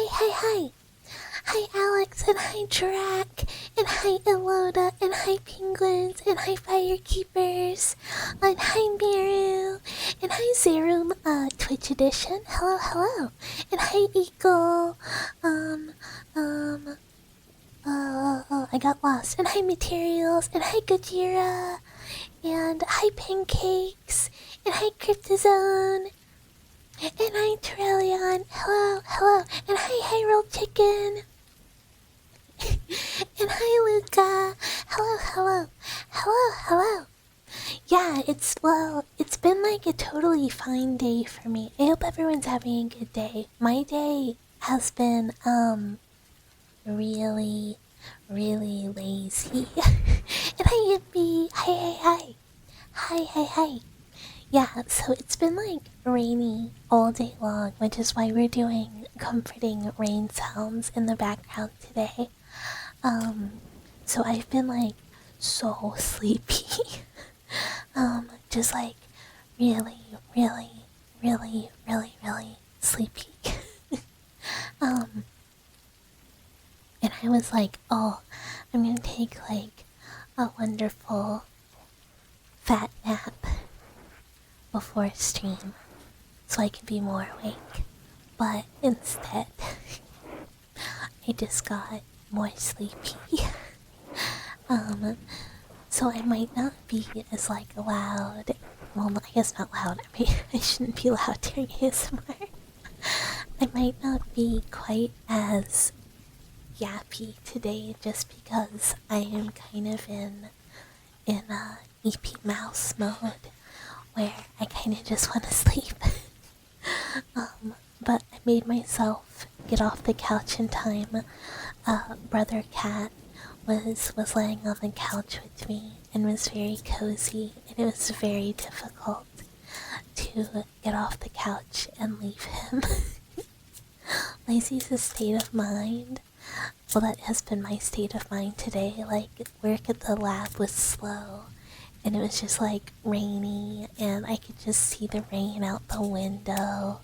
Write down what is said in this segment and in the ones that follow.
Hi. Hi, Alex, and hi, Drac, and hi, Eloda, and hi, Penguins, and hi, Firekeepers, and hi, Miru, and hi, Zerum, Twitch Edition, hello, and hi, Eagle, I got lost, and hi, Materials, and hi, Gojira, and hi, Pancakes, and hi, Cryptozone, and hi, Trillion, hello, and hi, Rolled Chicken. And hi, Luca. Hello. Yeah, it's been like a totally fine day for me. I hope everyone's having a good day. My day has been really lazy. And hi, Yippee. Hi. Yeah, so it's been like rainy all day long, which is why we're doing comforting rain sounds in the background today. So I've been like so sleepy. Just like really sleepy. um, and I was like, oh, I'm gonna take like a wonderful fat nap before stream so I can be more awake. But instead, I just got more sleepy. So I might not be as like loud. Well, I guess not loud. I mean, I shouldn't be loud during ASMR. I might not be quite as yappy today just because I am kind of in a EP mouse mode where I kind of just want to sleep. But I made myself get off the couch in time. Brother Cat was laying on the couch with me and was very cozy, and it was very difficult to get off the couch and leave him. Lazy's a state of mind. Well, that has been my state of mind today. Like, work at the lab was slow, and it was just like rainy, and I could just see the rain out the window,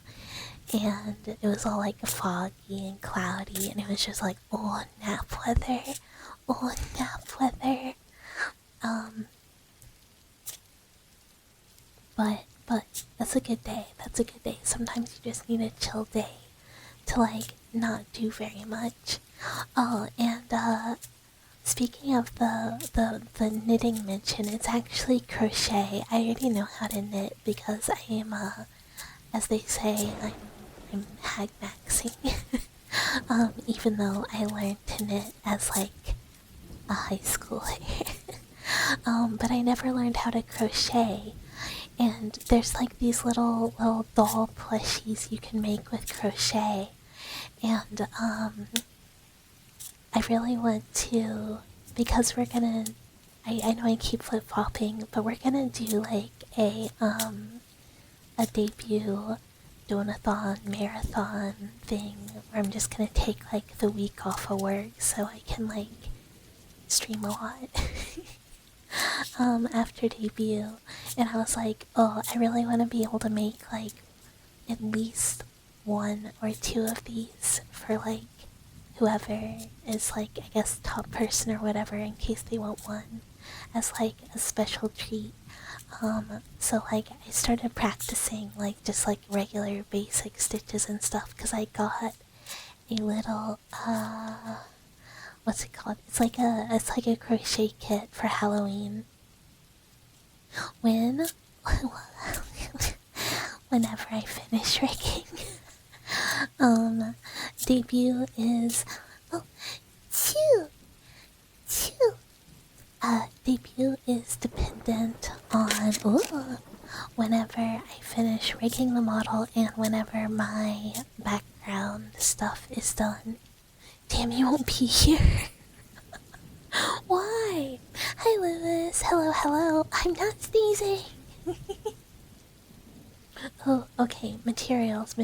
and it was all like foggy and cloudy, and it was just like, oh, nap weather. But that's a good day. Sometimes you just need a chill day to like not do very much. Oh, and speaking of the knitting mention, it's actually crochet. I already know how to knit because I am as they say, I'm hag maxing. Even though I learned to knit as like a high schooler. But I never learned how to crochet. And there's like these little doll plushies you can make with crochet. And I really want to, because we're gonna, I know I keep flip flopping, but we're gonna do like a debut donathon marathon thing where I'm just gonna take like the week off of work so I can like stream a lot. After debut, and I was like, oh, I really want to be able to make like at least one or two of these for like whoever is like, I guess, top person or whatever, in case they want one as like a special treat. So like I started practicing like just like regular basic stitches and stuff because I got a little what's it called? It's like a crochet kit for Halloween. Whenever I finish rigging. Debut is two. Debut is dependent on whenever I finish rigging the model and whenever my background stuff is done. Damn, you won't be here. Why? Hi, Lewis. Hello. I'm not sneezing. Oh, okay. Materials.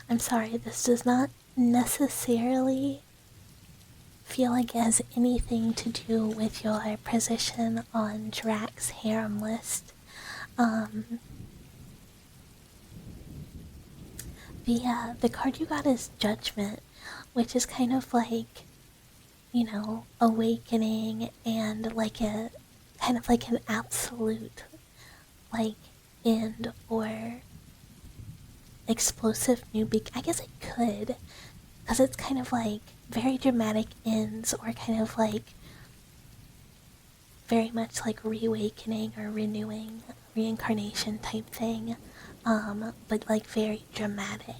I'm sorry, this does not necessarily feel like it has anything to do with your position on Drax's harem list. the card you got is Judgment, which is kind of like, awakening and like a kind of like an absolute like end or explosive I guess it could, because it's kind of like very dramatic ends or kind of like very much like reawakening or renewing, reincarnation type thing, but like very dramatic.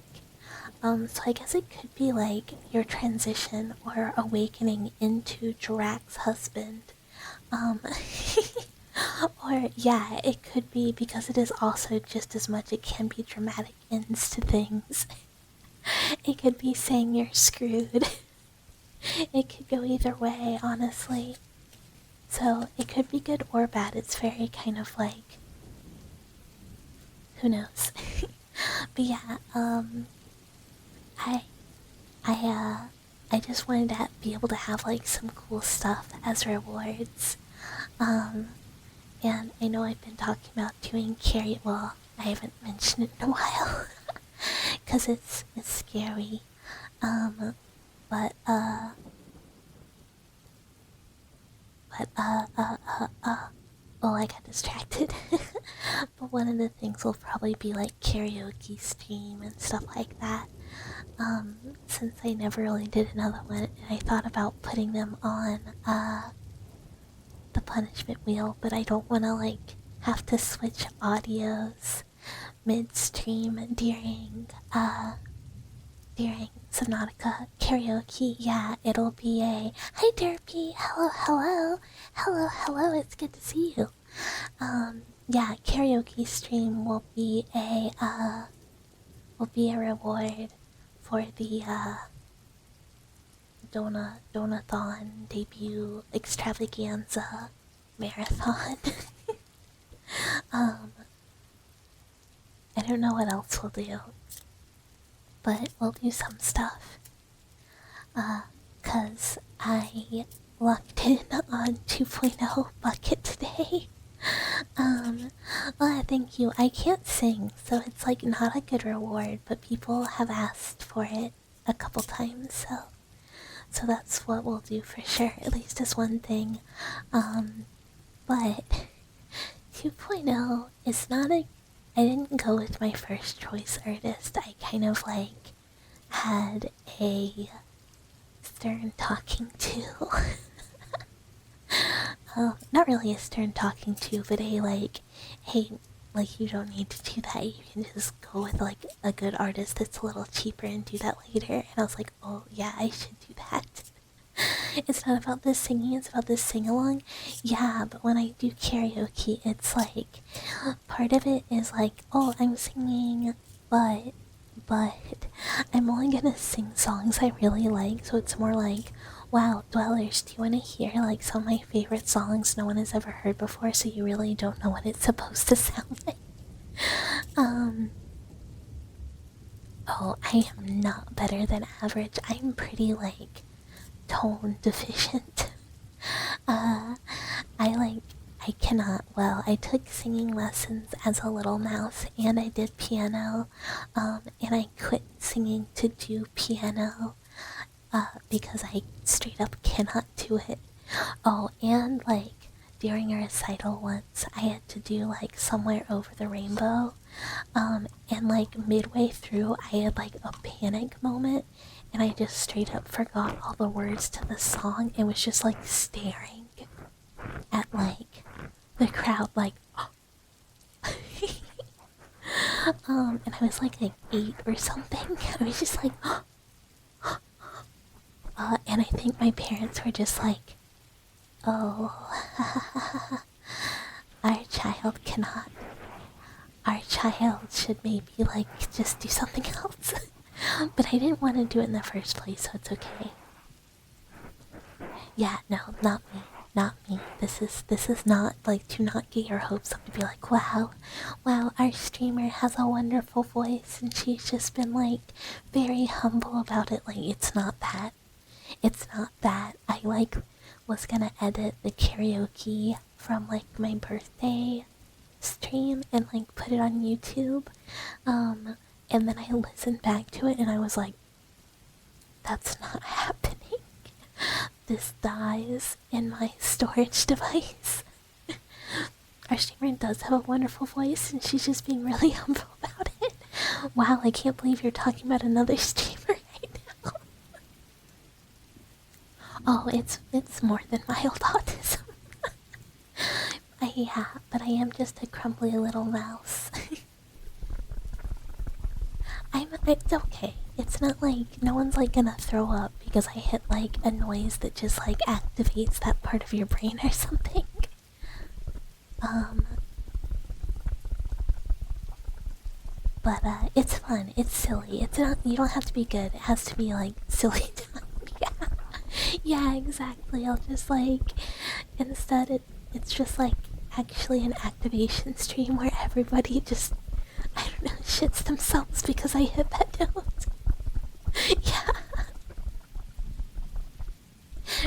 So I guess it could be like your transition or awakening into Drax's husband. Um, or yeah, it could be because it is also just as much, it can be dramatic ends to things. It could be saying you're screwed. It could go either way, honestly. So it could be good or bad. It's very kind of like, who knows? But yeah, I, I just wanted to be able to have like some cool stuff as rewards. And I know I've been talking about doing carry. Well, I haven't mentioned it in a while, cause it's scary. But oh, I got distracted. But one of the things will probably be like karaoke stream and stuff like that. Since I never really did another one, and I thought about putting them on the punishment wheel, but I don't want to like have to switch audios midstream during Subnautica karaoke. Yeah, it'll be a hi Derpy, hello, it's good to see you. Yeah, karaoke stream will be a reward for the Donathon debut extravaganza marathon. I don't know what else we'll do, but we'll do some stuff. 'Cause I locked in on 2.0 bucket today. Well, thank you. I can't sing, so it's like not a good reward, but people have asked for it a couple times, so that's what we'll do for sure, at least as one thing. But 2.0 is not a... I didn't go with my first choice artist. I kind of like had a stern talking to. Not really a stern talking to, but a like, hey, like you don't need to do that. You can just go with like a good artist that's a little cheaper and do that later. And I was like, oh yeah, I should do that. It's not about this singing, it's about this sing-along. Yeah, but when I do karaoke, it's like, part of it is like, oh, I'm singing, but I'm only gonna sing songs I really like, so it's more like, wow, Dwellers, do you want to hear like some of my favorite songs no one has ever heard before, so you really don't know what it's supposed to sound like? Oh, I am not better than average. I'm pretty like tone deficient. I cannot, well, I took singing lessons as a little mouse and I did piano, and I quit singing to do piano, because I straight up cannot do it. Oh, and like during a recital once, I had to do like Somewhere Over the Rainbow, and like midway through, I had like a panic moment, and I just straight up forgot all the words to the song and was just like staring at like the crowd like and I was like 8 or something. I was just like and I think my parents were just like, oh, our child cannot, our child should maybe like just do something else. But I didn't want to do it in the first place, so it's okay. Yeah, no, not me. Not me. This is not like to not get your hopes up, to be like, wow, our streamer has a wonderful voice and she's just been like very humble about it. Like, it's not that. It's not that. I like was gonna edit the karaoke from like my birthday stream and like put it on YouTube. And then I listened back to it and I was like, that's not happening. This dies in my storage device. Our streamer does have a wonderful voice and she's just being really humble about it. Wow, I can't believe you're talking about another streamer right now. Oh, it's more than mild autism. Yeah, but I am just a crumbly little mouse. It's okay. It's not like no one's like gonna throw up because I hit like a noise that just like activates that part of your brain or something. But it's fun. It's silly. It's not. You don't have to be good. It has to be like silly. Yeah, yeah, exactly. I'll just like instead it's just like actually an activation stream where everybody just, I don't know, shits themselves because I hit that note. Yeah.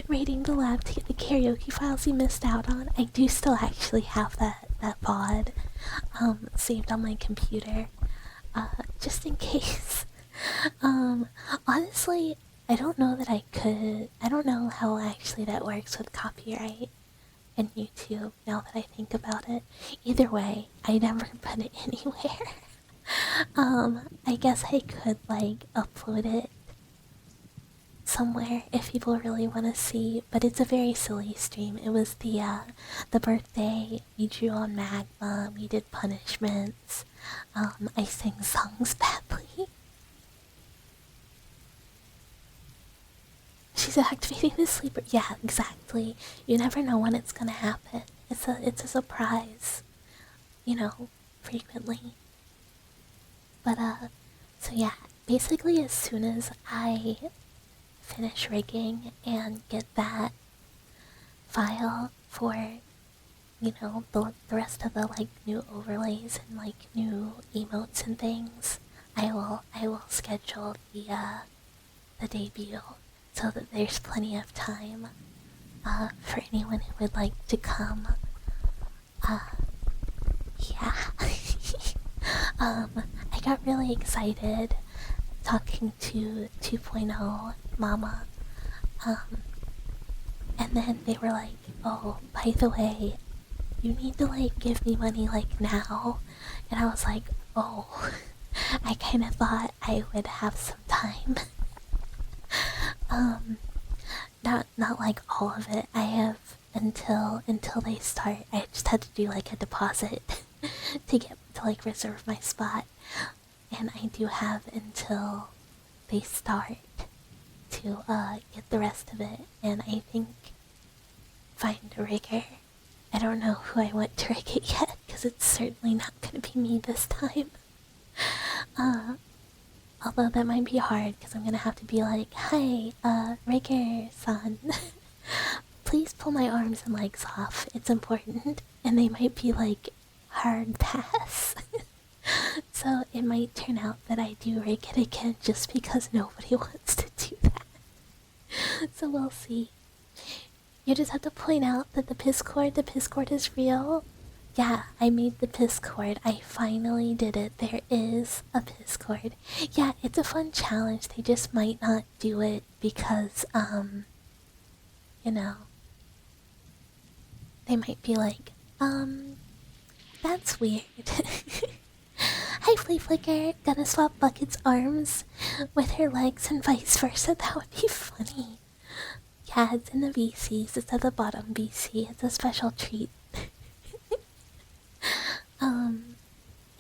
Raiding the lab to get the karaoke files you missed out on. I do still actually have that VOD saved on my computer. Just in case. Honestly, I don't know that I could. I don't know how actually that works with copyright and YouTube now that I think about it. Either way, I never put it anywhere. I guess I could like upload it somewhere if people really want to see, but it's a very silly stream. It was the birthday, we drew on magma, we did punishments, I sang songs badly. She's activating the sleeper. Yeah, exactly. You never know when it's gonna happen. It's a surprise, you know, frequently. But so yeah, basically as soon as I finish rigging and get that file for, you know, the rest of the like new overlays and like new emotes and things, I will schedule the debut so that there's plenty of time for anyone who would like to come. Yeah. I got really excited talking to 2.0 Mama. And then they were like, oh, by the way, you need to like give me money like now. And I was like, oh, I kind of thought I would have some time. Not like all of it. I have until they start. I just had to do like a deposit to get to like reserve my spot, and I do have until they start to get the rest of it. And I think find a rigger. I don't know who I want to rig it yet because it's certainly not gonna be me this time. Although that might be hard because I'm gonna have to be like, hi, rigger-san, please pull my arms and legs off, it's important. And they might be like, hard pass. So it might turn out that I do rig it again just because nobody wants to do that. So we'll see. You just have to point out that the Piscord is real. Yeah, I made the Piscord. I finally did it. There is a Piscord. Yeah, it's a fun challenge. They just might not do it because, you know, they might be like, that's weird. Hi, Flea Flicker. Gonna swap Bucket's arms with her legs and vice versa. That would be funny. Yeah, it's in the VCs. It's at the bottom VC. It's a special treat.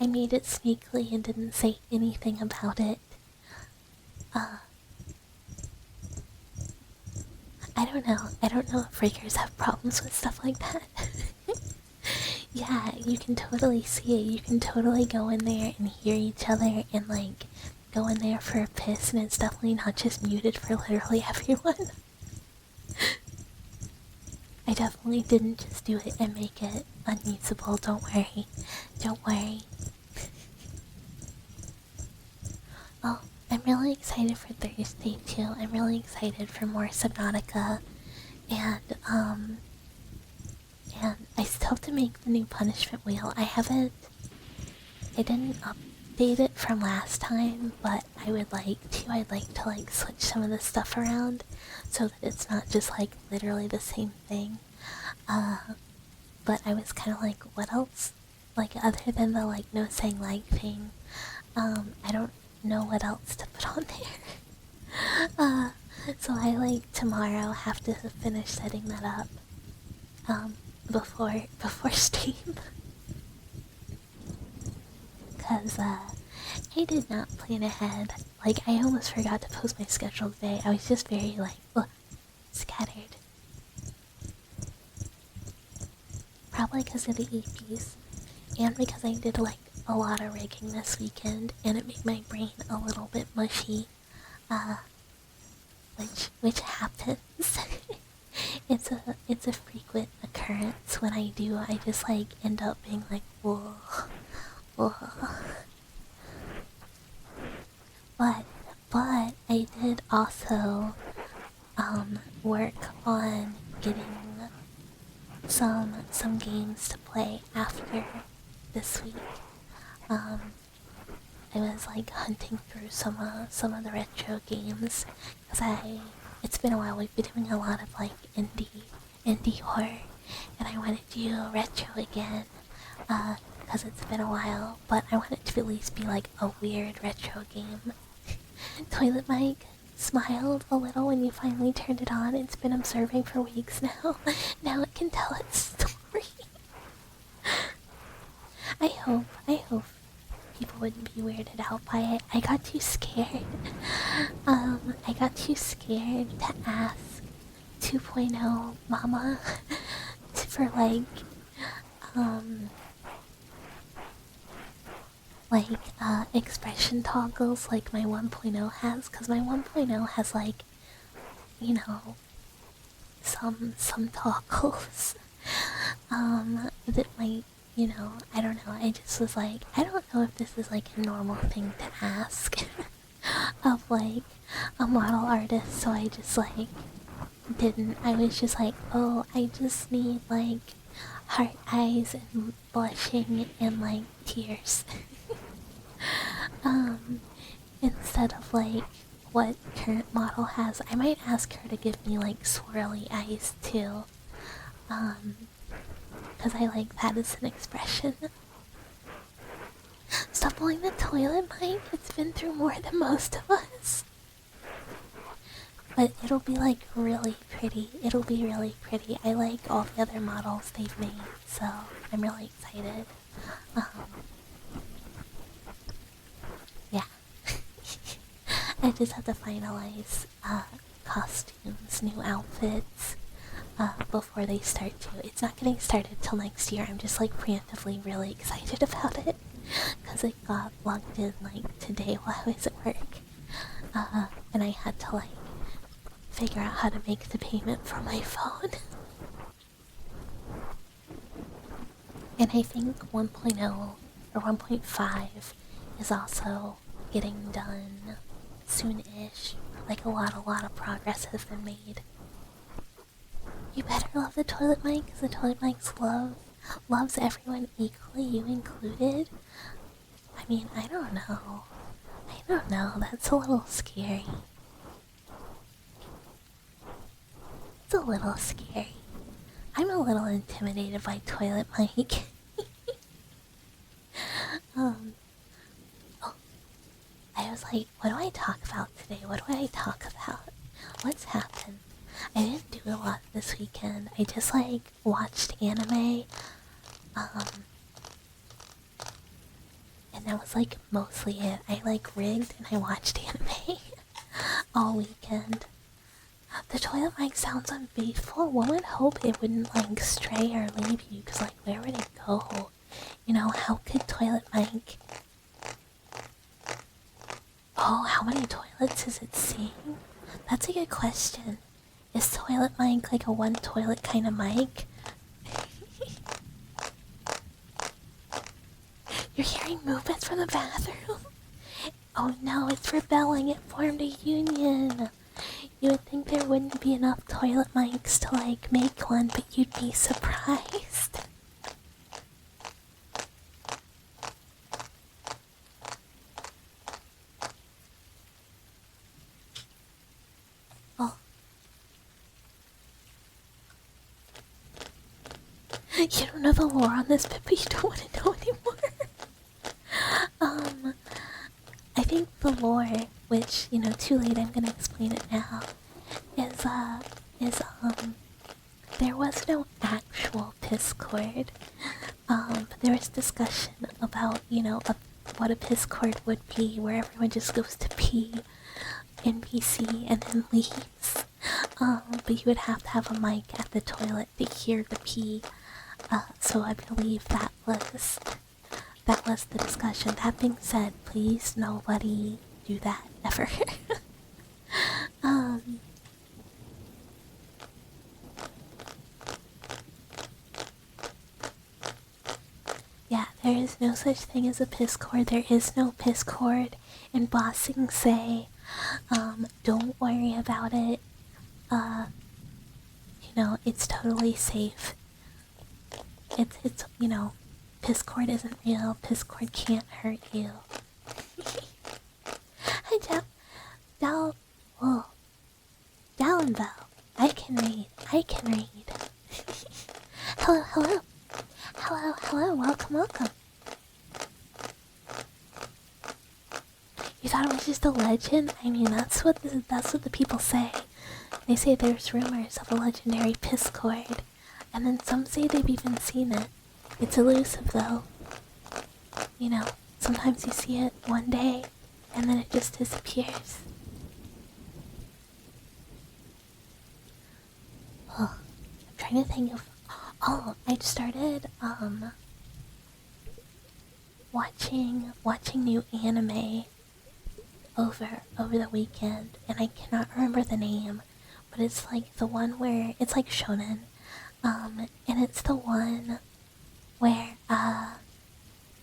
I made it sneakily and didn't say anything about it. I don't know. I don't know if riggers have problems with stuff like that. Yeah, you can totally see it. You can totally go in there and hear each other and like go in there for a piss, and it's definitely not just muted for literally everyone. I definitely didn't just do it and make it unusable. Don't worry. Don't worry. Oh, I'm really excited for Thursday too. I'm really excited for more Subnautica, and I still have to make the new punishment wheel. I didn't update activate it from last time, but I'd like to like switch some of the stuff around so that it's not just like literally the same thing. But I was kind of like, what else? Like other than the like no saying like thing, I don't know what else to put on there. So I like tomorrow have to finish setting that up. Before stream. Cause I did not plan ahead. Like I almost forgot to post my schedule today. I was just very like scattered. Probably because of the EPs. And because I did like a lot of rigging this weekend and it made my brain a little bit mushy. Which happens. It's a frequent occurrence when I do. I just like end up being like, whoa, whoa. But I did also work on getting some games to play after this week. I was like hunting through some of the retro games because it's been a while. We've been doing a lot of like indie horror, and I wanted to do retro again because it's been a while. But I want it to at least be like a weird retro game. Toilet Mike smiled a little when you finally turned it on. It's been observing for weeks now. Now it can tell its story. I hope people wouldn't be weirded out by it. I got too scared. I got too scared to ask 2.0 Mama for expression toggles like my 1.0 has, because my 1.0 has like, you know, some toggles that might, you know, I don't know. I just was like, I don't know if this is like a normal thing to ask of like a model artist, so I just like didn't. I was just like, oh, I just need like heart eyes and blushing and like tears. Instead of like what current model has. I might ask her to give me like swirly eyes too. Because I like that as an expression. Stop blowing the toilet, Mike. It's been through more than most of us. But it'll be like really pretty. It'll be really pretty. I like all the other models they've made, so I'm really excited. Yeah. I just have to finalize costumes, new outfits, before they start to. It's not getting started till next year. I'm just like preemptively really excited about it because it got logged in like today while I was at work, and I had to like figure out how to make the payment from my phone. And I think 1.0 or 1.5 is also getting done soon-ish. Like a lot of progress has been made. You better love the toilet mic, because the toilet mic's loves everyone equally, you included. I mean, I don't know. That's a little scary. It's a little scary. I'm a little intimidated by toilet mic. I was like, what do I talk about today? What's happened? I didn't do a lot this weekend. I just like watched anime. And that was like mostly it. I like rigged and I watched anime all weekend. The toilet mic sounds unfaithful. One would hope it wouldn't like stray or leave you, because like where would it go? You know, how could toilet mic... Oh, how many toilets is it seeing? That's a good question. Is toilet mic like a one toilet kind of mic? You're hearing movements from the bathroom? Oh no, it's rebelling. It formed a union. You would think there wouldn't be enough toilet mics to like make one, but you'd be surprised. You don't know the lore on this, but you don't want to know anymore. I think the lore, which, too late, I'm gonna explain it now, is there was no actual Piscord. But there was discussion about, what a Piscord would be, where everyone just goes to pee in PC and then leaves. But you would have to have a mic at the toilet to hear the pee. So I believe that was the discussion. That being said, please nobody do that ever. Yeah, there is no such thing as a Piscord. There is no Piscord. And Bossing say, don't worry about it. It's totally safe. It's Piscord isn't real. Piscord can't hurt you. Hi, down though. I can read. Hello. Welcome. You thought it was just a legend? I mean, that's what the people say. They say there's rumors of a legendary Piscord, and then some say they've even seen it. It's elusive though. Sometimes you see it one day, and then it just disappears. Oh, I'm trying to think of... Oh, I started, watching new anime over the weekend, and I cannot remember the name, but it's like the one where it's like shonen, and it's the one where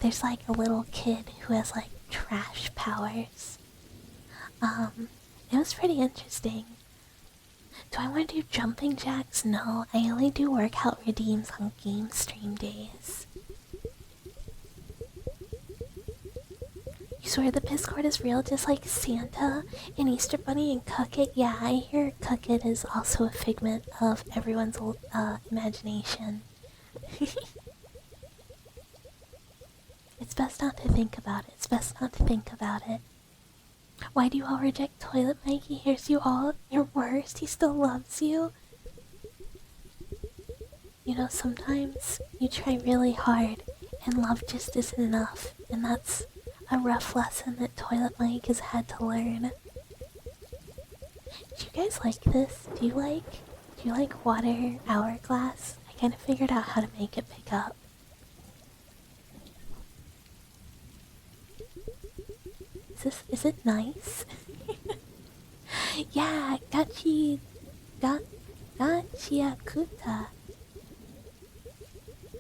there's like a little kid who has like trash powers. It was pretty interesting. Do I want to do jumping jacks? No, I only do workout redeems on game stream days. You swear the Piscord is real, just like Santa and Easter Bunny and Cookit? Yeah, I hear Cookit is also a figment of everyone's imagination. It's best not to think about it. Why do you all reject Toilet Mike? He hears you all. You're worst. He still loves you. Sometimes you try really hard and love just isn't enough. And that's a rough lesson that Toilet Mike has had to learn. Do you guys like this? Do you like water hourglass? I kind of figured out how to make it pick up. Is it nice? Yeah, Gachiakuta.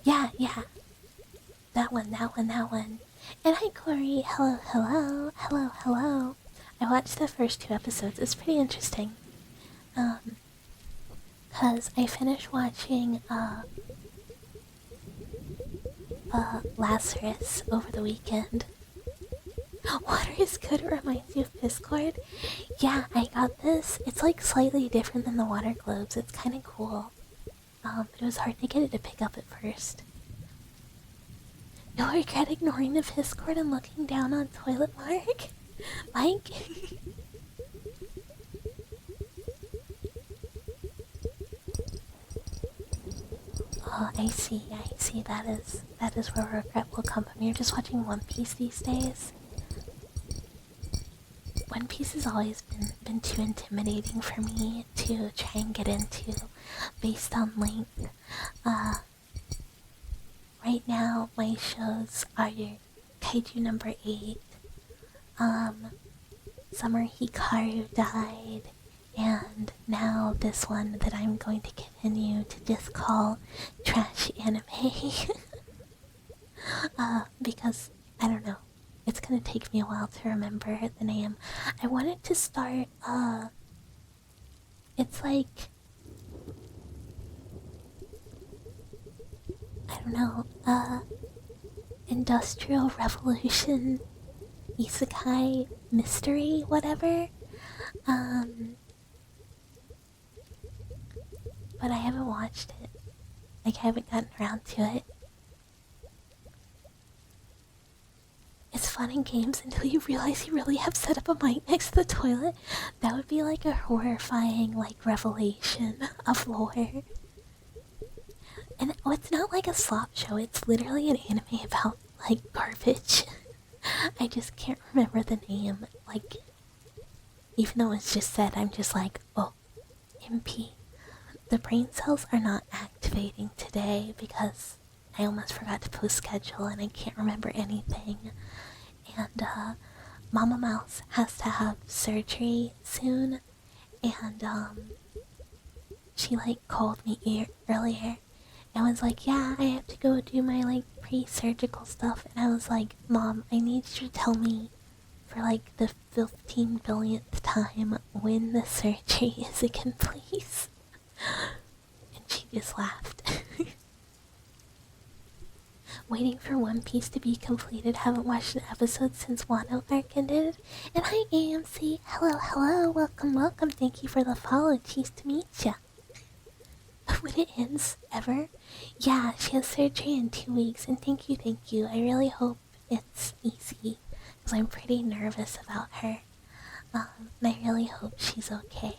Yeah. That one. And hi, Corey. Hello. I watched the first 2 episodes. It's pretty interesting. Cause I finished watching, Lazarus over the weekend. Water is good, it reminds you of Piscord. Yeah, I got this. It's like slightly different than the water globes. It's kind of cool. But it was hard to get it to pick up at first. You'll regret ignoring the Piscord and looking down on Toilet Mark? Mike? Oh, I see. That is where regret will come from. You're just watching One Piece these days. One Piece has always been too intimidating for me to try and get into based on length. Right now, my shows are Kaiju number 8, Summer Hikaru died, and now this one that I'm going to continue to just call Trash Anime. Because, I don't know. It's gonna take me a while to remember the name. I wanted to start, it's like, I don't know, Industrial Revolution, Isekai, Mystery, whatever. But I haven't watched it. Like, I haven't gotten around to it. It's fun in games until you realize you really have set up a mic next to the toilet. That would be like a horrifying, like, revelation of lore. And oh, it's not like a slop show, it's literally an anime about, like, garbage. I just can't remember the name. Like, even though it's just said, I'm just like, oh, MP. The brain cells are not activating today because I almost forgot to post schedule and I can't remember anything. And Mama Mouse has to have surgery soon, and she like called me earlier and was like, yeah, I have to go do my like pre-surgical stuff. And I was like, Mom, I need you to tell me for like the 15 billionth time when the surgery is again, please. And she just laughed. Waiting for One Piece to be completed. Haven't watched an episode since Wano arc ended. And hi AMC. Hello, hello. Welcome, welcome. Thank you for the follow. Cheese to meet ya. When it ends, ever? Yeah, she has surgery in 2 weeks. And thank you. I really hope it's easy. Because I'm pretty nervous about her. And I really hope she's okay.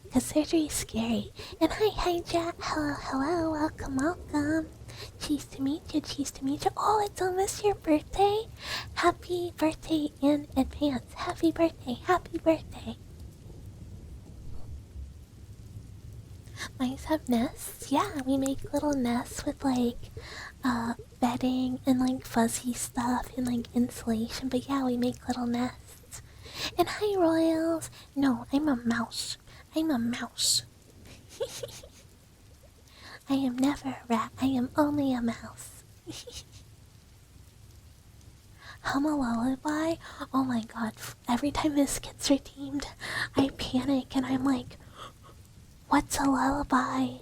Because surgery's scary. And hi, Jack. Hello, hello. Welcome. Cheese to meet you. Oh, it's almost your birthday. Happy birthday in advance. Happy birthday. Mice have nests. Yeah, we make little nests with like bedding and like fuzzy stuff and like insulation. But yeah, we make little nests. And hi, Royals. No, I'm a mouse. I am never a rat, I am only a mouse. Hum a lullaby? Oh my god, every time this gets redeemed, I panic and I'm like, what's a lullaby?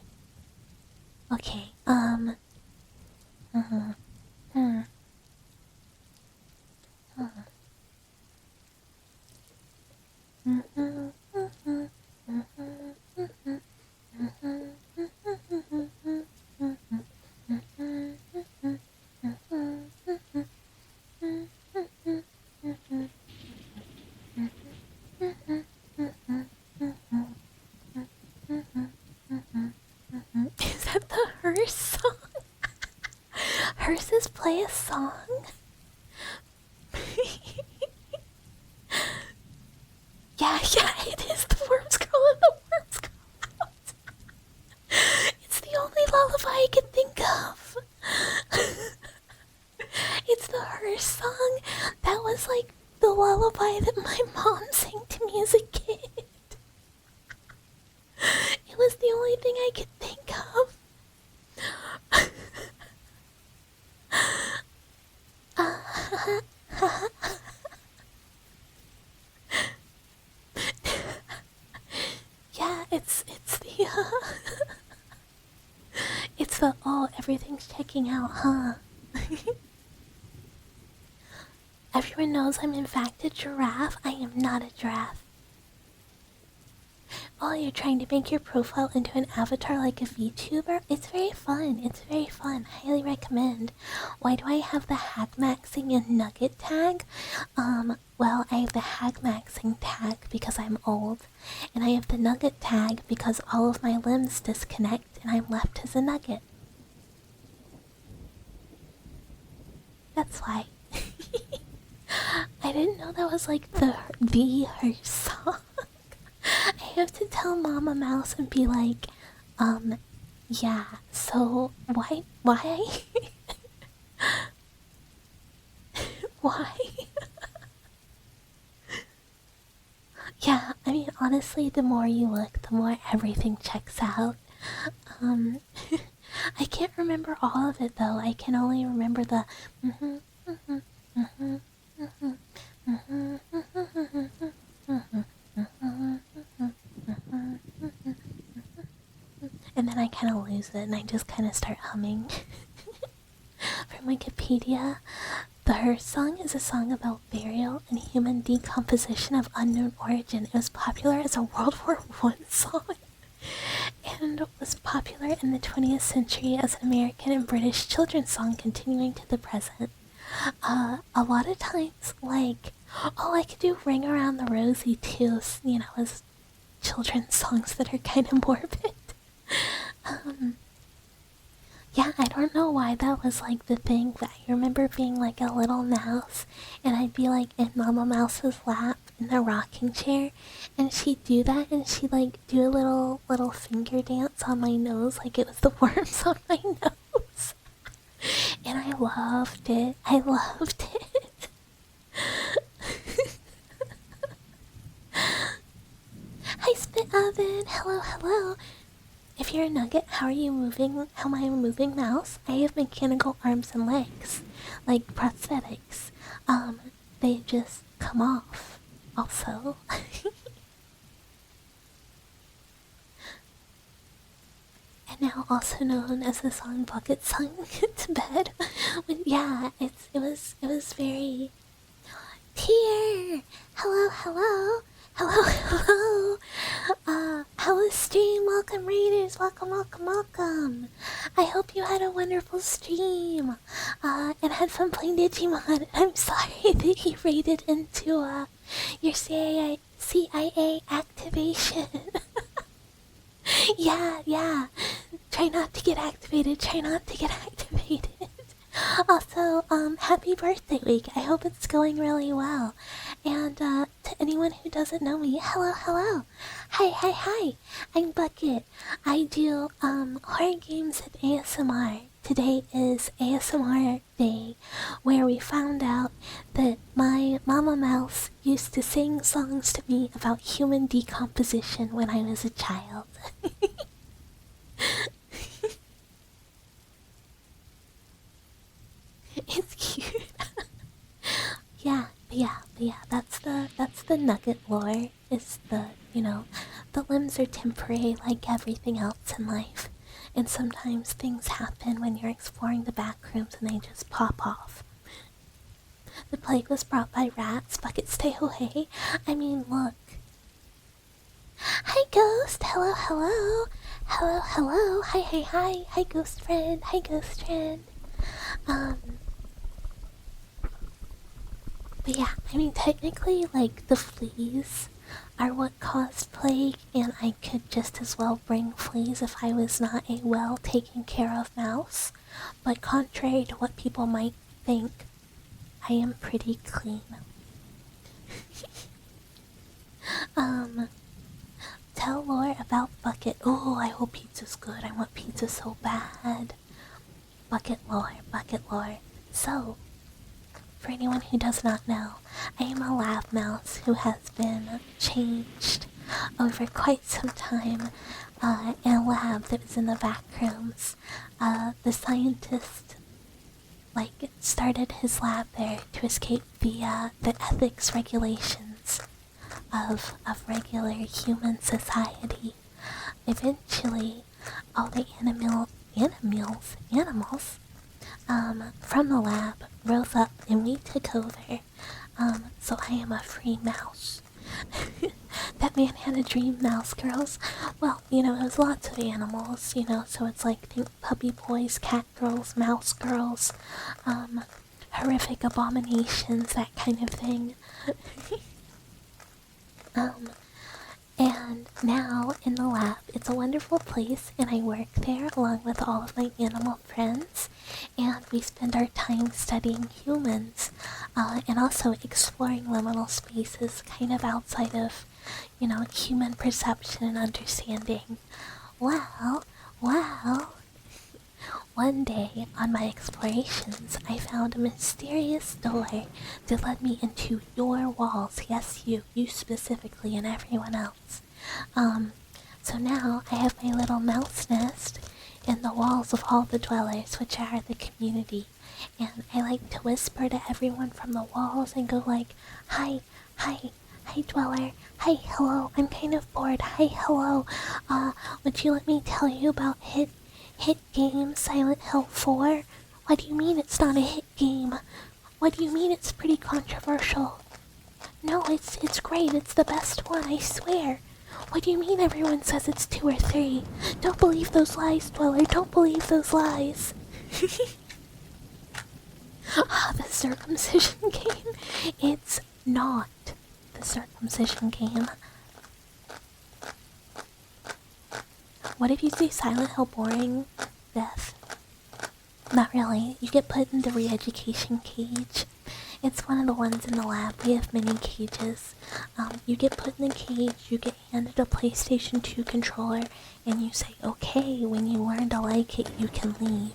Okay, Is that the Hearse song? Hearses play a song? Yeah, it is the Worms Girl and the Worms Girl out. It's the only lullaby I can think of. It's the Hearse song. That was like the lullaby that my mom sang to me as a kid. It was the only thing I could think of. Yeah, it's the it's the oh, everything's checking out, huh? Everyone knows I'm in fact a giraffe. I am not a giraffe. Oh, you're trying to make your profile into an avatar like a VTuber? It's very fun. Highly recommend. Why do I have the hackmaxing and nugget tag? Well, I have the hackmaxing tag because I'm old, and I have the nugget tag because all of my limbs disconnect and I'm left as a nugget. That's why. I didn't know that was like her song. I have to tell Mama Mouse and be like, yeah, so why? Why? Yeah, I mean, honestly, the more you look, the more everything checks out. I can't remember all of it though. I can only remember the and then I kind of lose it and I just kind of start humming. From Wikipedia, the Her song is a song about burial and human decomposition of unknown origin. It was popular as a World War I song. and was popular in the 20th century as an American and British children's song continuing to the present. A lot of times, like, oh, I could do Ring Around the Rosie too, you know, as children's songs that are kind of morbid. Yeah, I don't know why that was like the thing, but I remember being like a little mouse, and I'd be like in Mama Mouse's lap in the rocking chair, and she'd do that, and she'd like do a little finger dance on my nose like it was the worms on my nose. And I loved it. I loved it. Hi, Spit Oven. Hello, hello. If you're a nugget, how are you moving? How am I moving mouse? I have mechanical arms and legs, like prosthetics. They just come off. Also. And now also known as the song Bucket Sung to Bed. Yeah, it was very Tear! Hello, hello! Hello, hello! Hello stream! Welcome Raiders! Welcome, welcome, welcome! I hope you had a wonderful stream! And had fun playing Digimon. I'm sorry that you raided into, your CIA activation. Yeah. Try not to get activated. Also, happy birthday week. I hope it's going really well. And, to anyone who doesn't know me, hello. Hi. I'm Bucket. I do, horror games and ASMR. Today is ASMR Day, where we found out that my Mama Mouse used to sing songs to me about human decomposition when I was a child. It's cute. Yeah. That's the nugget lore. Is the limbs are temporary like everything else in life, and sometimes things happen when you're exploring the back rooms and they just pop off. The plague was brought by rats. Bucket stay away. I mean, look. Hi, Ghost. Hello. Hi, Ghost friend. But yeah, I mean, technically, like, the fleas are what caused plague, and I could just as well bring fleas if I was not a well taken care of mouse. But contrary to what people might think, I am pretty clean. Tell lore about Bucket. Oh, I hope pizza's good. I want pizza so bad. Bucket lore. So, for anyone who does not know, I am a lab mouse who has been changed over quite some time in a lab that was in the back rooms. The scientist started his lab there to escape the ethics regulations of regular human society. Eventually, all the animals from the lab rose up and we took over. So I am a free mouse. That man had a dream, mouse girls. Well, there's lots of animals, so it's like, think puppy boys, cat girls, mouse girls, horrific abominations, that kind of thing. And now in the lab, it's a wonderful place, and I work there along with all of my animal friends, and we spend our time studying humans, and also exploring liminal spaces kind of outside of, human perception and understanding. Well, one day on my explorations, I found a mysterious door that led me into your walls. Yes, you specifically, and everyone else. So now I have my little mouse nest in the walls of all the dwellers, which are the community. And I like to whisper to everyone from the walls and go like, hi, dweller. Hi, hello, I'm kind of bored. Hi, hello. Would you let me tell you about hit game Silent Hill 4? What do you mean it's not a hit game? What do you mean it's pretty controversial? No, it's great. It's the best one, I swear. What do you mean everyone says it's 2 or 3? Don't believe those lies, Dweller. Don't believe those lies. The circumcision game? It's not the circumcision game. What if you say Silent Hill boring? Death. Not really. You get put in the re-education cage. It's one of the ones in the lab. We have many cages. You get put in the cage, you get handed a PlayStation 2 controller, and you say, okay, when you learn to like it, you can leave.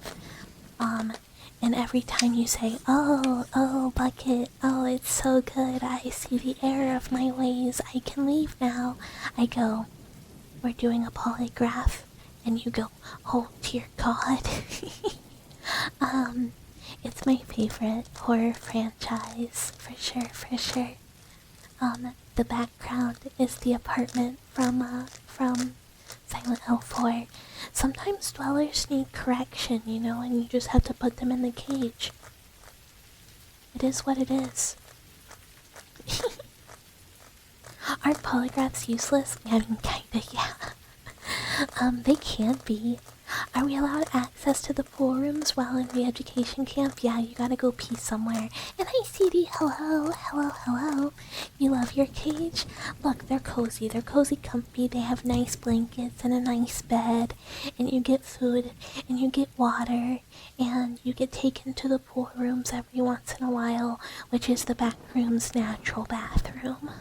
And every time you say, oh, Bucket, oh, it's so good, I see the error of my ways, I can leave now, I go, we're doing a polygraph, and you go, oh dear God. It's my favorite horror franchise, for sure. The background is the apartment from Silent Hill 4. Sometimes dwellers need correction, you know, and you just have to put them in the cage. It is what it is. Aren't polygraphs useless? I mean, kinda, yeah. They can be. Are we allowed access to the pool rooms while in the education camp? Yeah, you gotta go pee somewhere. And hi, CD, hello. You love your cage? Look, they're cozy, comfy, they have nice blankets and a nice bed, and you get food, and you get water, and you get taken to the pool rooms every once in a while, which is the back room's natural bathroom.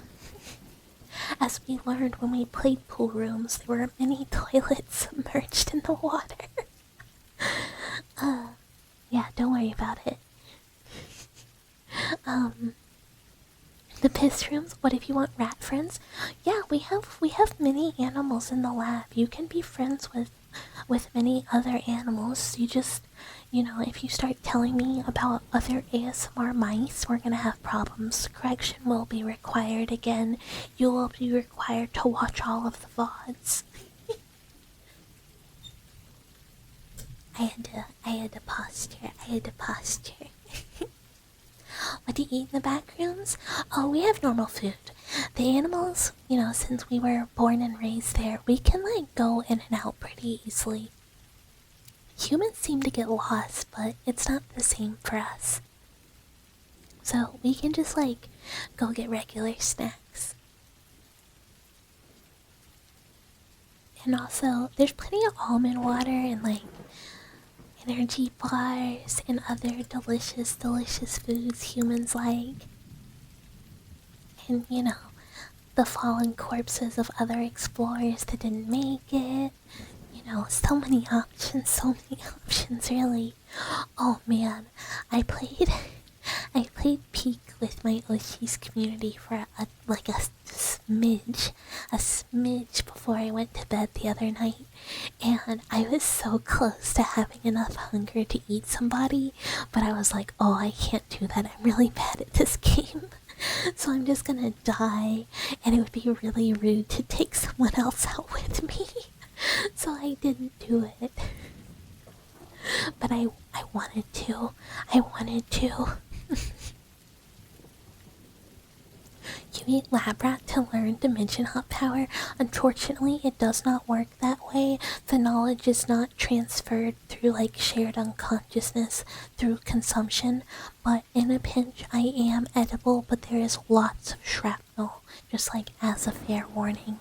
As we learned when we played pool rooms, there were many toilets submerged in the water. Yeah, don't worry about it. The piss rooms, what if you want rat friends? Yeah, we have many animals in the lab. You can be friends with many other animals. You just, you know, if you start telling me about other ASMR mice, we're gonna have problems. Correction will be required again. You will be required to watch all of the VODs. I had to posture. What do you eat in the back rooms? Oh, we have normal food. The animals, you know, since we were born and raised there, we can, like, go in and out pretty easily. Humans seem to get lost, but it's not the same for us. So we can just, like, go get regular snacks. And also, there's plenty of almond water and, like, energy bars and other delicious foods humans like. And, you know, the fallen corpses of other explorers that didn't make it. You know, so many options, really. Oh man, I played Peak with my Oshis community for a smidge before I went to bed the other night, and I was so close to having enough hunger to eat somebody, but I was like, oh, I can't do that, I'm really bad at this game. So I'm just gonna die, and it would be really rude to take someone else out with me. So I didn't do it. But I wanted to. You eat lab rat to learn dimension hop power. Unfortunately, it does not work that way. The knowledge is not transferred through, like, shared unconsciousness through consumption. But in a pinch, I am edible, but there is lots of shrapnel, just like as a fair warning.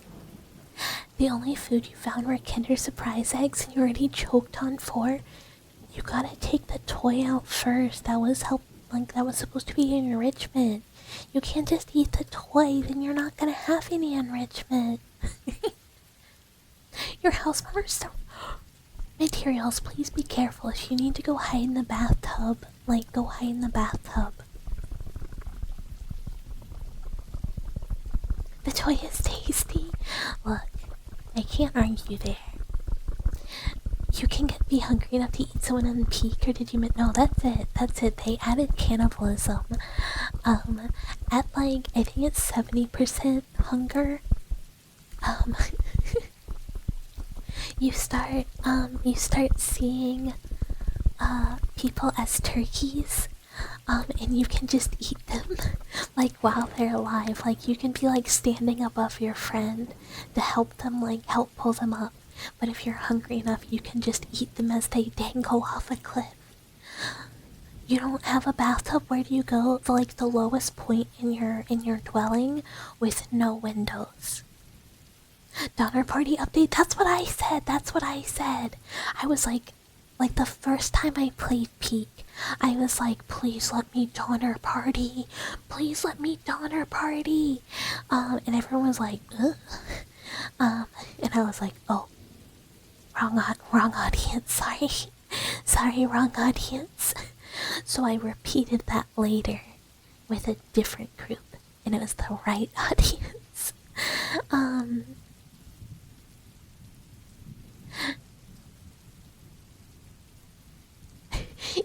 The only food you found were Kinder Surprise eggs, and you already choked on 4. You gotta take the toy out first. That was supposed to be enrichment. You can't just eat the toy, then you're not gonna have any enrichment. Your house members don't... Materials, please be careful. If you need to go hide in the bathtub, like, go hide in the bathtub. The toy is tasty. Look, I can't argue there. You can be hungry enough to eat someone in Peak, or did you... No, that's it. They added cannibalism. At, like, I think it's 70% hunger. You start seeing, people as turkeys. And you can just eat them, like while they're alive. Like you can be like standing above your friend to help them, like help pull them up. But if you're hungry enough, you can just eat them as they dangle off a cliff. You don't have a bathtub. Where do you go? Like the lowest point in your dwelling with no windows. Donner party update. That's what I said. That's what I said. I was like the first time I played Peak, I was like, please let me Donner party. Please let me Donner party. And everyone was like, ugh. And I was like, oh, wrong audience. Sorry. Sorry, wrong audience. So I repeated that later with a different group, and it was the right audience.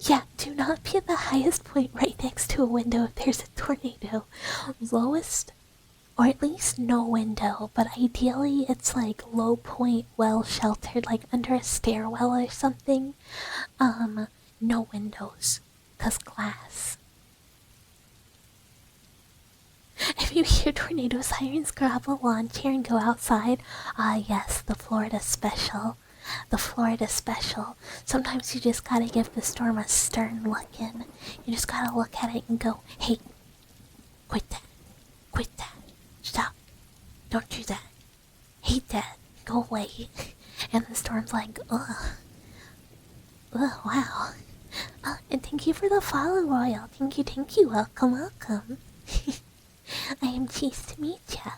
Yeah, do not be at the highest point right next to a window if there's a tornado. Lowest, or at least no window, but ideally it's like low point, well sheltered, like under a stairwell or something. No windows, 'cause glass. If you hear tornado sirens, grab a lawn chair and go outside. Ah, yes, the Florida special. The Florida special. Sometimes you just gotta give the storm a stern look in. You just gotta look at it and go, hey, quit that. Quit that. Stop. Don't do that. Hate that. Go away. And the storm's like, ugh. Ugh, wow. And thank you for the follow, Royal. Thank you, thank you. Welcome, welcome. I am pleased to meet ya.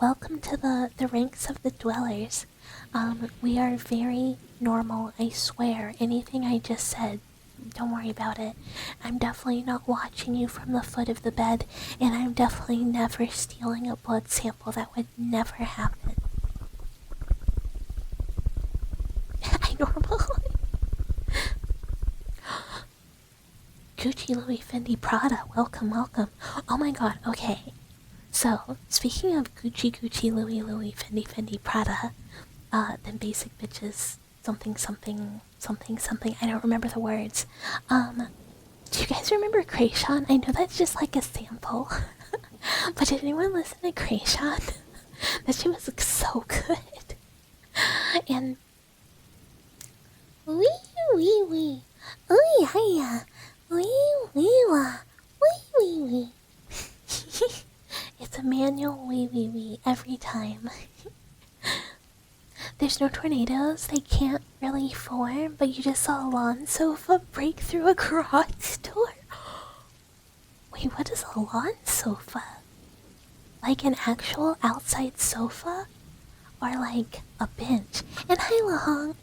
Welcome to the ranks of the dwellers. We are very normal, I swear. Anything I just said, don't worry about it. I'm definitely not watching you from the foot of the bed, and I'm definitely never stealing a blood sample. That would never happen. I normal. Gucci, Louis, Fendi, Prada. Welcome, welcome. Oh my god, okay. So, speaking of Gucci, Louis, Fendi, Prada, then basic bitches, something, I don't remember the words. Do you guys remember Krayshawn? I know that's just like a sample. But did anyone listen to Krayshawn? That shit was like, so good. And wee. Oh yeah. Wee. It's a manual wee every time. There's no tornadoes, they can't really form, but you just saw a lawn sofa break through a garage door. Wait, what is a lawn sofa? Like an actual outside sofa? Or like a bench? And hi, Lahonk.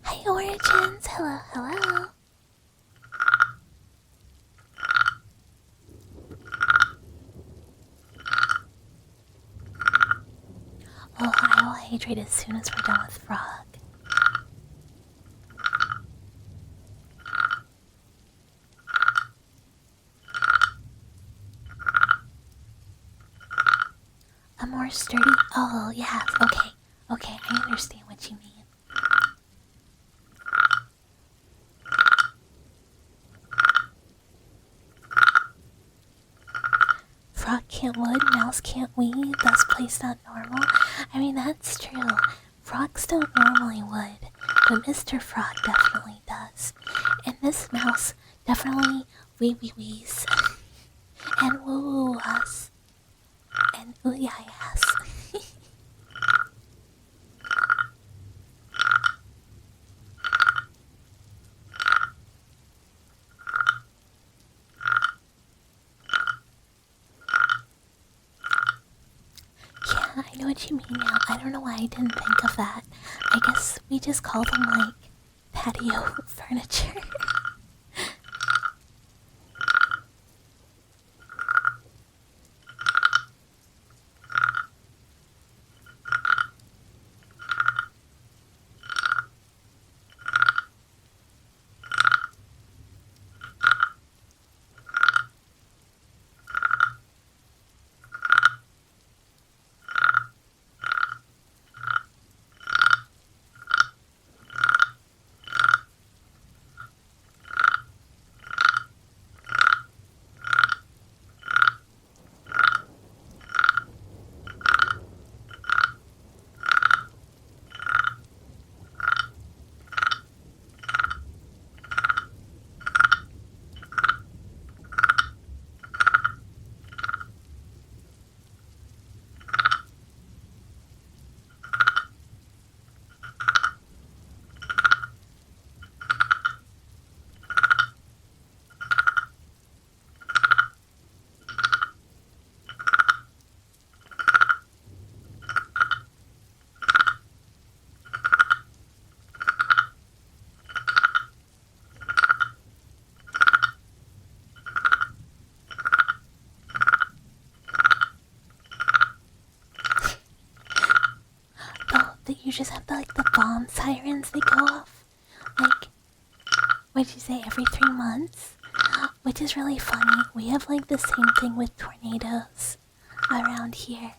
Hi, Origins. Hello. Oh, I will hydrate as soon as we're done with Frog. A more sturdy... Oh, yeah, okay, I understand what you mean. Frog can't wood, mouse can't weed, thus placed not normal. I mean, that's true. Frogs don't normally wood, but Mr. Frog definitely does. And this mouse definitely wee-wee-wees. And woo-woo-us. And ooh-yah-yahs. Yeah, I know what you mean now. I don't know why I didn't think of that. I guess we just call them, like, patio furniture. that you just have the bomb sirens that go off. Like, what'd you say, every 3 months? Which is really funny. We have like the same thing with tornadoes around here.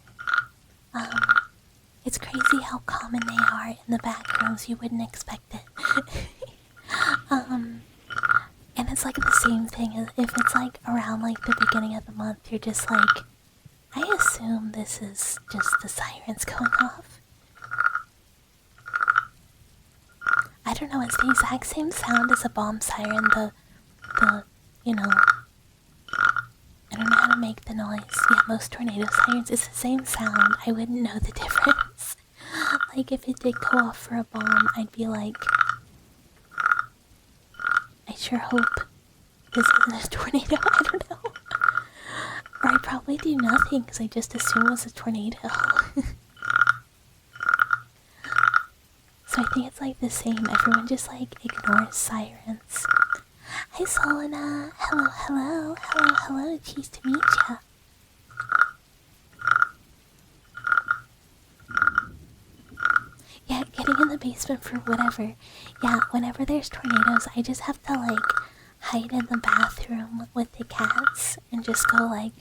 It's crazy how common they are in the back rooms. You wouldn't expect it. And it's like the same thing as if it's like around like the beginning of the month, you're just like, I assume this is just the sirens going off. I don't know, it's the exact same sound as a bomb siren, you know, I don't know how to make the noise. Yeah, most tornado sirens, it's the same sound. I wouldn't know the difference. Like, if it did go off for a bomb, I'd be like, I sure hope this isn't a tornado. I don't know. Or I'd probably do nothing because I just assume it was a tornado. So I think it's like the same. Everyone just like ignores sirens. Hi Solana. Hello, hello. Hello, hello. Cheese to meet ya. Yeah, getting in the basement for whatever. Yeah, whenever there's tornadoes, I just have to like hide in the bathroom with the cats and just go like,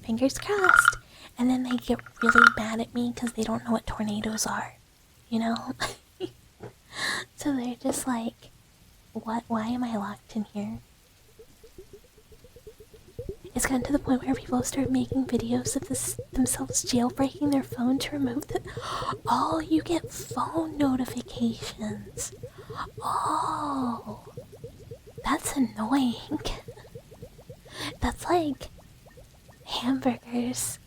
fingers crossed. And then they get really mad at me because they don't know what tornadoes are. You know? So they're just like, what? Why am I locked in here? It's gotten to the point where people start making videos of themselves jailbreaking their phone to remove the... Oh, you get phone notifications. Oh, that's annoying. That's like hamburgers.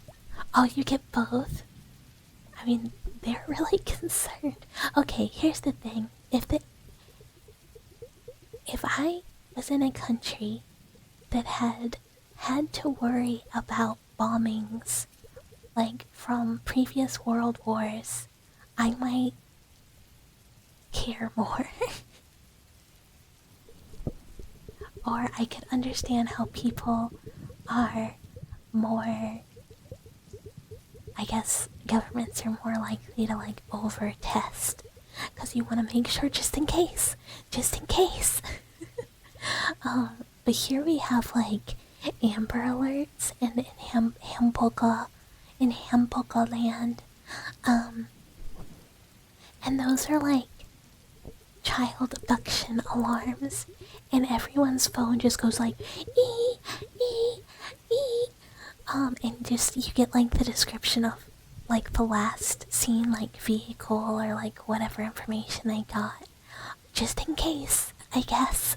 Oh, you get both? I mean, they're really concerned. Okay, here's the thing. If I was in a country that had to worry about bombings, like from previous world wars, I might care more. Or I could understand how people are more, I guess governments are more likely to like over test because you want to make sure just in case. But here we have like Amber Alerts in Hamburger land, and those are like child abduction alarms, and everyone's phone just goes like ee ee ee, and just you get like the description of like the last seen like vehicle or like whatever information they got, just in case, I guess.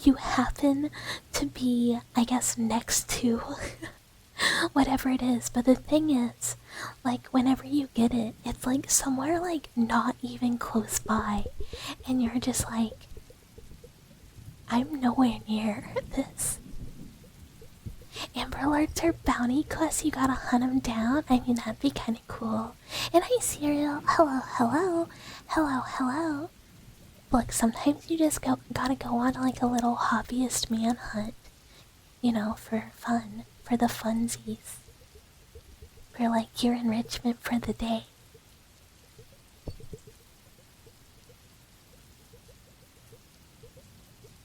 You happen to be, I guess, next to whatever it is. But the thing is, like, whenever you get it, it's like somewhere like not even close by. And you're just like, I'm nowhere near this. Amber Alerts are bounty quests, you gotta hunt them down. I mean, that'd be kinda cool. And hi, Serial. Hello, hello. Hello, hello. Look, sometimes you just gotta go on like a little hobbyist manhunt, you know, for fun, for the funsies, for like your enrichment for the day.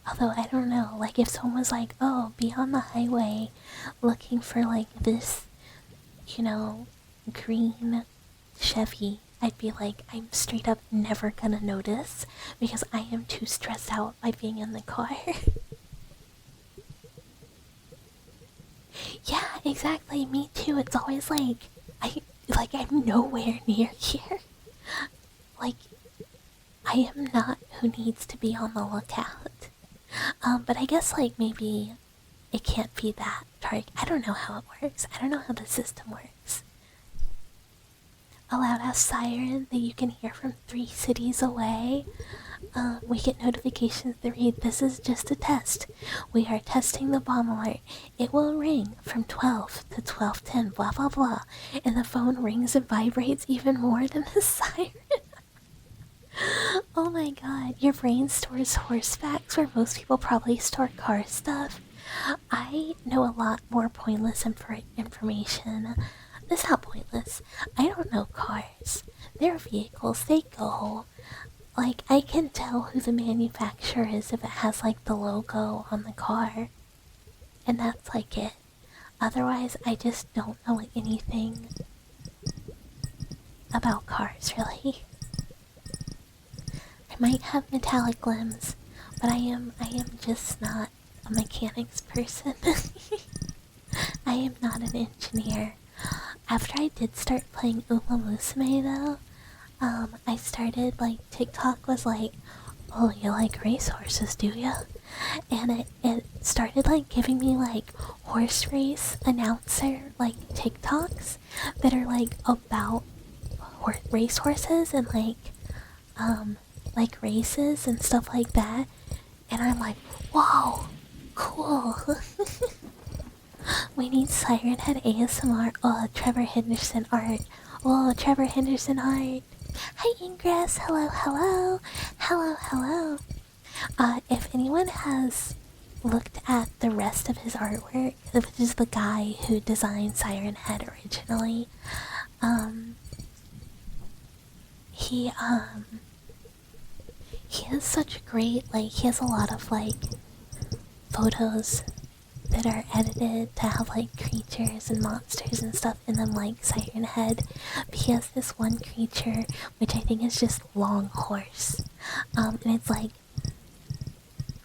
Although I don't know, like if someone was like, oh, be on the highway looking for like this, you know, green Chevy, I'd be like, I'm straight up never gonna notice because I am too stressed out by being in the car. Yeah, exactly, me too. It's always like, I'm nowhere near here. Like, I am not who needs to be on the lookout. But I guess like maybe it can't be that dark. I don't know how it works. I don't know how the system works. A loud-ass siren that you can hear from 3 cities away. We get notifications that read, this is just a test. We are testing the bomb alert. It will ring from 12 to 12:10, blah blah blah. And the phone rings and vibrates even more than the siren. Oh my god, your brain stores horse facts where most people probably store car stuff. I know a lot more pointless information. It's not pointless. I don't know cars. They're vehicles, they go. Like, I can tell who the manufacturer is if it has, like, the logo on the car. And that's, like, it. Otherwise, I just don't know anything about cars, really. I might have metallic limbs, but I am just not a mechanics person. I am not an engineer. After I did start playing Uma Musume though, I started, like, TikTok was like, oh, you like racehorses, do ya? And it started, like, giving me, like, horse race announcer, like, TikToks that are, like, about racehorses and, like, races and stuff like that. And I'm like, whoa, cool. We need Siren Head ASMR. Oh, Trevor Henderson art. Oh, Trevor Henderson art. Hi, Ingress. Hello, hello. Hello, hello. If anyone has looked at the rest of his artwork, which is the guy who designed Siren Head originally, he has such great, like, he has a lot of, like, photos that are edited to have, like, creatures and monsters and stuff in them, like Siren Head. But he has this one creature, which I think is just Long Horse. And it's like,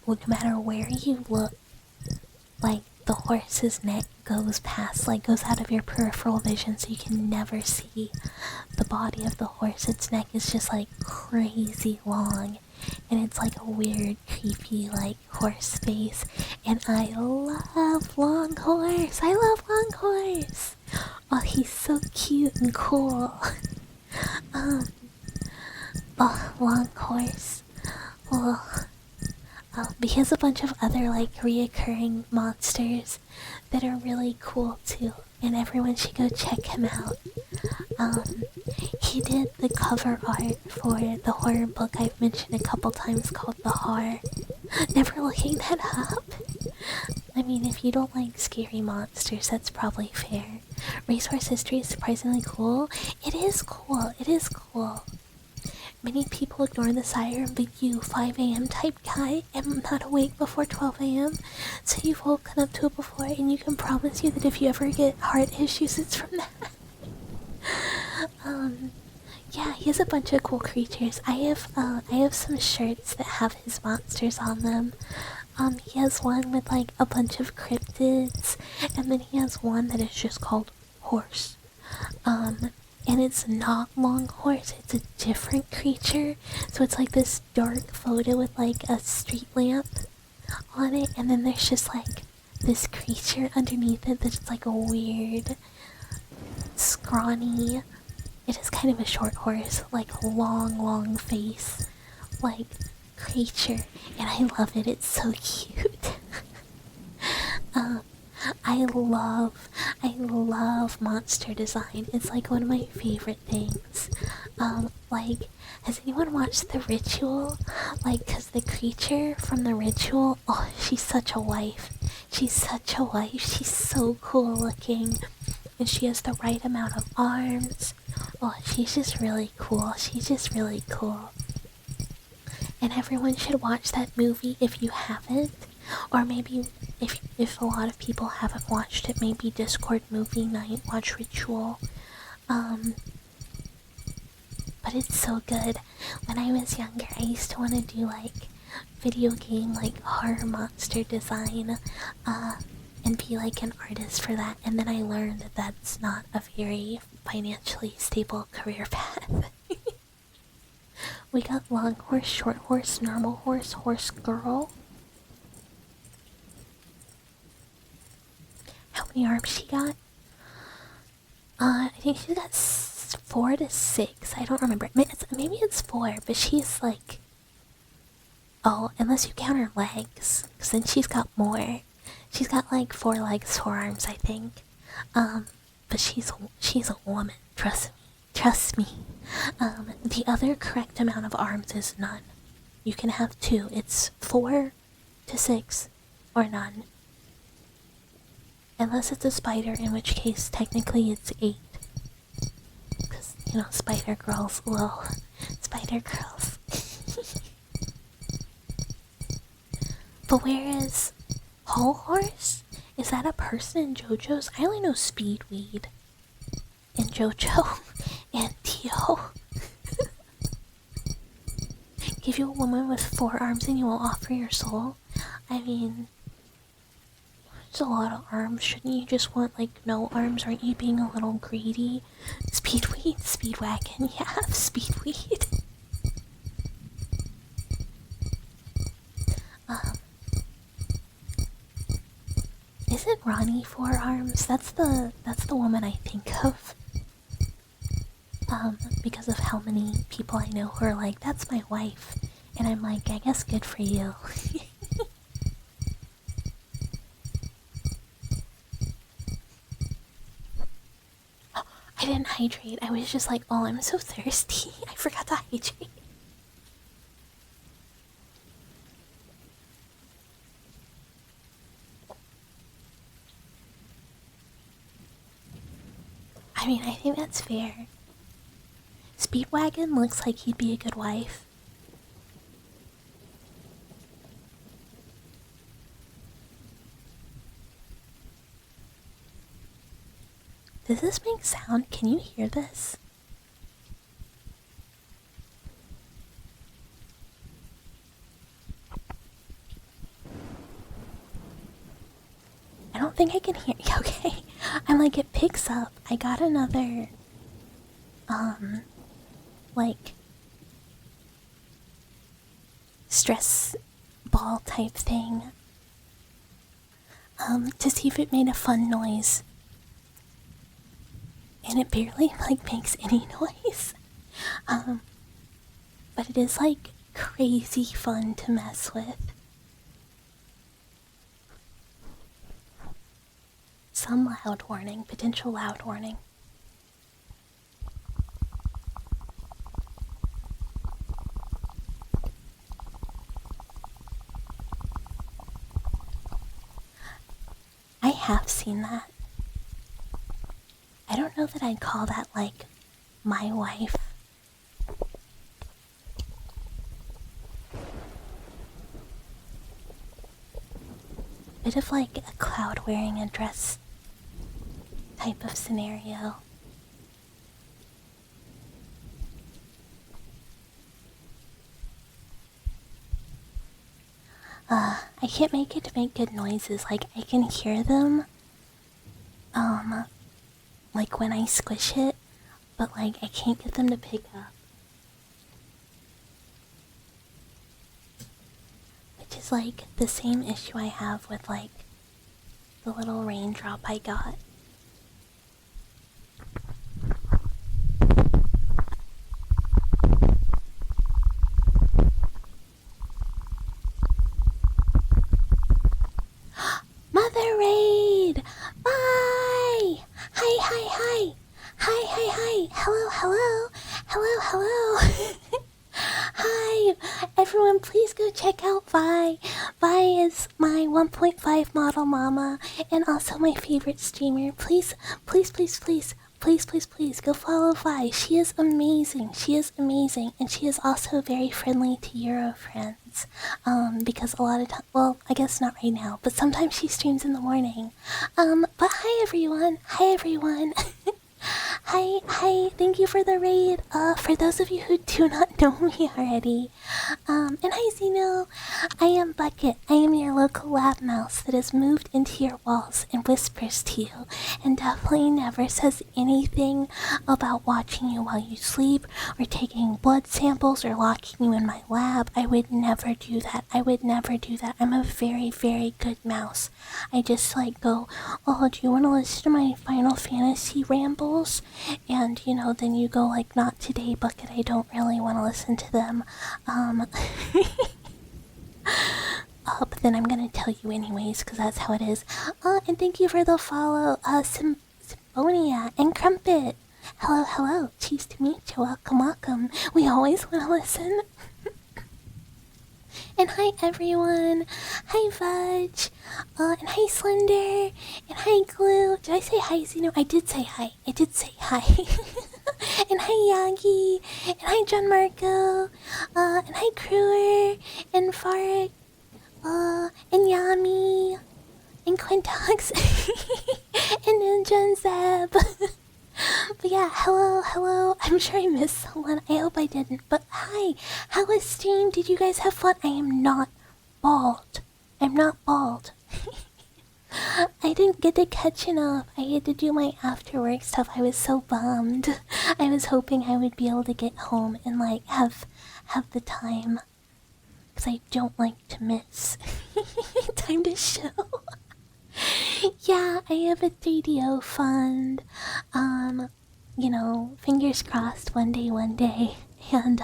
well, no matter where you look, like, the horse's neck goes past, like, goes out of your peripheral vision, so you can never see the body of the horse. Its neck is just, like, crazy long. And it's like a weird, creepy, like, horse face. And I love Long Horse. I love Long Horse. Oh, he's so cute and cool. Oh, Long Horse. Oh. But he has a bunch of other, like, reoccurring monsters that are really cool too. And everyone should go check him out. He did the cover art for the horror book I've mentioned a couple times called The Horror. Never looking that up. I mean, if you don't like scary monsters, that's probably fair. Racehorse history is surprisingly cool. It is cool. It is cool. Many people ignore the siren, but you, 5 a.m. type guy, am not awake before 12 a.m. So you've woken up to it before, and you can promise you that if you ever get heart issues, it's from that. Yeah, he has a bunch of cool creatures. I have some shirts that have his monsters on them. He has one with, like, a bunch of cryptids, and then he has one that is just called Horse. And it's not Long Horse, it's a different creature. So it's like this dark photo with, like, a street lamp on it, and then there's just, like, this creature underneath it that's like a weird, scrawny, it is kind of a short horse, like, long face, like, creature. And I love it, it's so cute. I love monster design. It's like one of my favorite things. Like, has anyone watched The Ritual? Like, 'cause the creature from The Ritual, oh, she's such a wife. She's such a wife. She's so cool looking. And she has the right amount of arms. Oh, she's just really cool. She's just really cool. And everyone should watch that movie if you haven't. Or maybe if a lot of people haven't watched it, maybe Discord movie night, watch Ritual. But it's so good. When I was younger, I used to want to do, like, video game, like, horror monster design, and be, like, an artist for that. And then I learned that that's not a very financially stable career path. We got Long Horse, Short Horse, Normal Horse, Horse Girl. How many arms she got? I think she got 4 to 6. I don't remember. Maybe it's 4, but she's like... Oh, unless you count her legs, because then she's got more. She's got like 4 legs, 4 arms, I think. But she's a woman. Trust me. Trust me. The other correct amount of arms is none. You can have 2. It's 4 to 6, or none. Unless it's a spider, in which case technically it's 8. Spider Girls. Whoa. Spider Girls. But where is Whole Horse? Is that a person in JoJo's? I only know Speedweed in JoJo and Tio. Give you a woman with 4 arms and you will offer your soul? I mean, it's a lot of arms. Shouldn't you just want, like, no arms? Aren't you being a little greedy? Speedweed? Speedwagon? Yeah, Speedweed. Isn't Ronnie 4 arms? That's the woman I think of. Because of how many people I know who are like, that's my wife. And I'm like, I guess good for you. Oh, I didn't hydrate. I was just like, oh, I'm so thirsty. I forgot to hydrate. I mean, I think that's fair. Speedwagon looks like he'd be a good wife. Does this make sound? Can you hear this? I don't think I can hear you. Okay. I'm like, it picks up. I got another, like, stress ball type thing. To see if it made a fun noise. And it barely, like, makes any noise. But it is, like, crazy fun to mess with. Some loud warning, potential loud warning. I have seen that. I don't know that I'd call that, like, my wife. Bit of, like, a cloud wearing a dress type of scenario. I can't make it to make good noises. Like, I can hear them, like when I squish it, but, like, I can't get them to pick up. Which is, like, the same issue I have with, like, the little raindrop I got. Mother Raid! Bye! Hi, hi, hi! Hi, hi, hi! Hello, hello! Hello, hello! Hi! Everyone, please go check out Vi. Vi is my 1.5 model mama and also my favorite streamer. Please, please, please, please, please, please, please go follow Vi. She is amazing. She is amazing. And she is also very friendly to Euro friends. Because a lot of time, well, I guess not right now, but sometimes she streams in the morning. But hi everyone. Hi everyone. Hi, hi, thank you for the raid. For those of you who do not know me already, and hi Zeno, I am Bucket. I am your local lab mouse that has moved into your walls and whispers to you, and definitely never says anything about watching you while you sleep, or taking blood samples, or locking you in my lab. I would never do that. I would never do that. I'm a very, very good mouse. I just like go, oh, do you want to listen to my Final Fantasy rambles? And, you know, then you go like, not today, Bucket, I don't really want to listen to them. But then I'm gonna tell you anyways, because that's how it is. And thank you for the follow, Symphonia and Crumpet. Hello, hello, cheese to meet you, welcome, welcome. We always want to listen. And hi everyone, hi Fudge, and hi Slender, and hi Glue. Did I say hi, Zeno? I did say hi, I did say hi. And hi Yagi. And hi John Marco. And hi Crewer. And Fark. And Yami. And Quintox. And Ninja and Zeb. But yeah, hello. I'm sure I missed someone. I hope I didn't. But hi. How was stream? Did you guys have fun? I am not bald. I'm not bald. I didn't get to catch enough. I had to do my after work stuff. I was so bummed. I was hoping I would be able to get home and like have the time. Because I don't like to miss time to show. Yeah, I have a 3DO fund. You know, fingers crossed one day. And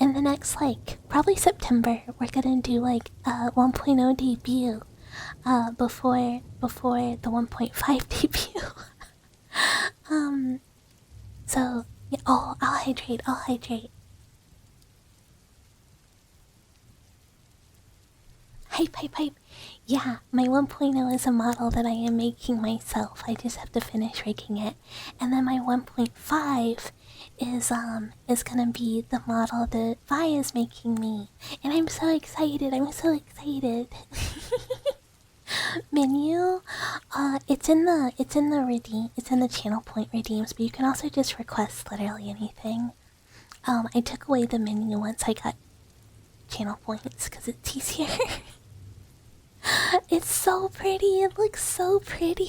in the next like probably September, we're gonna do like a 1.0 debut. Before the 1.5 debut. So yeah, oh, I'll hydrate. Hype. Yeah, my 1.0 is a model that I am making myself. I just have to finish rigging it. And then my 1.5 is gonna be the model that Vi is making me. And I'm so excited. Menu, it's in the channel point redeems, but you can also just request literally anything. I took away the menu once I got channel points because it's easier. It's so pretty. It looks so pretty.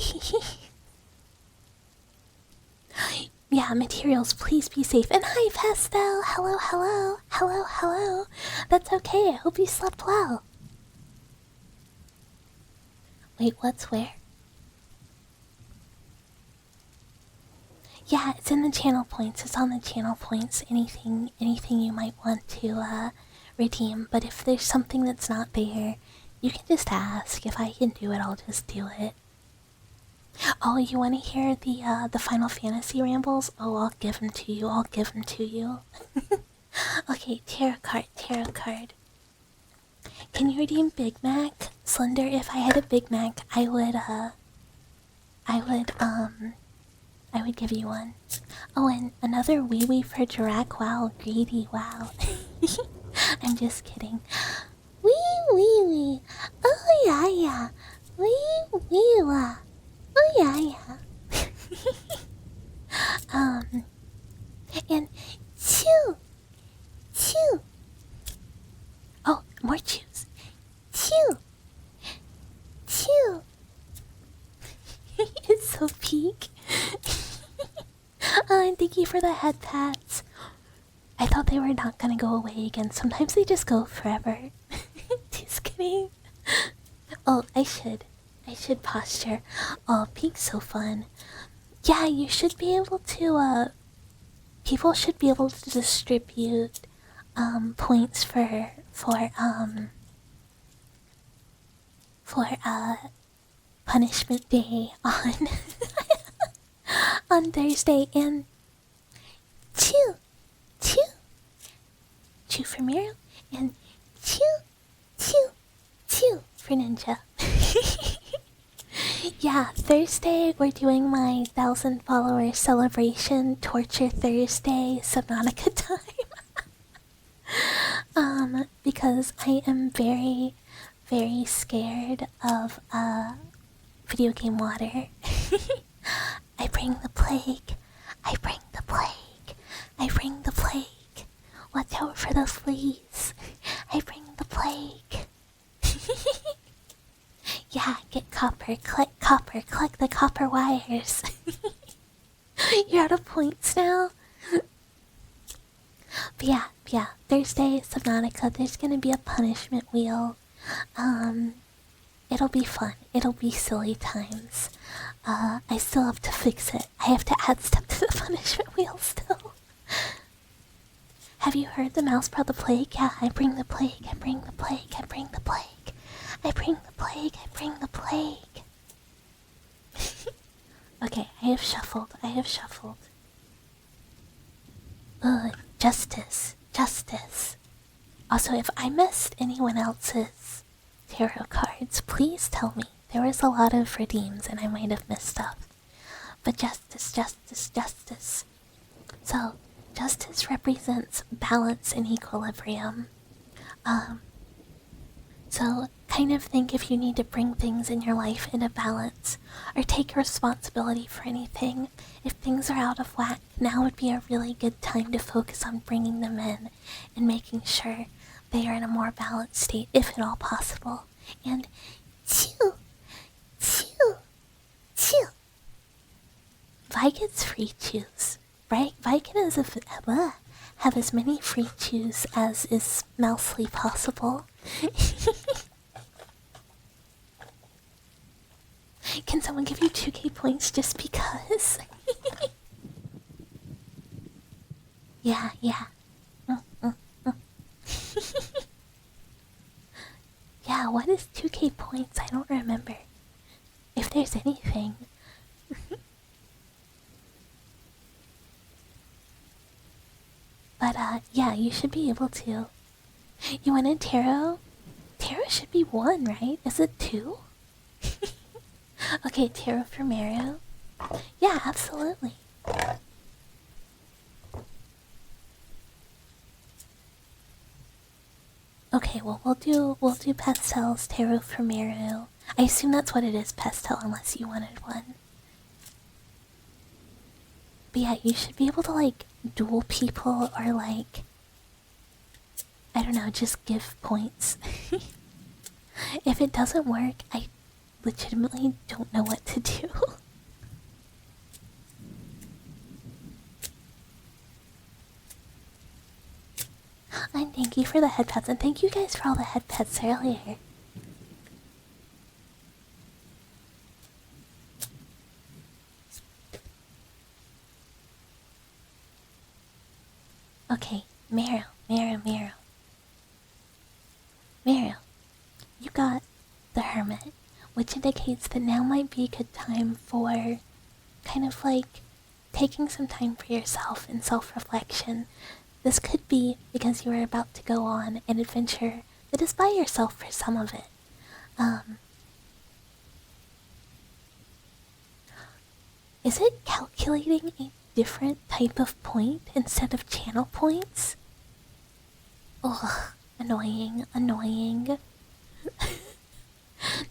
Yeah, materials, please be safe. And hi, Pastel. Hello. That's okay. I hope you slept well. Wait, what's where? Yeah, it's in the channel points. It's on the channel points. Anything you might want to redeem. But if there's something that's not there, you can just ask. If I can do it, I'll just do it. Oh, you want to hear the Final Fantasy rambles? Oh, I'll give them to you. Okay, tarot card. Can you redeem Big Mac? Slender, if I had a Big Mac, I would give you one. Oh, and another wee wee for Jirac. Wow, greedy, wow. I'm just kidding. Wee. Oh, yeah. Wee, wah. Oh, yeah. And chew. Oh, more chews. Chew. It's so peak. And thank you for the head pats. I thought they were not gonna go away again. Sometimes they just go forever. Just kidding. Oh, I should posture. Oh, peak's so fun. Yeah, you should be able to, people should be able to distribute, points for punishment day on on Thursday. And chew for Miro, and chew for Ninja. Yeah, Thursday we're doing my 1,000 follower celebration, Torture Thursday, Subnautica time. Because I am very, very scared of video game water. I bring the plague. Watch out for the fleas. I bring the plague. Yeah, get copper, collect the copper wires. You're out of points now. But yeah, Thursday, Subnautica, there's gonna be a punishment wheel. It'll be fun. It'll be silly times. I still have to fix it. I have to add stuff to the punishment wheel still. Have you heard the mouse brought the plague? Yeah, I bring the plague. Okay, I have shuffled. Ugh, justice. Also, if I missed anyone else's tarot cards, please tell me. There was a lot of redeems and I might have missed stuff. But justice. So, justice represents balance and equilibrium. So, kind of think if you need to bring things in your life into balance or take responsibility for anything. If things are out of whack, now would be a really good time to focus on bringing them in and making sure they are in a more balanced state, if at all possible. And chew, chew, chew. Vi gets free chews, right? Vi can have as many free chews as is mousely possible. Can someone give you 2k points just because? Yeah. Yeah, what is 2k points? I don't remember. If there's anything. But, yeah, you should be able to. You wanted tarot? Tarot should be 1, right? Is it 2? Okay, tarot for Mario. Yeah, absolutely. Okay, well we'll do pastels, tarot for Mario. I assume that's what it is, pastel, unless you wanted one. But yeah, you should be able to like duel people or like, I don't know, just give points. If it doesn't work, I legitimately don't know what to do. And thank you for the head pets, and thank you guys for all the head pets earlier. Okay, Meryl. Meryl, you got the Hermit, which indicates that now might be a good time for kind of like taking some time for yourself and self-reflection. This could be because you are about to go on an adventure that is by yourself for some of it. Is it calculating a different type of point instead of channel points? Ugh, annoying.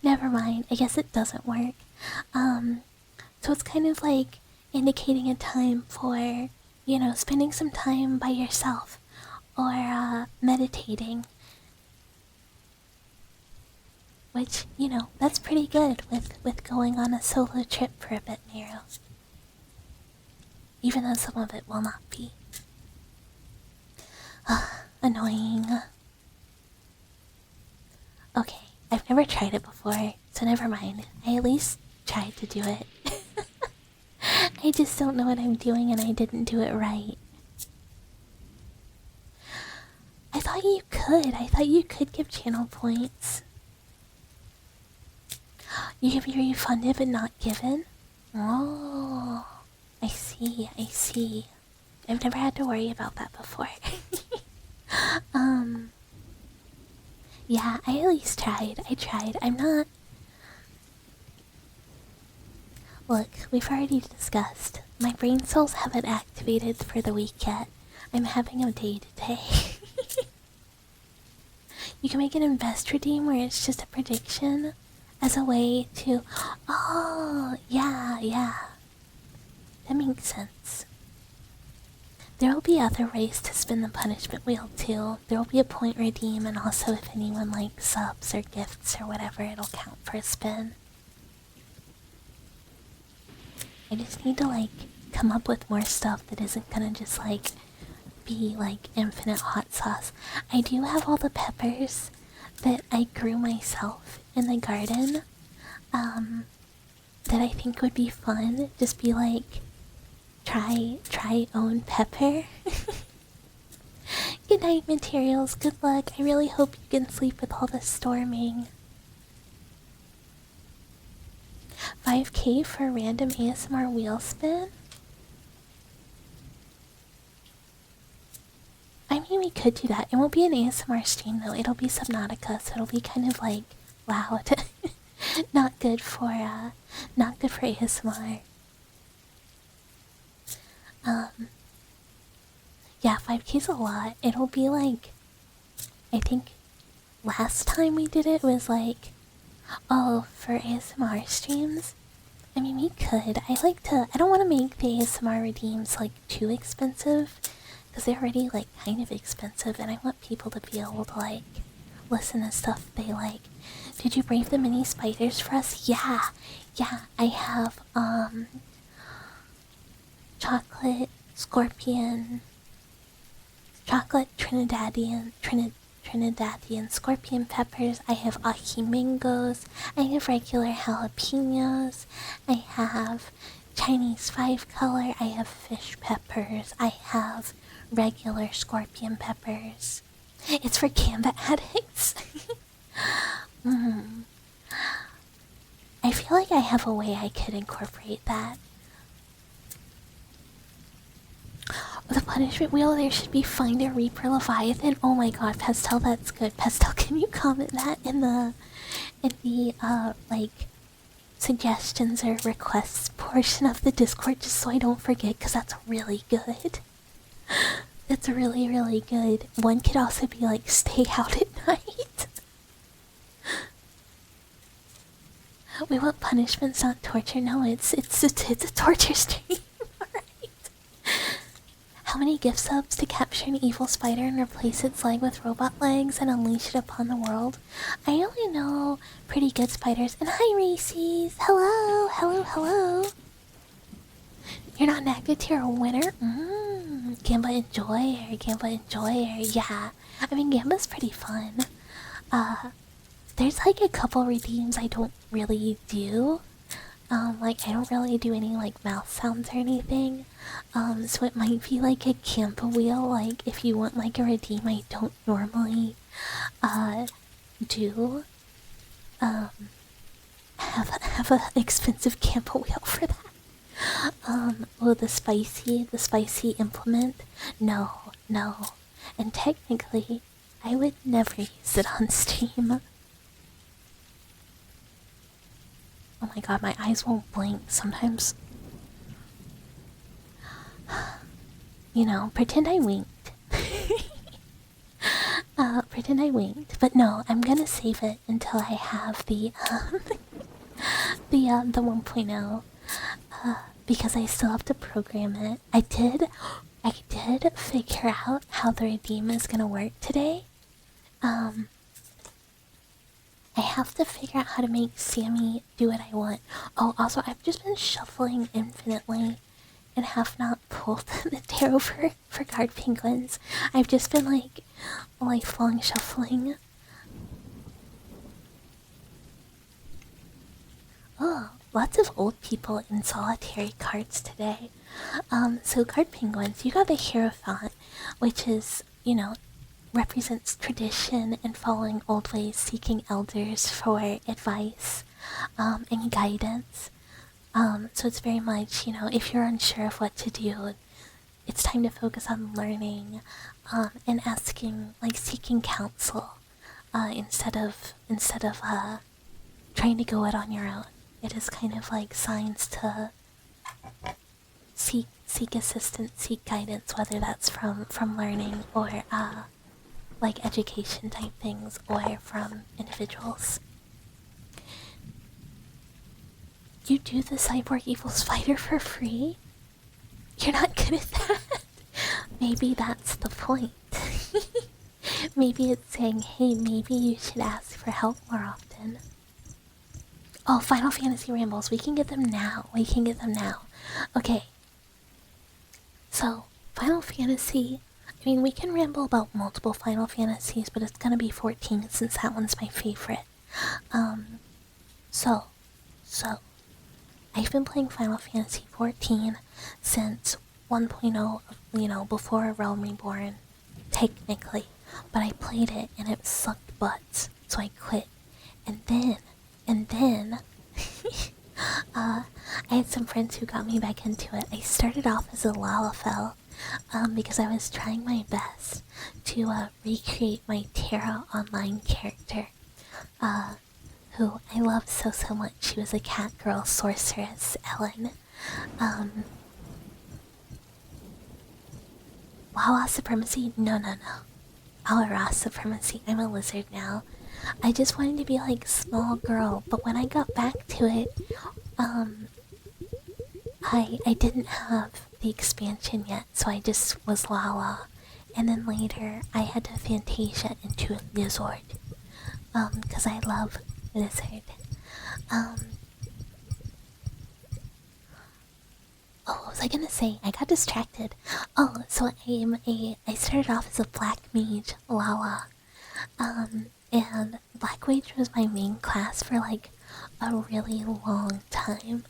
Never mind, I guess it doesn't work. So it's kind of like indicating a time for, you know, spending some time by yourself or meditating. Which, you know, that's pretty good with going on a solo trip for a bit, Nero. Even though some of it will not be. Annoying. Okay, I've never tried it before, so never mind. I at least tried to do it. I just don't know what I'm doing and I didn't do it right. I thought you could. I thought you could give channel points. You can be refunded but not given? Oh, I see. I've never had to worry about that before. Yeah, I at least tried. I tried. I'm not... Look, we've already discussed. My brain cells haven't activated for the week yet. I'm having a day today. You can make an invest redeem where it's just a prediction as a way to... Oh, yeah. That makes sense. There will be other ways to spin the punishment wheel too. There will be a point redeem, and also if anyone likes subs or gifts or whatever, it'll count for a spin. I just need to like come up with more stuff that isn't gonna just like be like infinite hot sauce. I do have all the peppers that I grew myself in the garden that I think would be fun. Just be like try own pepper. Good night, materials. Good luck. I really hope you can sleep with all the storming. 5k for a random ASMR wheel spin? I mean, we could do that. It won't be an ASMR stream though. It'll be Subnautica, so it'll be kind of like loud. Not good for ASMR. 5K's a lot. It'll be like, I think last time we did it was like, oh, for ASMR streams. I mean, we could. I don't want to make the ASMR redeems like too expensive because they're already like kind of expensive, and I want people to be able to like listen to stuff they like. Did you brave the mini spiders for us? Yeah, I have chocolate scorpion, chocolate Trinidadian scorpion peppers. I have ají mangoes. I have regular jalapenos. I have Chinese 5-color. I have fish peppers. I have regular scorpion peppers. It's for Canva addicts. I feel like I have a way I could incorporate that. The punishment wheel, there should be find a Reaper Leviathan. Oh my god, Pastel, that's good. Pastel, can you comment that in the like suggestions or requests portion of the Discord, just so I don't forget, because that's really good. It's really, really good. One could also be like, stay out at night. We want punishments, not torture. No, it's a torture stream. Alright. How many gift subs to capture an evil spider and replace its leg with robot legs and unleash it upon the world? I only know pretty good spiders. And hi, Reese's. Hello, hello. You're not an active tier winner? Gamba Enjoyer. Yeah. I mean, Gamba's pretty fun. There's like a couple redeems I don't really do. Like I don't really do any like mouth sounds or anything. So it might be like a camp wheel, like if you want like a redeem I don't normally do. Have a expensive camp wheel for that. Oh, the spicy implement? No. And technically, I would never use it on stream. Oh my god, my eyes won't blink. Sometimes... You know, pretend I winked. Pretend I winked. But no, I'm gonna save it until I have the 1.0. Because I still have to program it. I did figure out how the redeem is gonna work today. I have to figure out how to make Sammy do what I want. Oh, also, I've just been shuffling infinitely and have not pulled the tarot for guard penguins. I've just been like lifelong shuffling. Oh, lots of old people in solitary cards today. So guard penguins, you got the Hierophant, which is, you know, represents tradition and following old ways, seeking elders for advice and guidance. So it's very much, you know, if you're unsure of what to do, it's time to focus on learning and asking, like seeking counsel instead of trying to go it on your own. It is kind of like signs to seek assistance, seek guidance, whether that's from learning or like education type things or from individuals. You do the Cyborg Evil Spider for free? You're not good at that? Maybe that's the point. Maybe it's saying, hey, maybe you should ask for help more often. Oh, Final Fantasy Rambles. We can get them now. Okay. So, Final Fantasy... I mean, we can ramble about multiple Final Fantasies, but it's gonna be 14 since that one's my favorite. So... I've been playing Final Fantasy 14 since 1.0, you know, before Realm Reborn, technically. But I played it and it sucked butts, so I quit. And then, I had some friends who got me back into it. I started off as a Lalafell, because I was trying my best to recreate my Terra Online character, who I loved so much. She was a cat girl sorceress, Ellen. Wawa supremacy? No, no, no. Our supremacy. I'm a lizard now. I just wanted to be like small girl, but when I got back to it, I didn't have the expansion yet, so I just was Lala. And then later I had to Fantasia into a lizard. Because I love lizard. Oh, what was I gonna say? I got distracted. Oh, so I started off as a black mage, Lala. And black mage was my main class for like a really long time.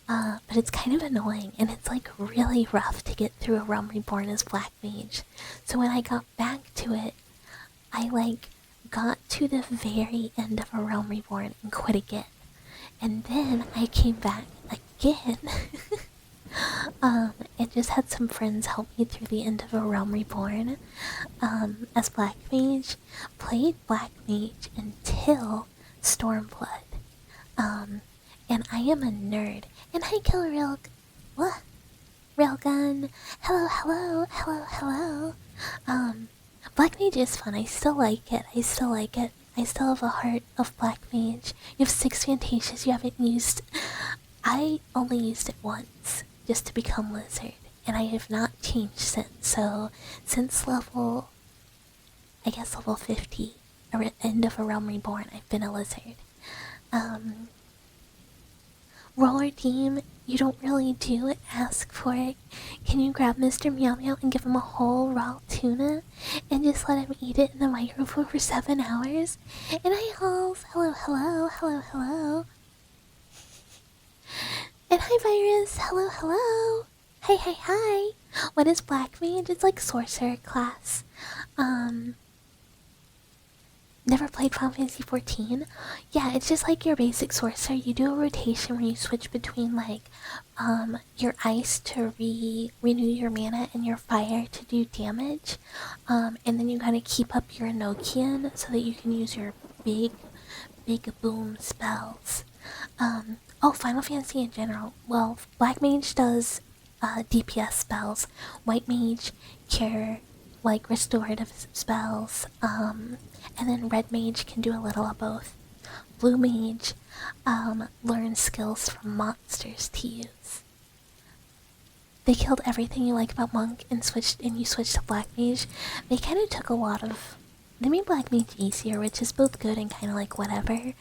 But it's kind of annoying, and it's like really rough to get through a Realm Reborn as black mage. So when I got back to it, I like got to the very end of a Realm Reborn and quit again. And then I came back again. And just had some friends help me through the end of a Realm Reborn. As Black Mage, played Black Mage until Stormblood. And I am a nerd. And hi, Killer Rail. What? Railgun. Hello, hello, hello, hello. Black Mage is fun. I still like it. I still have a heart of Black Mage. You have 6 Fantasias you haven't used. I only used it once, just to become Lizard. And I have not changed since. So, since level 50, end of a Realm Reborn, I've been a Lizard. Roller Team, you don't really do it, ask for it. Can you grab Mr. Meow Meow and give him a whole raw tuna? And just let him eat it in the microphone for 7 hours? And hi, Halls. Hello, hello, hello, hello. And hi, Virus. Hello, hello. Hi, hi, hi. What is Black Mage? It's like Sorcerer class. Never played Final Fantasy 14? Yeah, it's just like your basic sorcerer. You do a rotation where you switch between like your ice to renew your mana and your fire to do damage. And then you gotta keep up your Enochian so that you can use your big boom spells. Oh, Final Fantasy in general. Well, Black Mage does DPS spells. White Mage cure, like restorative spells. And then Red Mage can do a little of both. Blue Mage learns skills from monsters to use. They killed everything you like about Monk and you switched to Black Mage. They kind of took a lot of... They made Black Mage easier, which is both good and kind of like whatever.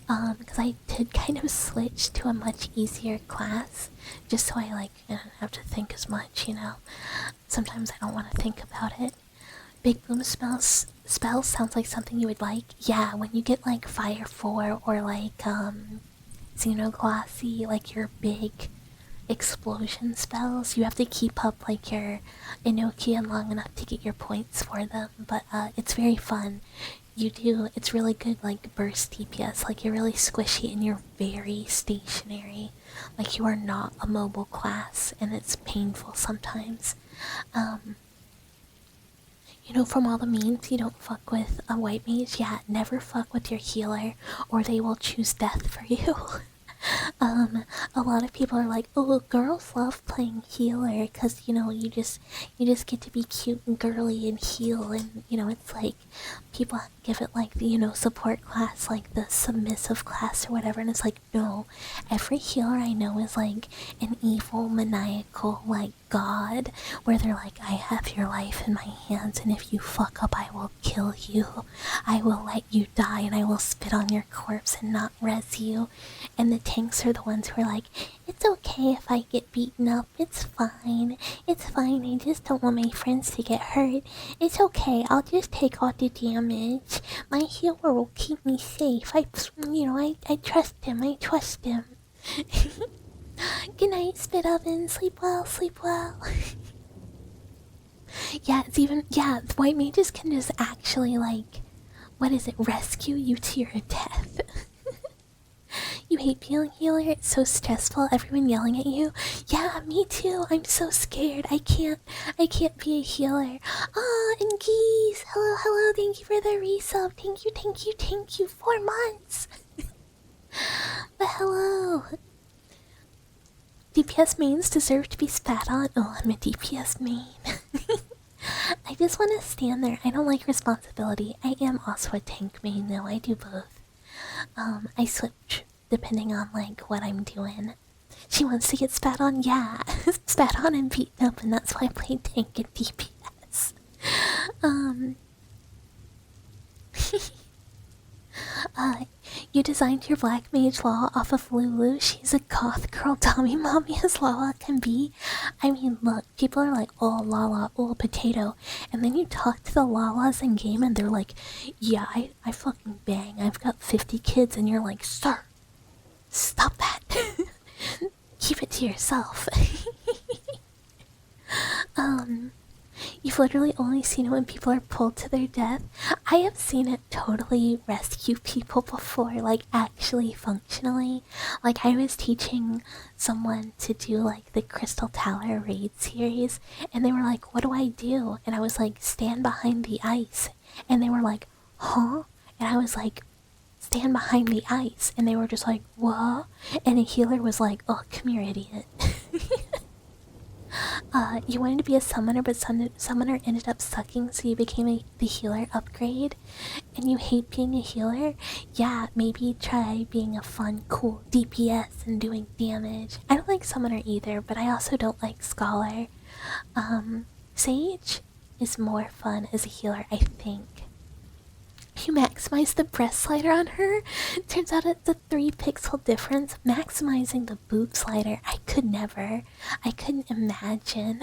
Because I did kind of switch to a much easier class, just so I like don't have to think as much, you know. Sometimes I don't want to think about it. Big boom spells sounds like something you would like. Yeah, when you get like Fire 4 or like Xenoglossy, like your big explosion spells, you have to keep up like your Enochian long enough to get your points for them. But it's very fun. It's really good like burst DPS, like you're really squishy and you're very stationary. Like you are not a mobile class and it's painful sometimes. You know, from all the memes, you don't fuck with a white mage. Yeah, never fuck with your healer, or they will choose death for you. A lot of people are like, oh, girls love playing healer, because, you know, you just get to be cute and girly and heal, and, you know, it's like, people give it like the, you know, support class, like the submissive class or whatever, and it's like, no, every healer I know is like an evil, maniacal, like, god, where they're like, I have your life in my hands, and if you fuck up, I will kill you. I will let you die, and I will spit on your corpse and not res you. And the tanks are the ones who are like, it's okay if I get beaten up, it's fine, I just don't want my friends to get hurt. It's okay, I'll just take all the damage. My healer will keep me safe. I trust him, Good night, spit oven. Sleep well, sleep well. White mages can just actually, like, rescue you to your death. You hate being a healer, it's so stressful, everyone yelling at you. Yeah, me too, I'm so scared, I can't be a healer. And Geese, hello, thank you for the resub, thank you, 4 months. But hello. DPS mains deserve to be spat on. Oh, I'm a DPS main. I just want to stand there. I don't like responsibility. I am also a tank main though. I do both. I switch depending on like what I'm doing. She wants to get spat on, yeah. Spat on and beaten up, and that's why I play tank and DPS. You designed your black mage Lala off of Lulu. She's a goth girl Tommy mommy as Lala can be. I mean, look, people are like, oh, Lala, oh, potato. And then you talk to the Lalas in game and they're like, yeah, I fucking bang. I've got 50 kids. And you're like, sir, stop that. Keep it to yourself. You've literally only seen it when people are pulled to their death. I have seen it totally rescue people before, like actually functionally. Like I was teaching someone to do like the Crystal Tower raid series, and they were like, what do I do? And I was like, stand behind the ice. And they were like, huh? And I was like, stand behind the ice. And they were just like, what? And the healer was like, oh, come here, idiot. You wanted to be a summoner, but summoner ended up sucking, so you became the healer upgrade. And you hate being a healer? Yeah, maybe try being a fun, cool DPS and doing damage. I don't like summoner either, but I also don't like scholar. Sage is more fun as a healer, I think. You maximize the breast slider on her? Turns out it's a 3 pixel difference. Maximizing the boob slider, I could never. I couldn't imagine.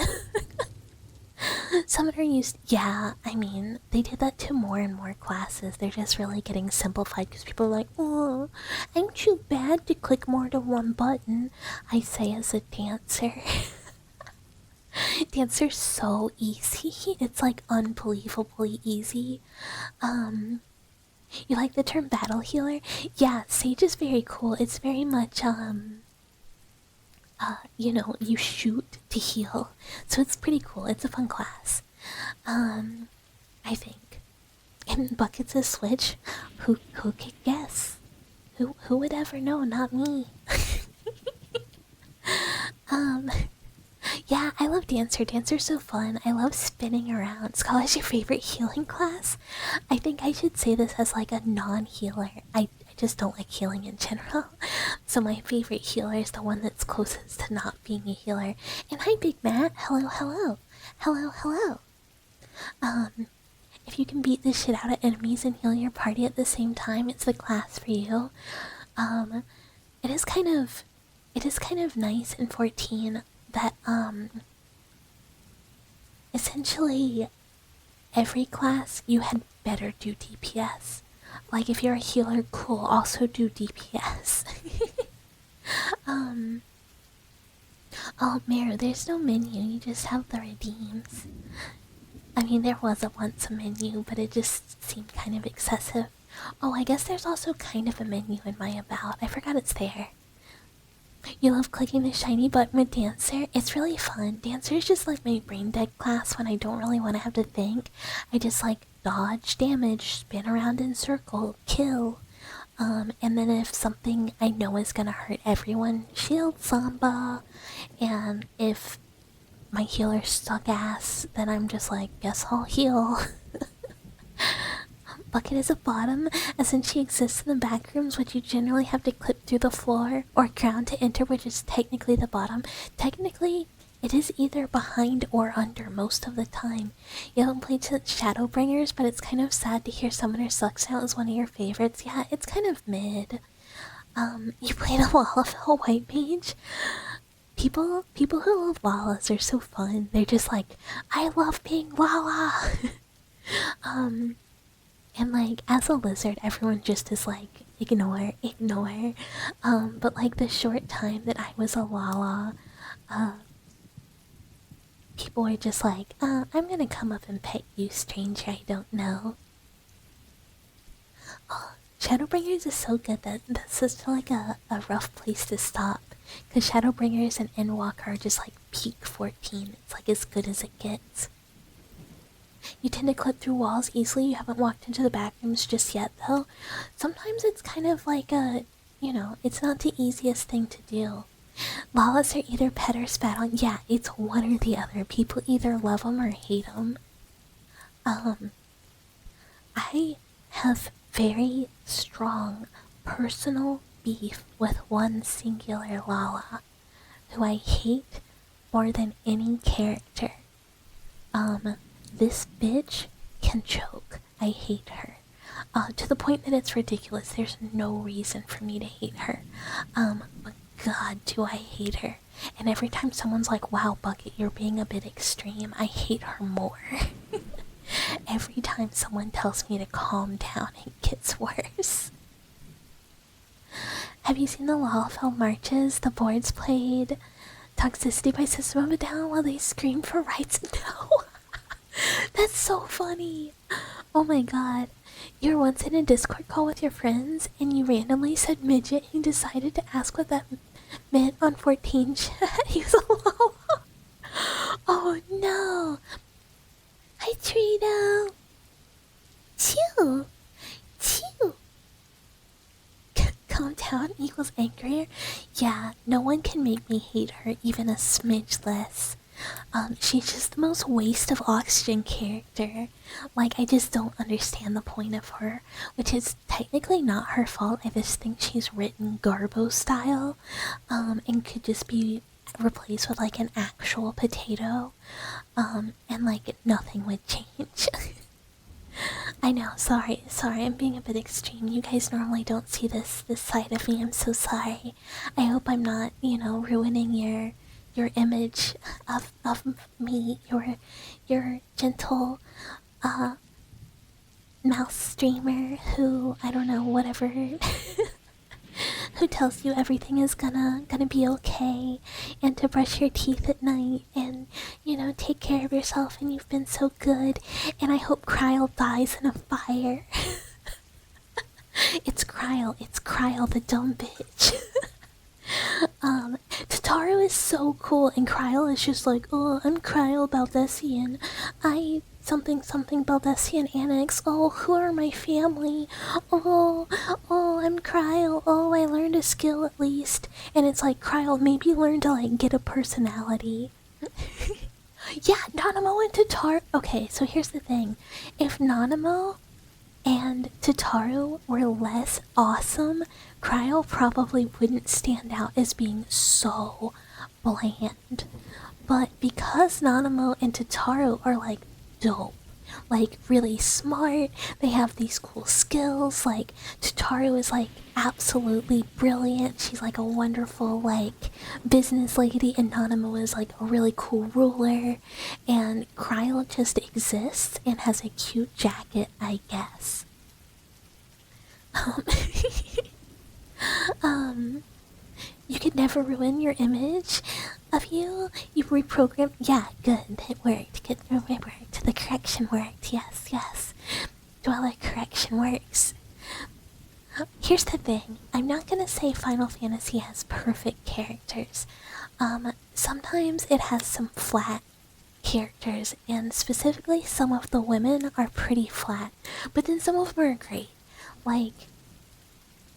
Summoner used... Yeah, I mean, they did that to more and more classes. They're just really getting simplified because people are like, oh, I'm too bad to click more than one button. I say as a dancer. Dancer's so easy. It's like unbelievably easy. You like the term battle healer? Yeah, Sage is very cool. It's very much, you know, you shoot to heal. So it's pretty cool. It's a fun class. I think. And Bucket's a switch. Who could guess? Who would ever know? Not me. Yeah, I love Dancer. Dancer's so fun. I love spinning around. Scholar's your favorite healing class? I think I should say this as like a non-healer. I just don't like healing in general. So my favorite healer is the one that's closest to not being a healer. And hi, Big Matt. Hello, hello. Hello, hello. If you can beat the shit out of enemies and heal your party at the same time, it's the class for you. It is kind of nice in 14 that essentially every class you had better do DPS. Like if you're a healer, cool, also do DPS. Oh, Meru, there's no menu, you just have the redeems. I mean, there was once a menu, but it just seemed kind of excessive. Oh, I guess there's also kind of a menu in my about. I forgot it's there. You love clicking the shiny button with Dancer? It's really fun. Dancer is just like my brain dead class when I don't really want to have to think. I just like dodge, damage, spin around in circle, kill. And then if something I know is gonna hurt everyone, shield Samba. And if my healer suck ass, then I'm just like, guess I'll heal. Bucket is a bottom, as in she exists in the back rooms, which you generally have to clip through the floor or ground to enter, which is technically the bottom. Technically, it is either behind or under most of the time. You haven't played Shadowbringers, but it's kind of sad to hear Summoner Sucks Out as one of your favorites. Yeah, it's kind of mid. You played a Lalafell White Mage? People who love Lalas are so fun. They're just like, I love being Lala! And like, as a lizard, everyone just is like, ignore. But like the short time that I was a Lala, people were just like, I'm gonna come up and pet you, stranger I don't know. Oh, Shadowbringers is so good that that's just like a rough place to stop. Because Shadowbringers and Endwalker are just like peak 14. It's like as good as it gets. You tend to clip through walls easily. You haven't walked into the back rooms just yet, though. Sometimes it's kind of like a, it's not the easiest thing to do. Lalas are either pet or spat on. Yeah, it's one or the other. People either love them or hate them. I have very strong personal beef with one singular Lala, who I hate more than any character. This bitch can choke. I hate her. To the point that it's ridiculous. There's no reason for me to hate her. But God, do I hate her. And every time someone's like, wow, Bucket, you're being a bit extreme, I hate her more. Every time someone tells me to calm down, it gets worse. Have you seen the Lalafell marches? The boards played Toxicity by System of a Down while they screamed for rights. No! That's so funny! Oh my god. You were once in a Discord call with your friends and you randomly said midget and you decided to ask what that meant on 14 chat. He was alone. Oh no! Hi Trito! Chew! Chew! Calm down equals angrier? Yeah, no one can make me hate her even a smidge less. She's just the most waste of oxygen character. Like, I just don't understand the point of her, which is technically not her fault. I just think she's written Garbo style, and could just be replaced with like an actual potato, and like nothing would change. I know, sorry, I'm being a bit extreme. You guys normally don't see this side of me. I'm so sorry. I hope I'm not, ruining your image of me, your gentle mouse streamer who, I don't know, whatever, who tells you everything is gonna be okay, and to brush your teeth at night, and take care of yourself, and you've been so good, and I hope Kryl dies in a fire. It's Kryl the dumb bitch. Tataru is so cool, and Kryl is just like, oh, I'm Kryl Baldessian. I something Baldessian Annex. Oh, who are my family? Oh, I'm Kryl. Oh, I learned a skill at least. And it's like, Kryl, maybe learn to like get a personality. Yeah, Nanamo and Tataru. Okay, so here's the thing. If Nanamo and Tataru were less awesome, Kryl probably wouldn't stand out as being so bland. But because Nanamo and Tataru are like dope, like really smart, they have these cool skills, like Tataru is like absolutely brilliant, she's like a wonderful like business lady, and Nanamo is like a really cool ruler, and Kryl just exists and has a cute jacket, I guess. You could never ruin your image of you. You reprogrammed. Yeah, good. It worked. Good. It worked. The correction worked. Yes. Dweller correction works. Here's the thing. I'm not gonna say Final Fantasy has perfect characters. Sometimes it has some flat characters, and specifically some of the women are pretty flat, but then some of them are great. Like,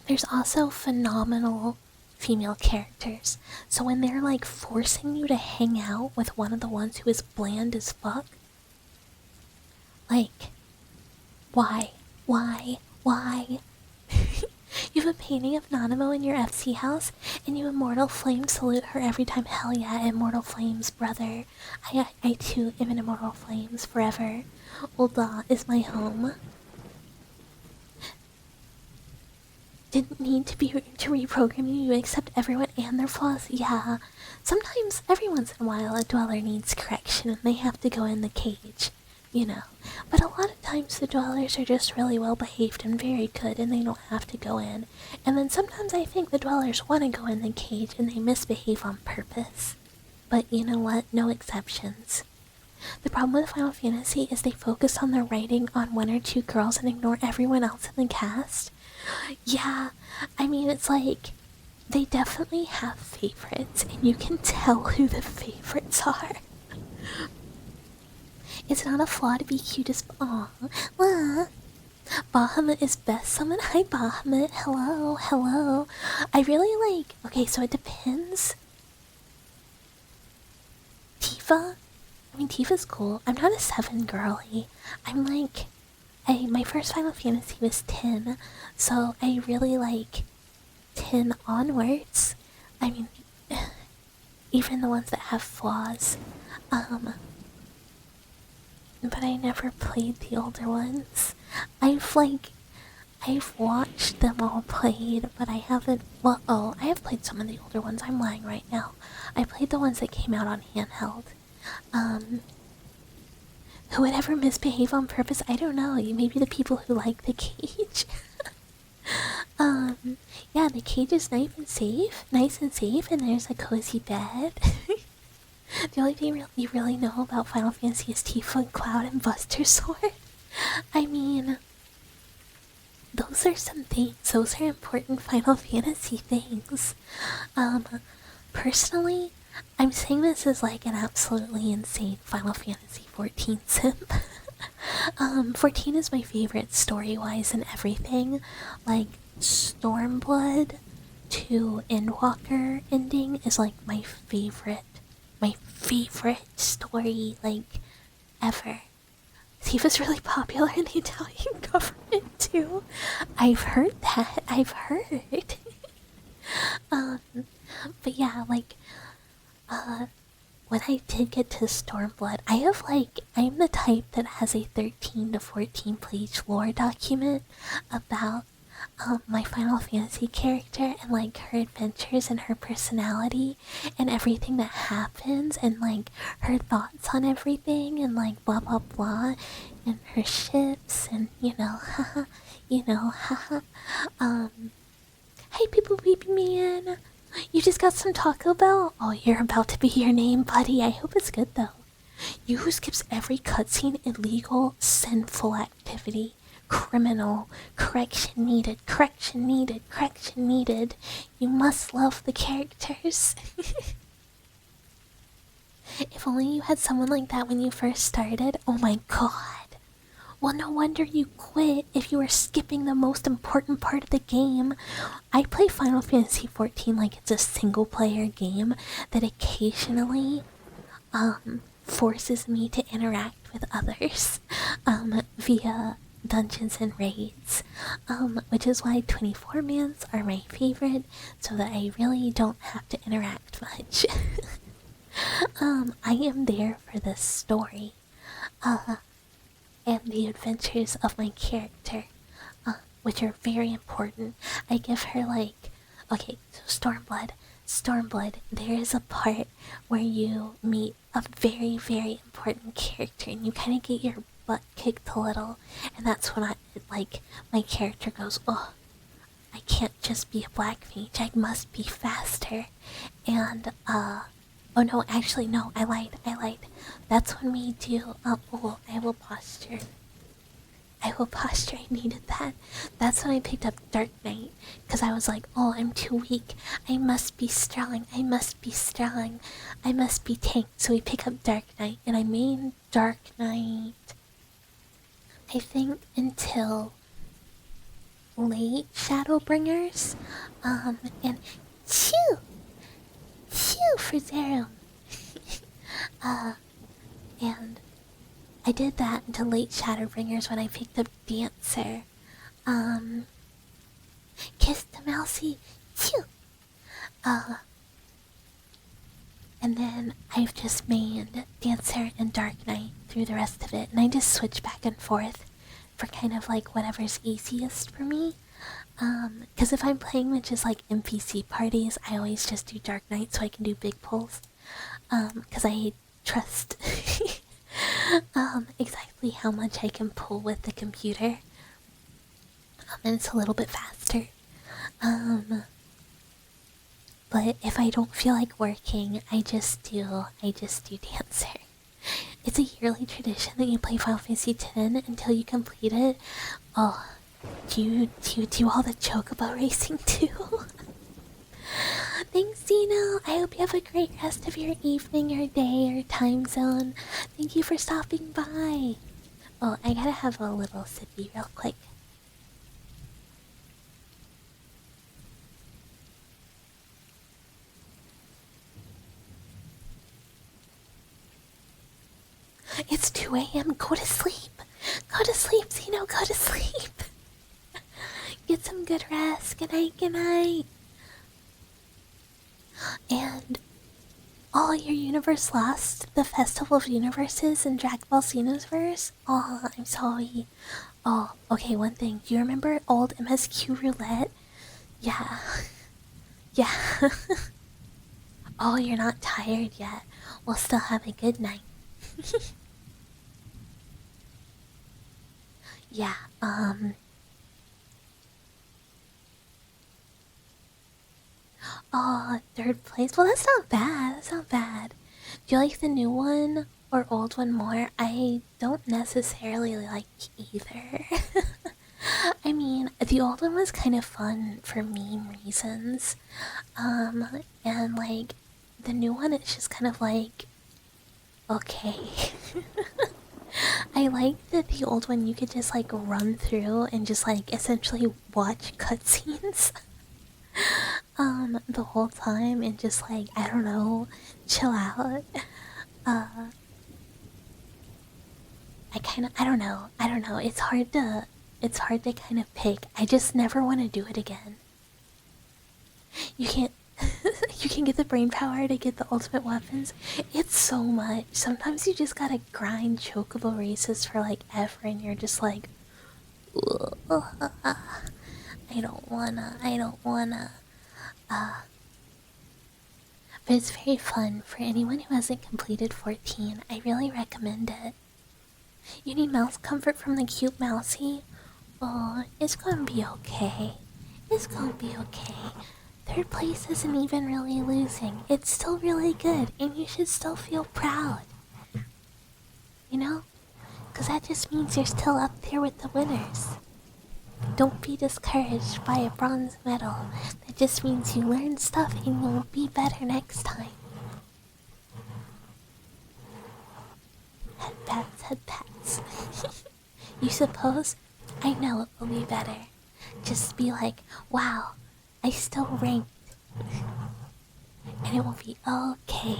there's also phenomenal female characters. So when they're like forcing you to hang out with one of the ones who is bland as fuck, like, why? You have a painting of Nanamo in your FC house, and you Immortal Flames salute her every time. Hell yeah, Immortal Flames, brother. I too am an Immortal Flames forever. Ul'dah is my home. Didn't need to reprogram you. You accept everyone and their flaws. Yeah, sometimes, every once in a while, a dweller needs correction and they have to go in the cage, But a lot of times the dwellers are just really well behaved and very good, and they don't have to go in. And then sometimes I think the dwellers want to go in the cage and they misbehave on purpose. But you know what? No exceptions. The problem with Final Fantasy is they focus on their writing on one or two girls and ignore everyone else in the cast. Yeah, I mean, it's like, they definitely have favorites, and you can tell who the favorites are. It's not a flaw to be cute as... Aww. Bahamut is best summon. Hi, Bahamut. Hello. I really like... Okay, so it depends. Tifa I mean, Tifa's cool. I'm not a 7 girly. I'm like, my first Final Fantasy was 10, so I really like 10 onwards. I mean, even the ones that have flaws. But I never played the older ones. I've watched them all played, but I haven't. Well, oh, I have played some of the older ones. I'm lying right now. I played the ones that came out on handheld. Who would ever misbehave on purpose? I don't know. Maybe the people who like the cage. Yeah, the cage is nice and safe, and there's a cozy bed. The only thing you really know about Final Fantasy is Tifa, Cloud, and Buster Sword. I mean, those are some things. Those are important Final Fantasy things. Personally, I'm saying this as like an absolutely insane Final Fantasy 14 simp. 14 is my favorite story-wise and everything. Like, Stormblood to Endwalker ending is like my favorite story, like, ever. Tifa's really popular in the Italian government too. I've heard that. But yeah, like, when I did get to Stormblood, I'm the type that has a 13 to 14 page lore document about my Final Fantasy character and like her adventures and her personality and everything that happens and like her thoughts on everything and like blah blah blah and her ships and haha, haha. Hey people, baby man. You just got some Taco Bell? Oh, you're about to be your name, buddy. I hope it's good, though. You who skips every cutscene, illegal, sinful activity, criminal, correction needed, correction needed, correction needed. You must love the characters. If only you had someone like that when you first started. Oh my god. Well, no wonder you quit if you were skipping the most important part of the game. I play Final Fantasy XIV like it's a single-player game that occasionally, forces me to interact with others, via dungeons and raids, which is why 24-mans are my favorite, so that I really don't have to interact much. I am there for this story. And the adventures of my character, which are very important. I give her like, okay, so Stormblood, there is a part where you meet a very, very important character and you kind of get your butt kicked a little, and that's when my character goes, oh, I can't just be a black mage, I must be faster. And, oh no, actually no, I lied. That's when we do, oh, I will posture, I needed that. That's when I picked up Dark Knight, because I was like, oh, I'm too weak, I must be strong, I must be tank. So we pick up Dark Knight, and I made Dark Knight, I think, until late Shadowbringers, and chew for Zerum. And I did that until late Shadowbringers when I picked up Dancer. Kiss the mousy, chew. And then I've just made Dancer and Dark Knight through the rest of it, and I just switch back and forth for kind of like whatever's easiest for me. Because if I'm playing with just like NPC parties, I always just do Dark Knight so I can do big pulls. Because I trust exactly how much I can pull with the computer. And it's a little bit faster. But if I don't feel like working, I just do Dancer. It's a yearly tradition that you play Final Fantasy X until you complete it. Oh, do you do all the chocobo racing too? Thanks, Zeno. I hope you have a great rest of your evening or day or time zone. Thank you for stopping by. Oh, I gotta have a little sippy real quick. 2 a.m. Go to sleep. Go to sleep, Zeno. Go to sleep. Get some good rest. Good night. Good night. And oh, your universe lost the Festival of Universes in Dragon Ball Xenoverse? Oh, I'm sorry. Oh, okay, one thing. Do you remember old MSQ roulette? Yeah. Yeah. Oh, you're not tired yet. We'll still have a good night. Yeah, oh, third place. Well, that's not bad. That's not bad. Do you like the new one or old one more? I don't necessarily like either. I mean, the old one was kind of fun for meme reasons. And like the new one, it's just kind of like, okay. I like that the old one you could just like run through and just like essentially watch cutscenes the whole time and just like, I don't know, chill out. Uh I don't know. It's hard to kind of pick. I just never want to do it again. You can't you can get the brain power to get the ultimate weapons. It's so much. Sometimes you just gotta grind chocobo races for like ever and you're just like I don't wanna. But it's very fun for anyone who hasn't completed 14. I really recommend it. You need mouse comfort from the cute mousey? Oh, it's gonna be okay. It's gonna be okay. Third place isn't even really losing. It's still really good, and you should still feel proud. You know? Because that just means you're still up there with the winners. Don't be discouraged by a bronze medal. That just means you learn stuff and you'll be better next time. Head pats, head pats. You suppose? I know it will be better. Just be like, wow, I still ranked. And it will be okay.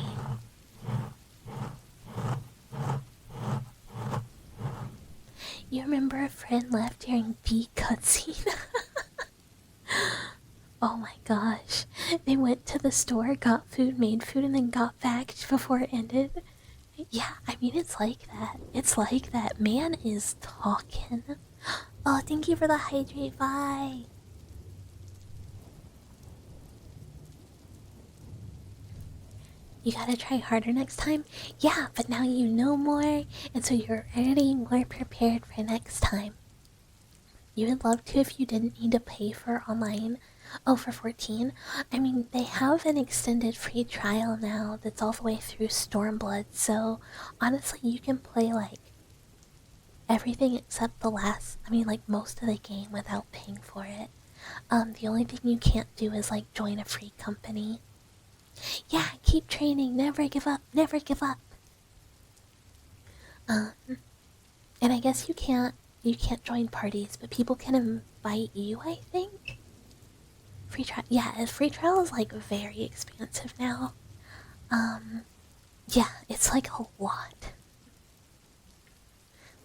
You remember a friend left during B cutscene? Oh my gosh. They went to the store, got food, made food, and then got back before it ended. Yeah, I mean, it's like that. It's like that. Man is talking. Oh, thank you for the hydrate. Bye. You gotta try harder next time? Yeah, but now you know more, and so you're already more prepared for next time. You would love to if you didn't need to pay for online. Oh, for 14? I mean, they have an extended free trial now that's all the way through Stormblood, so honestly, you can play like everything except the last, I mean, like most of the game without paying for it. The only thing you can't do is like join a free company. Yeah, keep training, never give up, never give up. And I guess you can't join parties, but people can invite you, I think. Free trial, yeah, free trial is like very expansive now. Yeah, it's like a lot.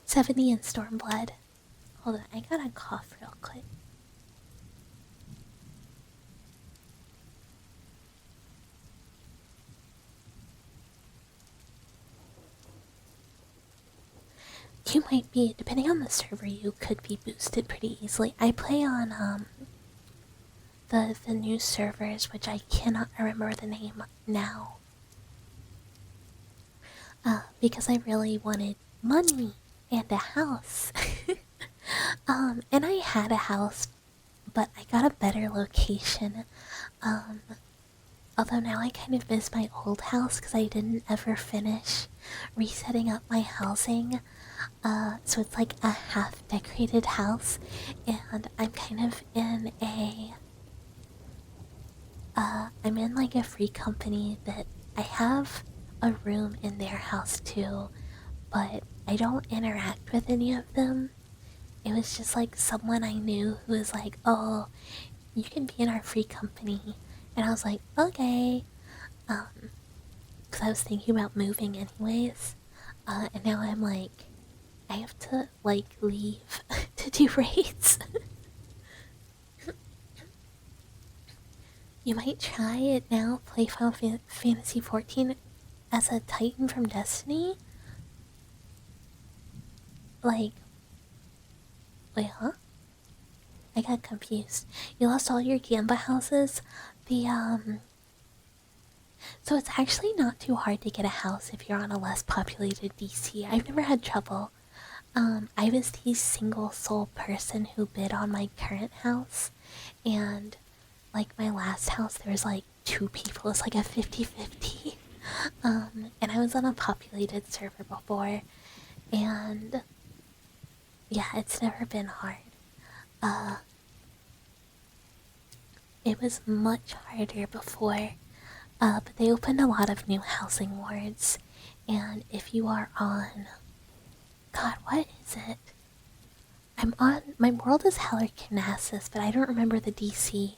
70 in Stormblood. Hold on, I gotta cough real quick. You might be, depending on the server, you could be boosted pretty easily. I play on the new servers, which I cannot remember the name now. Because I really wanted money and a house. And I had a house, but I got a better location. Although now I kind of miss my old house because I didn't ever finish resetting up my housing. So it's like a half decorated house, and I'm kind of in a I'm in like a free company that I have a room in their house too, but I don't interact with any of them. It was just like someone I knew who was like, oh, you can be in our free company. And I was like, okay. Because I was thinking about moving anyways. And now I'm like, I have to like leave to do raids. You might try it now. Play Final Fantasy 14 as a Titan from Destiny. Like, wait, huh? I got confused. You lost all your Gamba houses. So it's actually not too hard to get a house if you're on a less populated DC. I've never had trouble. I was the single sole person who bid on my current house, and like my last house, there was like 2 people. It's like a 50-50. And I was on a populated server before, and yeah, it's never been hard. It was much harder before, but they opened a lot of new housing wards, and if you are on... God, what is it? I'm on... My world is Hellerknasis, but I don't remember the DC.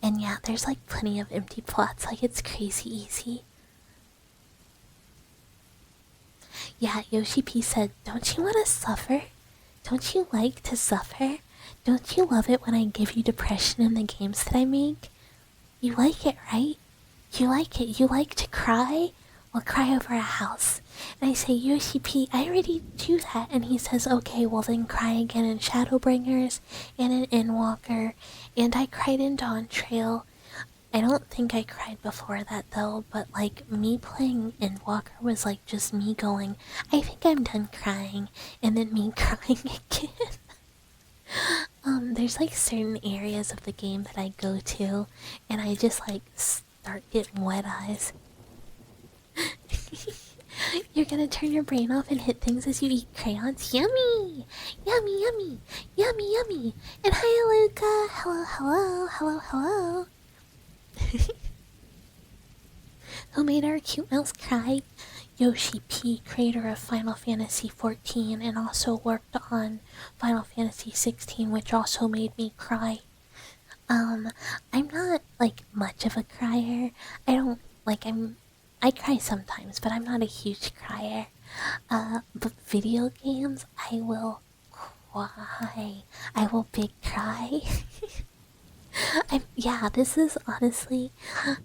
And yeah, there's like plenty of empty plots, like it's crazy easy. Yeah, Yoshi P said, don't you want to suffer? Don't you like to suffer? Don't you love it when I give you depression in the games that I make? You like it, right? You like it. You like to cry? Well, cry over a house. And I say, Yoshi P, I already do that. And he says, okay, well then cry again in Shadowbringers and in Endwalker. And I cried in Dawn Trail. I don't think I cried before that though, but like me playing Endwalker was like just me going, I think I'm done crying, and then me crying again. There's like certain areas of the game that I go to, and I just like start getting wet eyes. You're gonna turn your brain off and hit things as you eat crayons? Yummy! Yummy, yummy! Yummy, yummy! And hi, Luca! Hello, hello, hello, hello! Who made our cute mouse cry? Yoshi P, creator of Final Fantasy 14, and also worked on Final Fantasy 16, which also made me cry. I'm not like much of a crier. I cry sometimes, but I'm not a huge crier. But video games, I will cry. I will big cry. Yeah, this is honestly,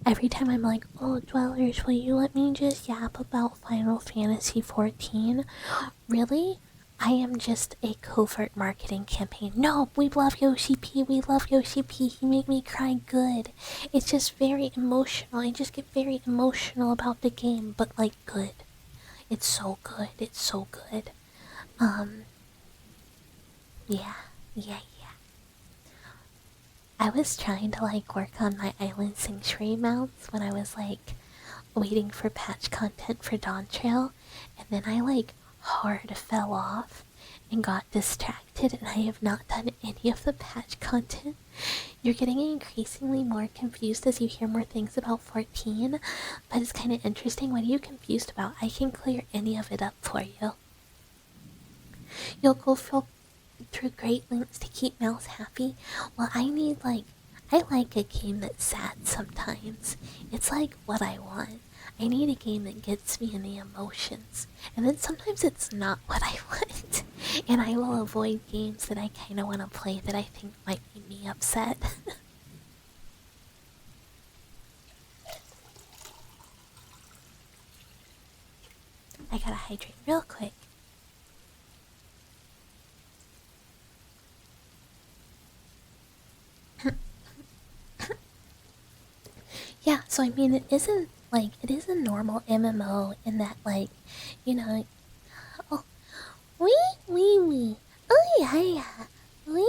every time I'm like, oh, Dwellers, will you let me just yap about Final Fantasy 14? Really? I am just a covert marketing campaign. No, we love Yoshi P, we love Yoshi P, he made me cry good. It's just very emotional, I just get very emotional about the game, but like good. It's so good, it's so good. Yeah. I was trying to like work on my Island Sanctuary mounts when I was like waiting for patch content for Dawn Trail, and then I like hard fell off and got distracted, and I have not done any of the patch content. You're getting increasingly more confused as you hear more things about 14, but it's kind of interesting. What are you confused about? I can clear any of it up for you. You'll go through great lengths to keep Mouse happy. Well, I like a game that's sad sometimes. It's like what I want. I need a game that gets me in the emotions. And then sometimes it's not what I want. And I will avoid games that I kind of want to play that I think might make me upset. I gotta hydrate real quick. Yeah, so I mean, it is a normal MMO in that, like, you know, oh, wee, oh yeah, wee,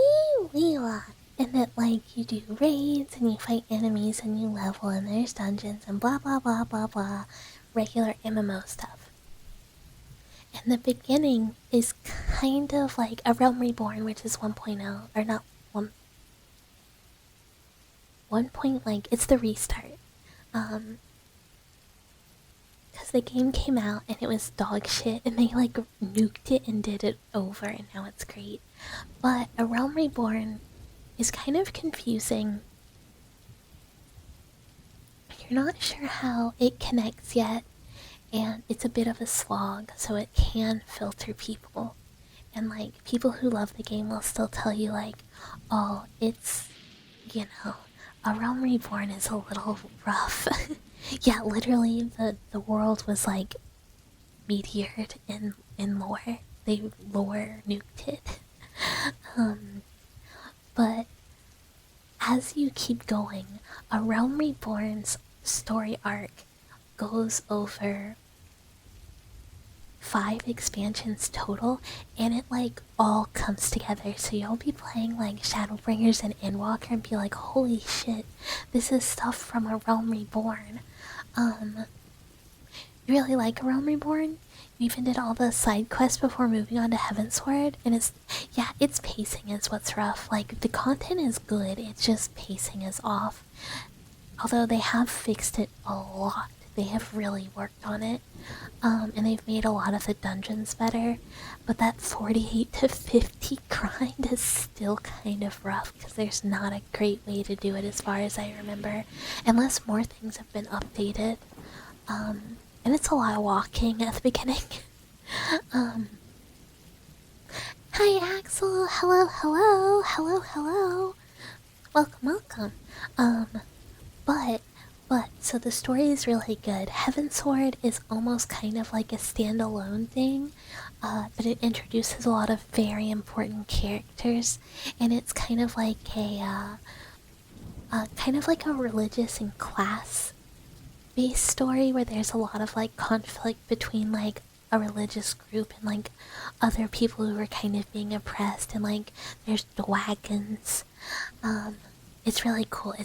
and that, like, you do raids and you fight enemies and you level and there's dungeons and blah blah blah blah blah, regular MMO stuff. And the beginning is kind of like A Realm Reborn, which is 1.0, or not 1 point, like, it's the restart. Because the game came out and it was dog shit, and they like nuked it and did it over, and now it's great. But A Realm Reborn is kind of confusing you're not sure how it connects yet, and it's a bit of a slog, so it can filter people. And like people who love the game will still tell you like, oh, it's, you know, a Realm Reborn is a little rough. Yeah, literally the world was like meteored in lore. They lore nuked it. But as you keep going, a Realm Reborn's story arc goes over 5 expansions total, and it like all comes together. So you'll be playing like Shadowbringers and Endwalker and be like, holy shit, this is stuff from a Realm Reborn. You really like a Realm Reborn? You even did all the side quests before moving on to Heavensward, and its pacing is what's rough. Like, the content is good, it's just pacing is off. Although they have fixed it a lot. They have really worked on it. And they've made a lot of the dungeons better. But that 48 to 50 grind is still kind of rough, because there's not a great way to do it as far as I remember. Unless more things have been updated. And it's a lot of walking at the beginning. Hi Axel, hello. Welcome. So the story is really good. Heavensward is almost kind of like a standalone thing, but it introduces a lot of very important characters, and it's kind of like a religious and class based story where there's a lot of like conflict between like a religious group and like other people who are kind of being oppressed, and like there's dragons. It's really cool,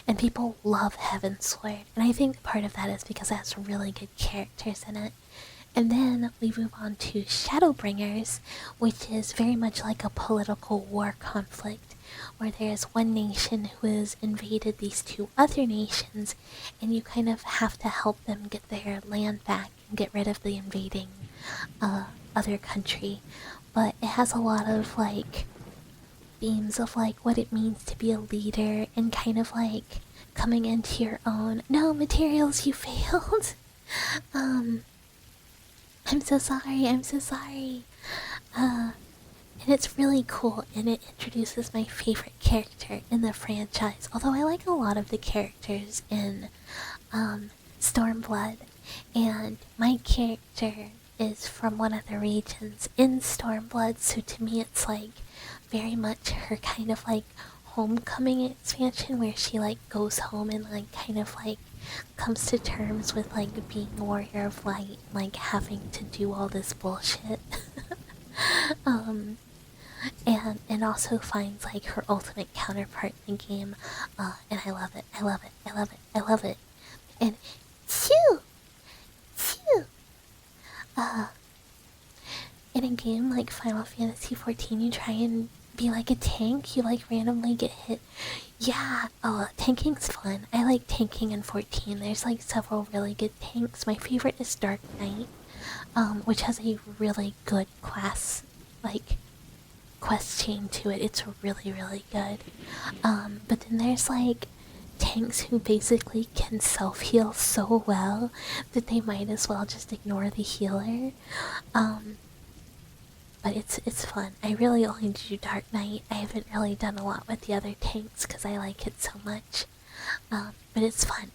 and people love Heavensward, and I think part of that is because it has really good characters in it. And then we move on to Shadowbringers, which is very much like a political war conflict, where there's one nation who has invaded these 2 other nations, and you kind of have to help them get their land back and get rid of the invading other country. But it has a lot of like themes of like what it means to be a leader, and kind of like coming into your own. No, materials, you failed. I'm so sorry. And it's really cool, and it introduces my favorite character in the franchise. Although I like a lot of the characters in Stormblood, and my character is from one of the regions in Stormblood, so to me it's like very much her kind of like homecoming expansion, where she like goes home and like kind of like comes to terms with like being a warrior of light, like having to do all this bullshit. And also finds like her ultimate counterpart in the game, and I love it. And phew, in a game like Final Fantasy XIV, you try and be like a tank, you like randomly get hit. Yeah, tanking's fun. I like tanking in 14. There's like several really good tanks. My favorite is Dark Knight, which has a really good class, like, quest chain to it. It's really good. But then there's like tanks who basically can self-heal so well that they might as well just ignore the healer. But it's fun. I really only do Dark Knight. I haven't really done a lot with the other tanks because I like it so much. But it's fun.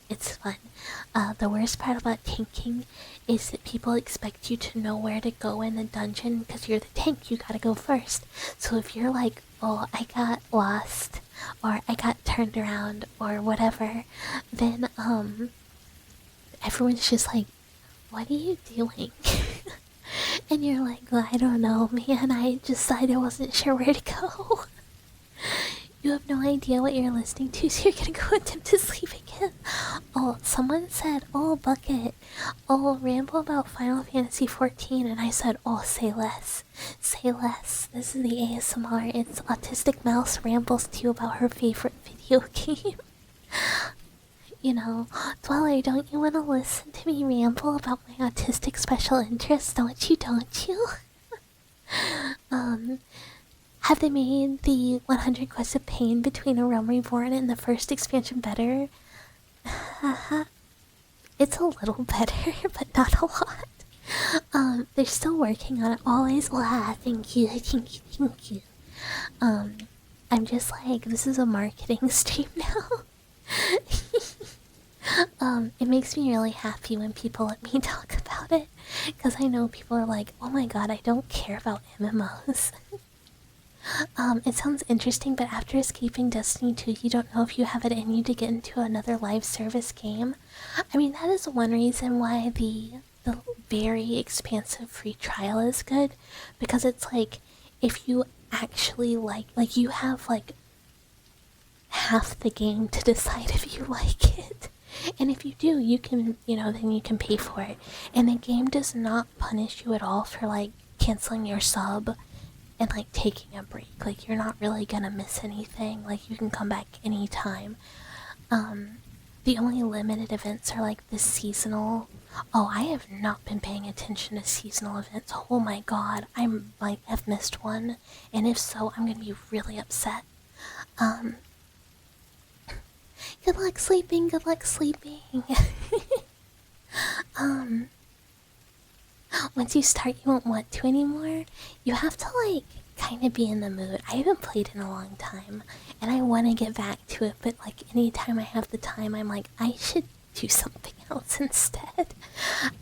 The worst part about tanking is that people expect you to know where to go in the dungeon because you're the tank. You gotta go first. So if you're like, oh, I got lost, or I got turned around, or whatever, then everyone's just like, what are you doing? And you're like, well, I don't know, man. I wasn't sure where to go. You have no idea what you're listening to, so you're gonna go attempt to sleep again. Oh, someone said, oh, Bucket, oh, ramble about Final Fantasy XIV, and I said, oh, say less. Say less. This is the ASMR. It's Autistic Mouse rambles to you about her favorite video game. You know, Dweller, don't you want to listen to me ramble about my autistic special interest? Don't you? Have they made the 100 Quests of Pain between A Realm Reborn and the first expansion better? It's a little better, but not a lot. They're still working on it. Always. Wow, thank you, thank you, thank you. I'm just like, this is a marketing stream now. It makes me really happy when people let me talk about it, because I know people are like, oh my god, I don't care about MMOs. It sounds interesting, but after escaping Destiny 2, you don't know if you have it in you to get into another live service game. I mean, that is one reason why the very expansive free trial is good, because it's like, if you actually like you have like half the game to decide if you like it. And if you do, you can, then you can pay for it. And the game does not punish you at all for like canceling your sub and like taking a break. Like, you're not really gonna miss anything. Like, you can come back anytime. The only limited events are like the seasonal. Oh, I have not been paying attention to seasonal events. Oh my god, I might have missed one. And if so, I'm gonna be really upset. Good luck sleeping, good luck sleeping. Once you start, you won't want to anymore. You have to, like, kind of be in the mood. I haven't played in a long time, and I want to get back to it, but, like, anytime I have the time, I'm like, I should do something else instead.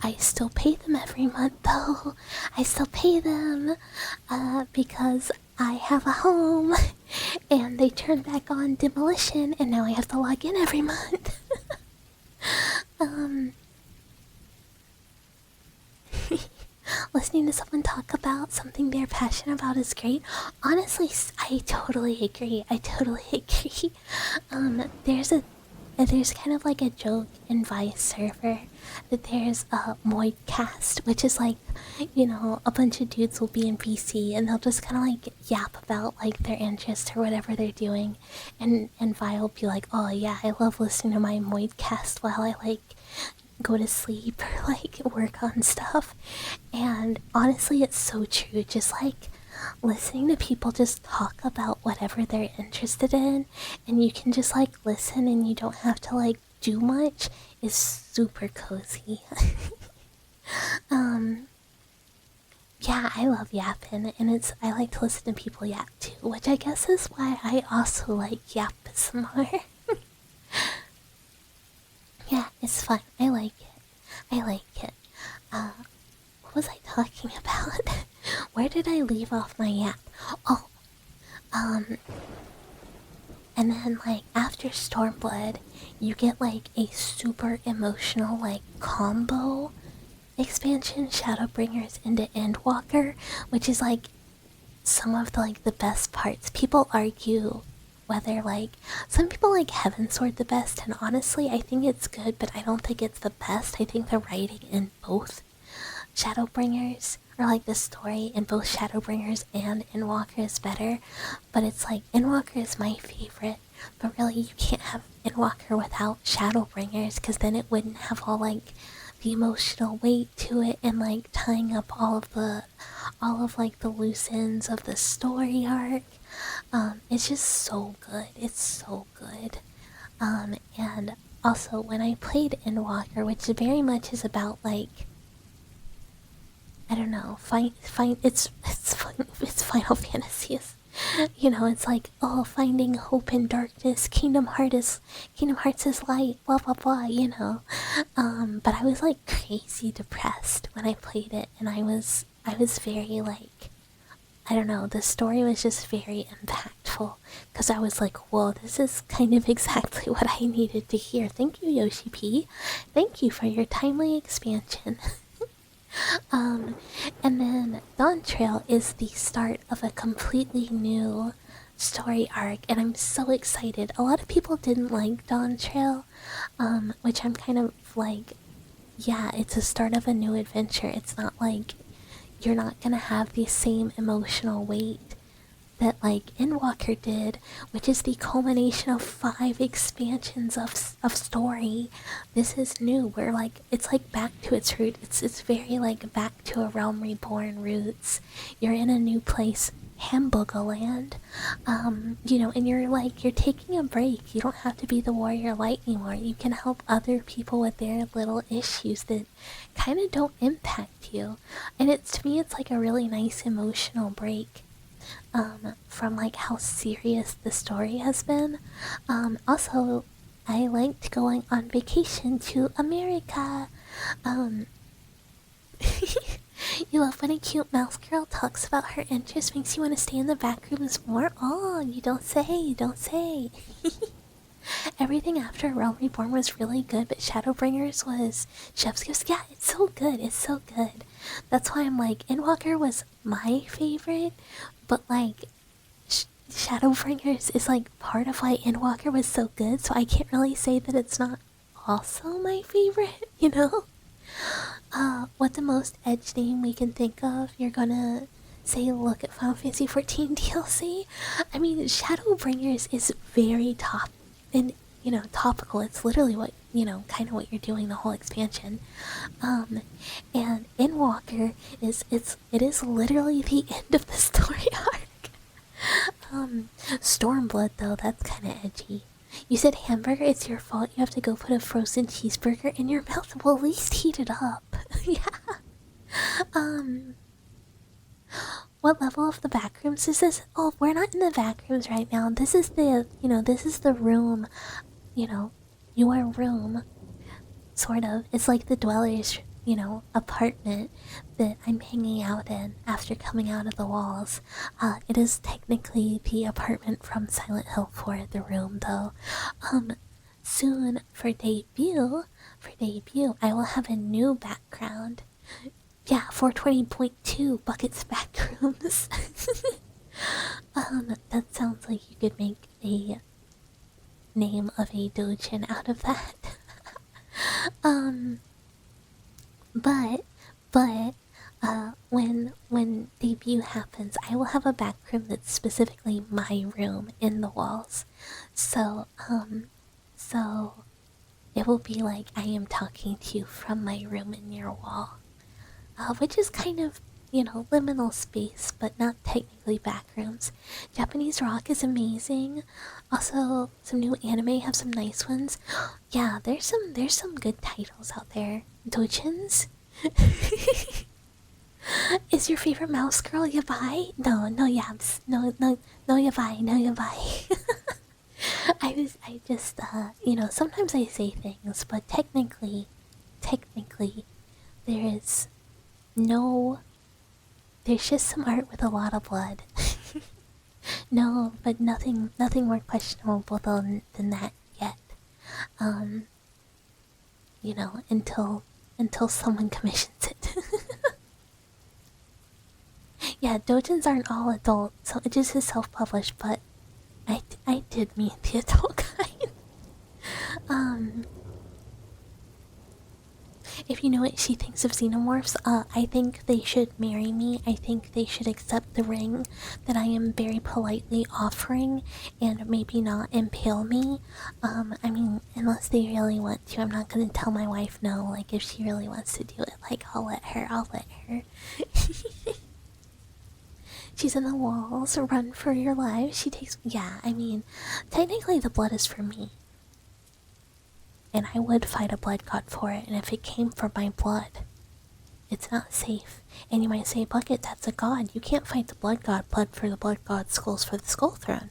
I still pay them every month, though. I still pay them, because I have a home, and they turned back on Demolition, and now I have to log in every month. Listening to someone talk about something they're passionate about is great. Honestly, I totally agree. There's kind of like a joke in Vice server that there's a Moidcast, which is like, a bunch of dudes will be in PC and they'll just kind of like yap about like their interests or whatever they're doing, and Vi will be like, oh yeah, I love listening to my Moidcast while I like go to sleep or like work on stuff. And honestly, it's so true. Just like listening to people just talk about whatever they're interested in, and you can just like listen and you don't have to like do much, is super cozy. Yeah, I love yapping, and I like to listen to people yap too, which I guess is why I also like Yap some more. Yeah, it's fun. I like it. What was I talking about? Where did I leave off my yap? Oh, and then like after Stormblood, you get like a super emotional like combo expansion, Shadowbringers into Endwalker, which is like some of the best parts. People argue whether like some people like Heavensward the best, and honestly I think it's good, but I don't think it's the best. I think the writing in both Shadowbringers, or like the story in both Shadowbringers and Endwalker, is better. But it's like Endwalker is my favorite, but really you can't have Endwalker without Shadowbringers, because then it wouldn't have all like the emotional weight to it, and like tying up all of like the loose ends of the story arc. It's just so good. It's so good. And also when I played Endwalker, which very much is about like, I don't know, it's Final Fantasy. It's like, oh, finding hope in darkness. Kingdom Hearts is light. Blah blah blah. But I was like crazy depressed when I played it, and I was very like, I don't know, the story was just very impactful, because I was like, whoa, this is kind of exactly what I needed to hear. Thank you, Yoshi P. Thank you for your timely expansion. And then Dawn Trail is the start of a completely new story arc, and I'm so excited. A lot of people didn't like Dawn Trail, which I'm kind of like, yeah, it's a start of a new adventure. It's not like you're not gonna have the same emotional weight that like Endwalker did, which is the culmination of 5 expansions of story. This is new. We're like, it's like back to its root. It's very like back to a Realm Reborn roots. You're in a new place. hamburger land. And you're taking a break. You don't have to be the warrior light anymore. You can help other people with their little issues that kind of don't impact you. And to me, it's like a really nice emotional break. From like how serious the story has been. Also, I liked going on vacation to America. Um, you love when a cute mouse girl talks about her interests, makes you want to stay in the back rooms more. Oh, you don't say, you don't say. Everything after Realm Reborn was really good, but Shadowbringers was Chef's Kiss. Yeah, it's so good, it's so good. That's why I'm like, Endwalker was my favorite, but like, Shadowbringers is like part of why Endwalker was so good, so I can't really say that it's not also my favorite, you know? What the most edge name we can think of? You're gonna say look at Final Fantasy 14 DLC? I mean, Shadowbringers is very top and topical. It's literally what kind of what you're doing the whole expansion. And Endwalker it is literally the end of the story arc. Stormblood though, that's kind of edgy. You said hamburger, it's your fault. You have to go put a frozen cheeseburger in your mouth. Well, at least heat it up. Yeah. What level of the backrooms is this? Oh, we're not in the backrooms right now. This is the room, your room, sort of. It's like the dweller's, apartment that I'm hanging out in after coming out of the walls. It is technically the apartment from Silent Hill 4, the room, though. Soon, for debut, I will have a new background. Yeah, 420.2 Buckets Backrooms. That sounds like you could make a name of a dojin out of that. When debut happens, I will have a back room that's specifically my room in the walls. So it will be like I am talking to you from my room in your wall. Which is kind of, liminal space, but not technically backrooms. Japanese rock is amazing. Also, some new anime have some nice ones. Yeah, there's some good titles out there. Dojins? Is your favorite mouse girl Yabai? No, Yabs. No, Yabai, no Yabai. Sometimes I say things, but technically, there is there's just some art with a lot of blood. No, but nothing more questionable than that yet. Until someone commissions it. Yeah, dojins aren't all adult, so it just is self-published, but I did mean the adult kind. If you know what she thinks of xenomorphs, I think they should marry me. I think they should accept the ring that I am very politely offering and maybe not impale me. I mean, unless they really want to. I'm not gonna tell my wife no. Like, if she really wants to do it, like, I'll let her. She's in the walls, run for your life. She takes. Yeah, I mean, technically the blood is for me. And I would fight a blood god for it, and if it came for my blood, it's not safe. And you might say, Bucket, that's a god. You can't fight the blood for the blood god, skulls for the skull throne.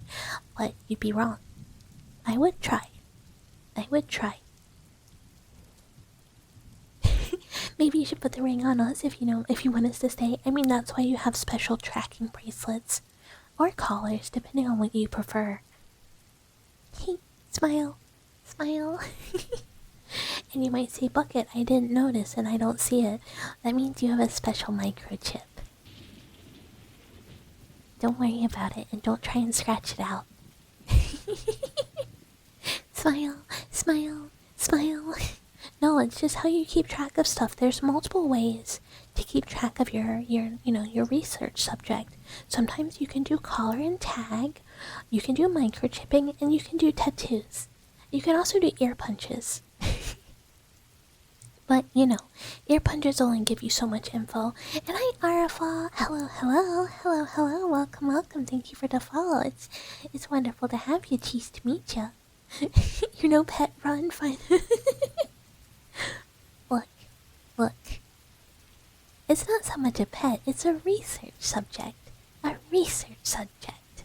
But you'd be wrong. I would try. Maybe you should put the ring on us if you want us to stay. I mean, that's why you have special tracking bracelets. Or collars, depending on what you prefer. Smile. And you might say, Bucket, I didn't notice and I don't see it. That means you have a special microchip. Don't worry about it and don't try and scratch it out. Smile. No, it's just how you keep track of stuff. There's multiple ways to keep track of your research subject. Sometimes you can do collar and tag, you can do microchipping, and you can do tattoos. You can also do ear punches. But, ear punchers only give you so much info. And hi, Arafal. Hello, hello, hello, hello. Welcome, welcome. Thank you for the follow. It's wonderful to have you. Cheese to meet you. Pet run. Fine. Look, look. It's not so much a pet. It's a research subject. A research subject.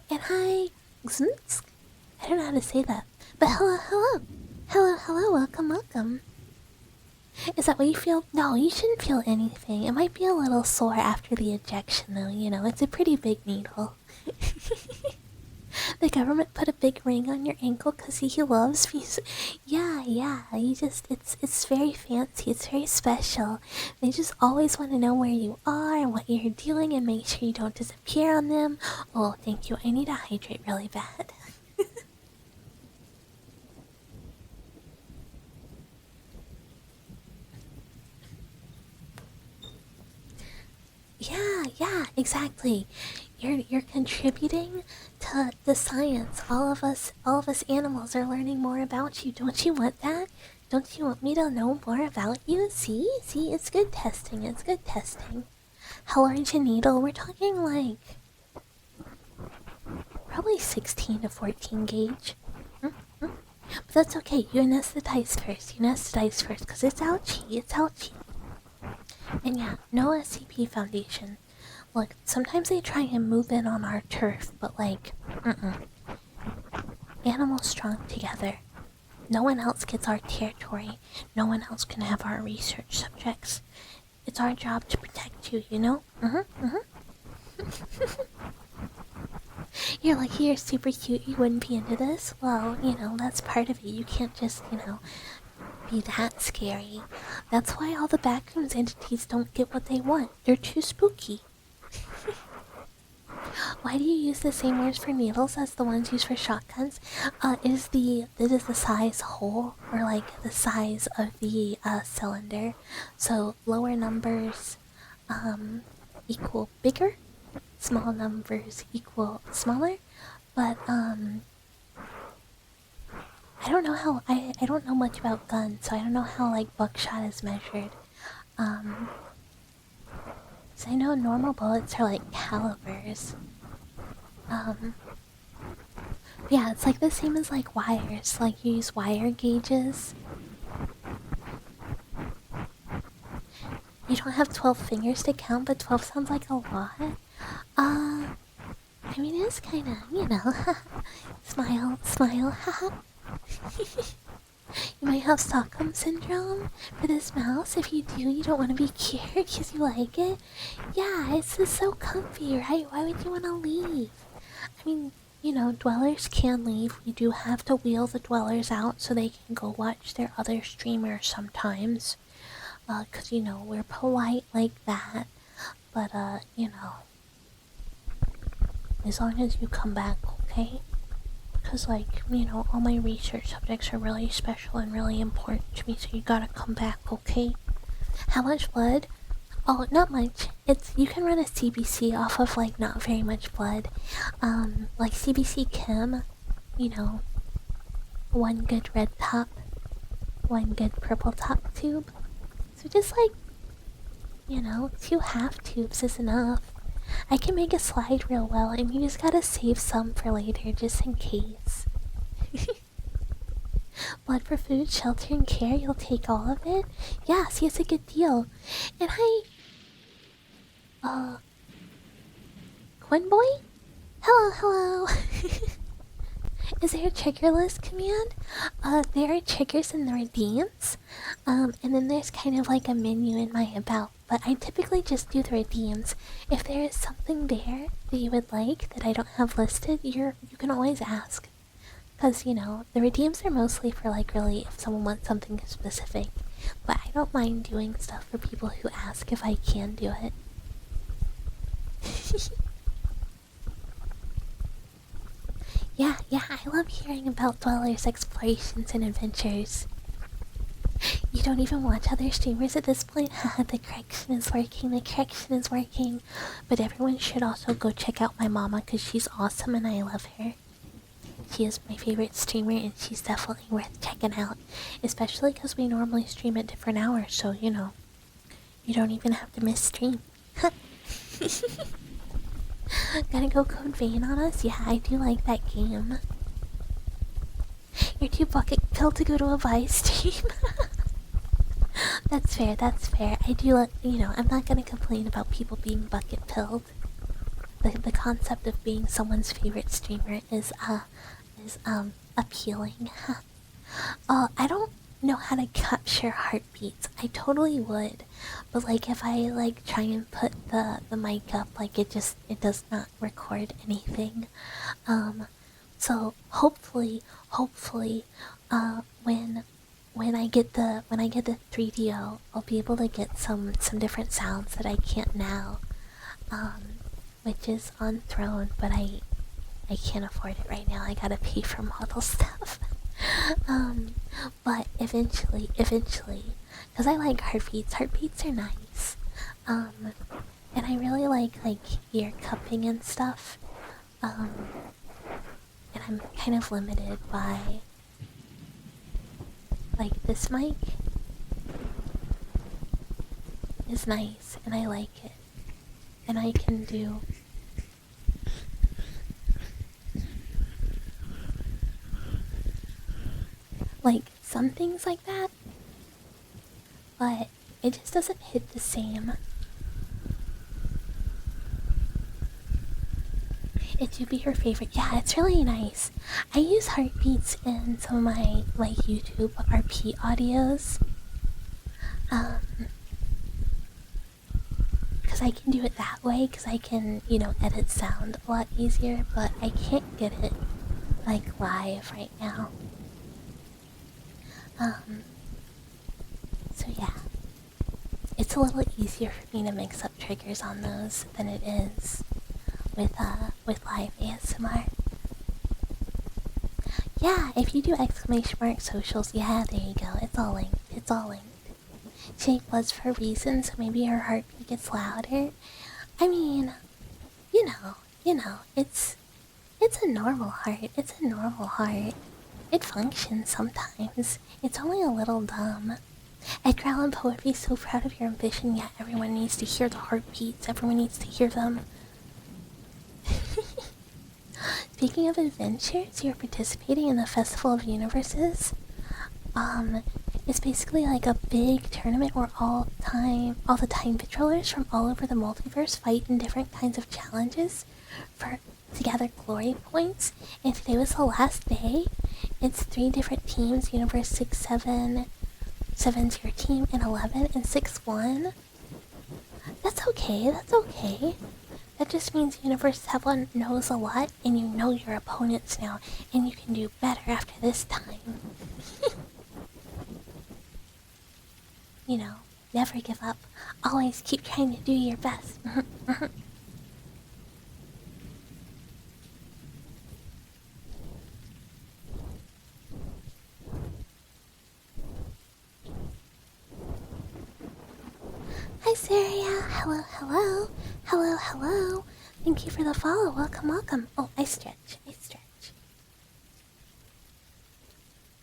And hi, I don't know how to say that. But hello, hello. Hello, hello, welcome, welcome. Is that what you feel? No, you shouldn't feel anything. It might be a little sore after the injection, though, it's a pretty big needle. The government put a big ring on your ankle because he loves me. Yeah, it's very fancy, it's very special. They just always want to know where you are and what you're doing and make sure you don't disappear on them. Oh, thank you, I need to hydrate really bad. Yeah, exactly. You're contributing to the science. All of us animals are learning more about you. Don't you want that? Don't you want me to know more about you? See, it's good testing. It's good testing. How large a needle? We're talking like probably 16 to 14 gauge. But that's okay. You anesthetize first. Because it's ouchy. And yeah, no SCP Foundation. Look, sometimes they try and move in on our turf, but animals strong together. No one else gets our territory. No one else can have our research subjects. It's our job to protect you, You're lucky you're super cute, you wouldn't be into this. Well, that's part of it. You can't just, be that scary. That's why all the backrooms entities don't get what they want. They're too spooky. Why do you use the same words for needles as the ones used for shotguns? It is the size hole, or like the size of the cylinder. So lower numbers equal bigger, small numbers equal smaller. But I don't know how I don't know much about guns, so I don't know how like buckshot is measured. So I know normal bullets are like calibers. Yeah, it's like the same as like wires. Like you use wire gauges. You don't have 12 fingers to count, but 12 sounds like a lot. I mean, it's kind of, smile, haha. You might have Stockholm Syndrome for this mouse. If you do, you don't want to be cured because you like it. Yeah, it's just so comfy, right? Why would you want to leave? I mean, dwellers can leave. We do have to wheel the dwellers out so they can go watch their other streamers sometimes. Because, we're polite like that. But, as long as you come back, okay? Because, all my research subjects are really special and really important to me, so you gotta come back, okay? How much blood? Oh, not much. You can run a CBC off of, not very much blood. Like CBC Chem, one good red top, one good purple top tube. So just, 2 half tubes is enough. I can make it slide real well, and you just gotta save some for later, just in case. Blood for food, shelter, and care, you'll take all of it? Yeah, see, it's a good deal. And Quinn boy? Hello. Is there a trigger list command? There are triggers in the redeems. And then there's kind of like a menu in my about. But I typically just do the redeems. If there is something there that you would like that I don't have listed, you can always ask. Because, the redeems are mostly for really if someone wants something specific. But I don't mind doing stuff for people who ask if I can do it. Yeah, I love hearing about Dweller's explorations and adventures. You don't even watch other streamers at this point? Haha, the correction is working. But everyone should also go check out my mama because she's awesome and I love her. She is my favorite streamer, and she's definitely worth checking out. Especially because we normally stream at different hours, so you know, you don't even have to miss stream. Gotta go Code Vein on us? Yeah, I do like that game. You're too bucket filled to go to a Vi stream. That's fair, that's fair. I do like, you know, I'm not gonna complain about people being bucket filled. The concept of being someone's favorite streamer is appealing. I don't know how to capture heartbeats. I totally would, but like if I like try and put the mic up, like it does not record anything. So hopefully, when I get the 3DO, I'll be able to get some different sounds that I can't now. Which is on Throne, but I can't afford it right now. I gotta pay for model stuff. But eventually, because I like heartbeats. Heartbeats are nice. And I really like ear cupping and stuff. And I'm kind of limited by like this mic is nice, and I like it, and I can do. Like some things like that, but it just doesn't hit the same. It do be her favorite. Yeah, it's really nice. I use heartbeats in some of my like YouTube RP audios. Because I can do it that way, because I can, you know, edit sound a lot easier, but I can't get it like live right now. So yeah, it's a little easier for me to mix up triggers on those than it is with live ASMR. Yeah, if you do ! socials, yeah, there you go. It's all linked. It's all linked. Shape was for a reason, so maybe her heartbeat gets louder. I mean, you know, it's a normal heart. It's a normal heart. It functions sometimes. It's only a little dumb. Edgar Allan Poe would be so proud of your ambition. Yeah, everyone needs to hear the heartbeats. Everyone needs to hear them. Speaking of adventures, you're participating in the Festival of Universes. It's basically like a big tournament where all the time patrollers from all over the multiverse fight in different kinds of challenges to gather glory points. And today was the last day. It's 3 different teams: Universe 6-7, 7-0 team, and 11, and 6-1. That's okay. That's okay. That just means Universe 7 knows a lot, and you know your opponents now, and you can do better after this time. You know, never give up. Always keep trying to do your best. Hi, Saria. Hello, hello. Hello, hello. Thank you for the follow. Welcome, welcome. Oh, I stretch.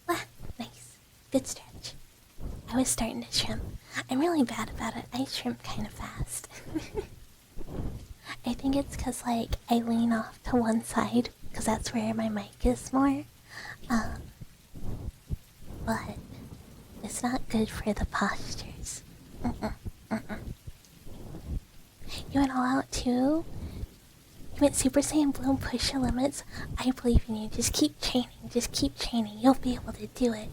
Ah, nice. Good stretch. I was starting to shrimp. I'm really bad about it. I shrimp kind of fast. I think it's because, like, I lean off to one side, because that's where my mic is more. But it's not good for the postures. You went all out too? You went Super Saiyan Blue and push your limits? I believe in you. Just keep training. You'll be able to do it.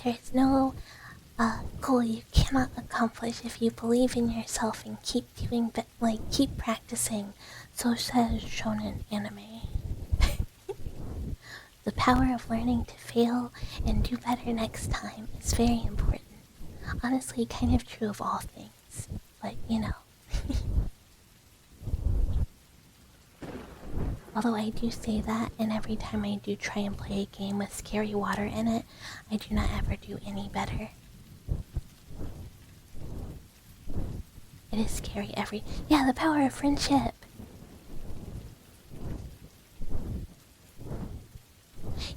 There is no goal you cannot accomplish if you believe in yourself and keep keep practicing. So says shonen anime. The power of learning to fail and do better next time is very important. Honestly, kind of true of all things, but you know. Although I do say that, and every time I do try and play a game with scary water in it, I do not ever do any better. It is scary Yeah, the power of friendship.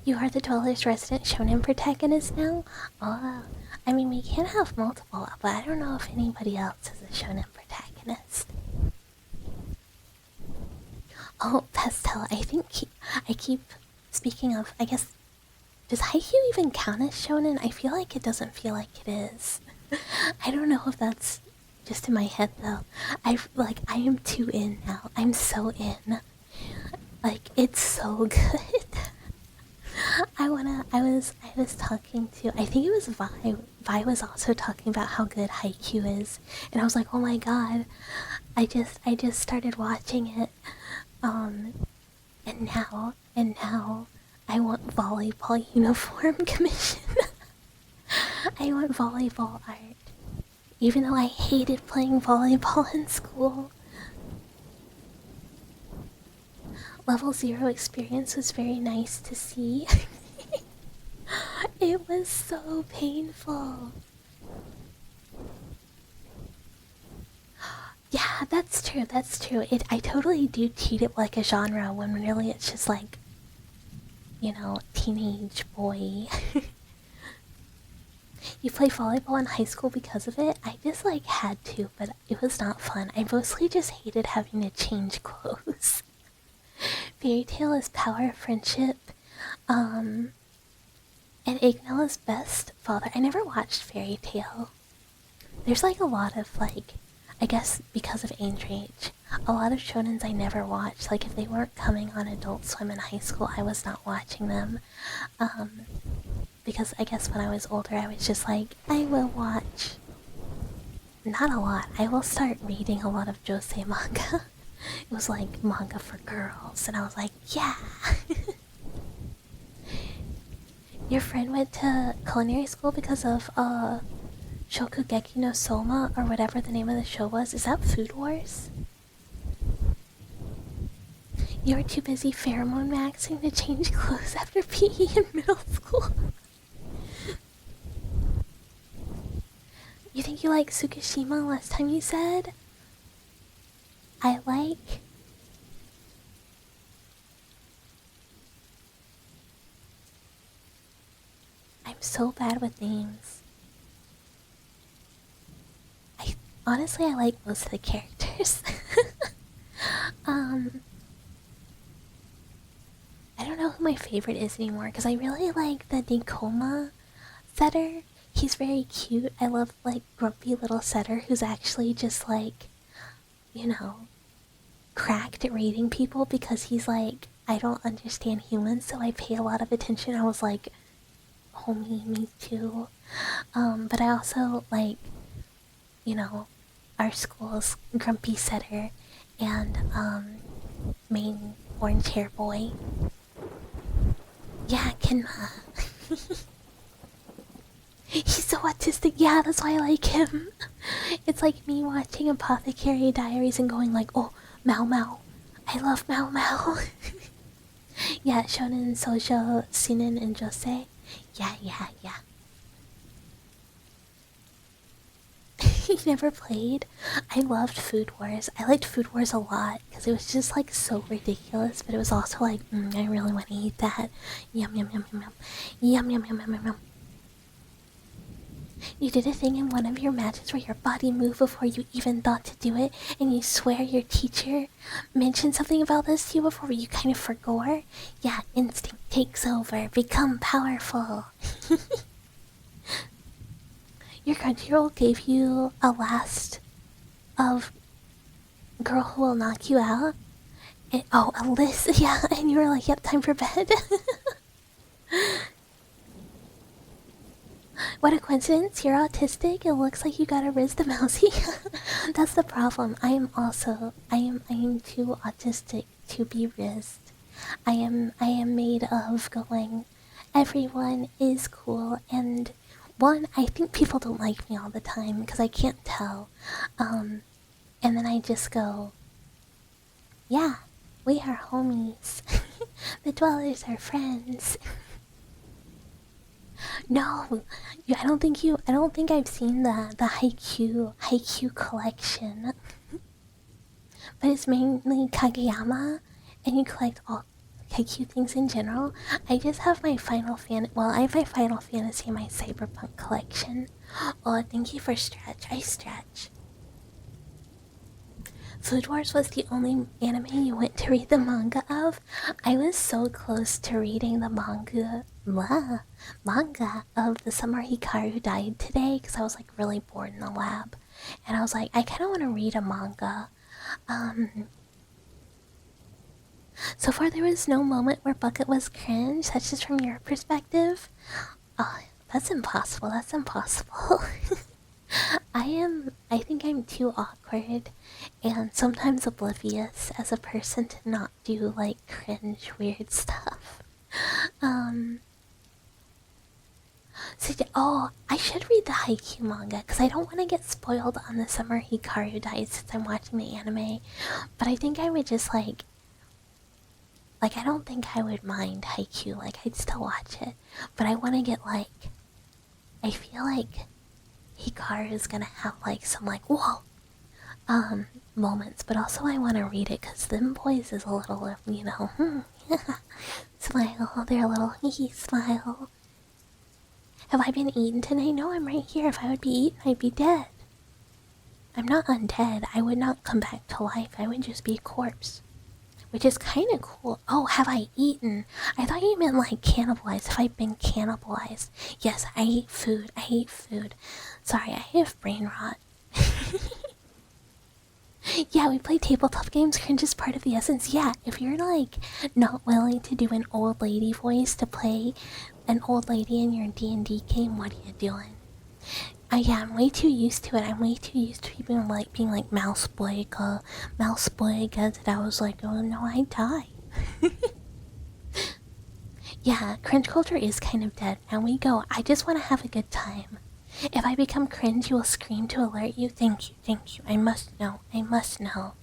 You are the Dweller's resident shonen protagonist now? Oh, I mean, we can have multiple, but I don't know if anybody else is a shonen protagonist. Oh, Pastel, I keep speaking of, I guess, does Haikyuu even count as shonen? I feel like it doesn't feel like it is. I don't know if that's just in my head though. I am too in now. I'm so in. Like, it's so good. I was talking to, I think it was Vi. Vi was also talking about how good Haikyuu is, and I was like, oh my god, I just started watching it, and now I want volleyball uniform commission. I want volleyball art, even though I hated playing volleyball in school. Level 0 experience was very nice to see. It was so painful. Yeah, that's true, that's true. I totally do treat it like a genre when really it's just like, you know, teenage boy. You play volleyball in high school because of it? I just like had to, but it was not fun. I mostly just hated having to change clothes. Fairy Tail is power, friendship, and Ignella's best father. I never watched Fairy Tail. There's like a lot of like, I guess because of age range, a lot of shonens I never watched. Like if they weren't coming on Adult Swim in high school, I was not watching them. Because I guess when I was older, I was just like, I will watch. Not a lot. I will start reading a lot of josei manga. It was like manga for girls, and I was like, yeah. Your friend went to culinary school because of Shokugeki no Soma, or whatever the name of the show was. Is that Food Wars? You were too busy pheromone maxing to change clothes after PE in middle school. You think you like Tsukishima last time you said? I like... I'm so bad with names. Honestly, I like most of the characters. I don't know who my favorite is anymore, because I really like the Nikoma setter. He's very cute. I love, like, grumpy little setter who's actually just, like, you know, cracked at reading people because he's like, I don't understand humans, so I pay a lot of attention. I was like, homie, me too. But I also like, you know, our school's grumpy setter and main orange hair boy. Yeah, Kenma. He's so autistic. Yeah, that's why I like him. It's like me watching Apothecary Diaries and going like, oh, Mao Mao. I love Mao Mao. Yeah, shonen, shoujo, seinen, and josei. Yeah. You never played? I loved Food Wars. I liked Food Wars a lot because it was just like so ridiculous, but it was also like, I really want to eat that. Yum yum yum yum yum. Yum yum yum yum yum yum. You did a thing in one of your matches where your body moved before you even thought to do it, and you swear your teacher mentioned something about this to you before you kind of forgot? Yeah, instinct takes over. Become powerful. Your Crunchyroll gave you a last of Girl Who Will Knock You Out? And, oh, a list? Yeah, and you were like, yep, time for bed. What a coincidence, you're autistic. It looks like you got a Riz the Mousy. That's the problem. I am too autistic to be Rizzed. I am made of going, everyone is cool, and one, I think people don't like me all the time because I can't tell. And then I just go, yeah, we are homies. The dwellers are friends. No, I don't think I've seen the Haikyuu collection. But it's mainly Kageyama, and you collect all Haikyuu things in general. I just have my I have my Final Fantasy and my Cyberpunk collection. Oh, thank you for Stretch. I stretch. Food Wars was the only anime you went to read the manga of. I was so close to reading the manga of The Summer Hikaru Died today because I was like really bored in the lab. And I was like, I kind of want to read a manga. So far there was no moment where Bucket was cringe. That's just from your perspective. Oh, that's impossible. That's impossible. I think I'm too awkward and sometimes oblivious as a person to not do like cringe weird stuff. I should read the Haikyuu manga because I don't want to get spoiled on The Summer Hikaru Died since I'm watching the anime. But I think I would just like I don't think I would mind Haikyuu. Like I'd still watch it, but I want to get like I feel like Hikaru is gonna have like some like whoa moments, but also I want to read it because them boys is a little smile, they're a little smile. Have I been eaten today? No, I'm right here. If I would be eaten, I'd be dead. I'm not undead. I would not come back to life. I would just be a corpse. Which is kind of cool. Oh, have I eaten? I thought you meant like cannibalized. Have I been cannibalized? Yes, I eat food. I eat food. Sorry, I have brain rot. Yeah, we play tabletop games. Cringe is part of the essence. Yeah, if you're like not willing to do an old lady voice to play an old lady in your D&D game, what are you doing? Yeah, I'm way too used to it. I'm way too used to being like mouse boy, that I was like, oh no, I die. Yeah, cringe culture is kind of dead. And we go, I just want to have a good time. If I become cringe, you will scream to alert you. Thank you, thank you. I must know. I must know.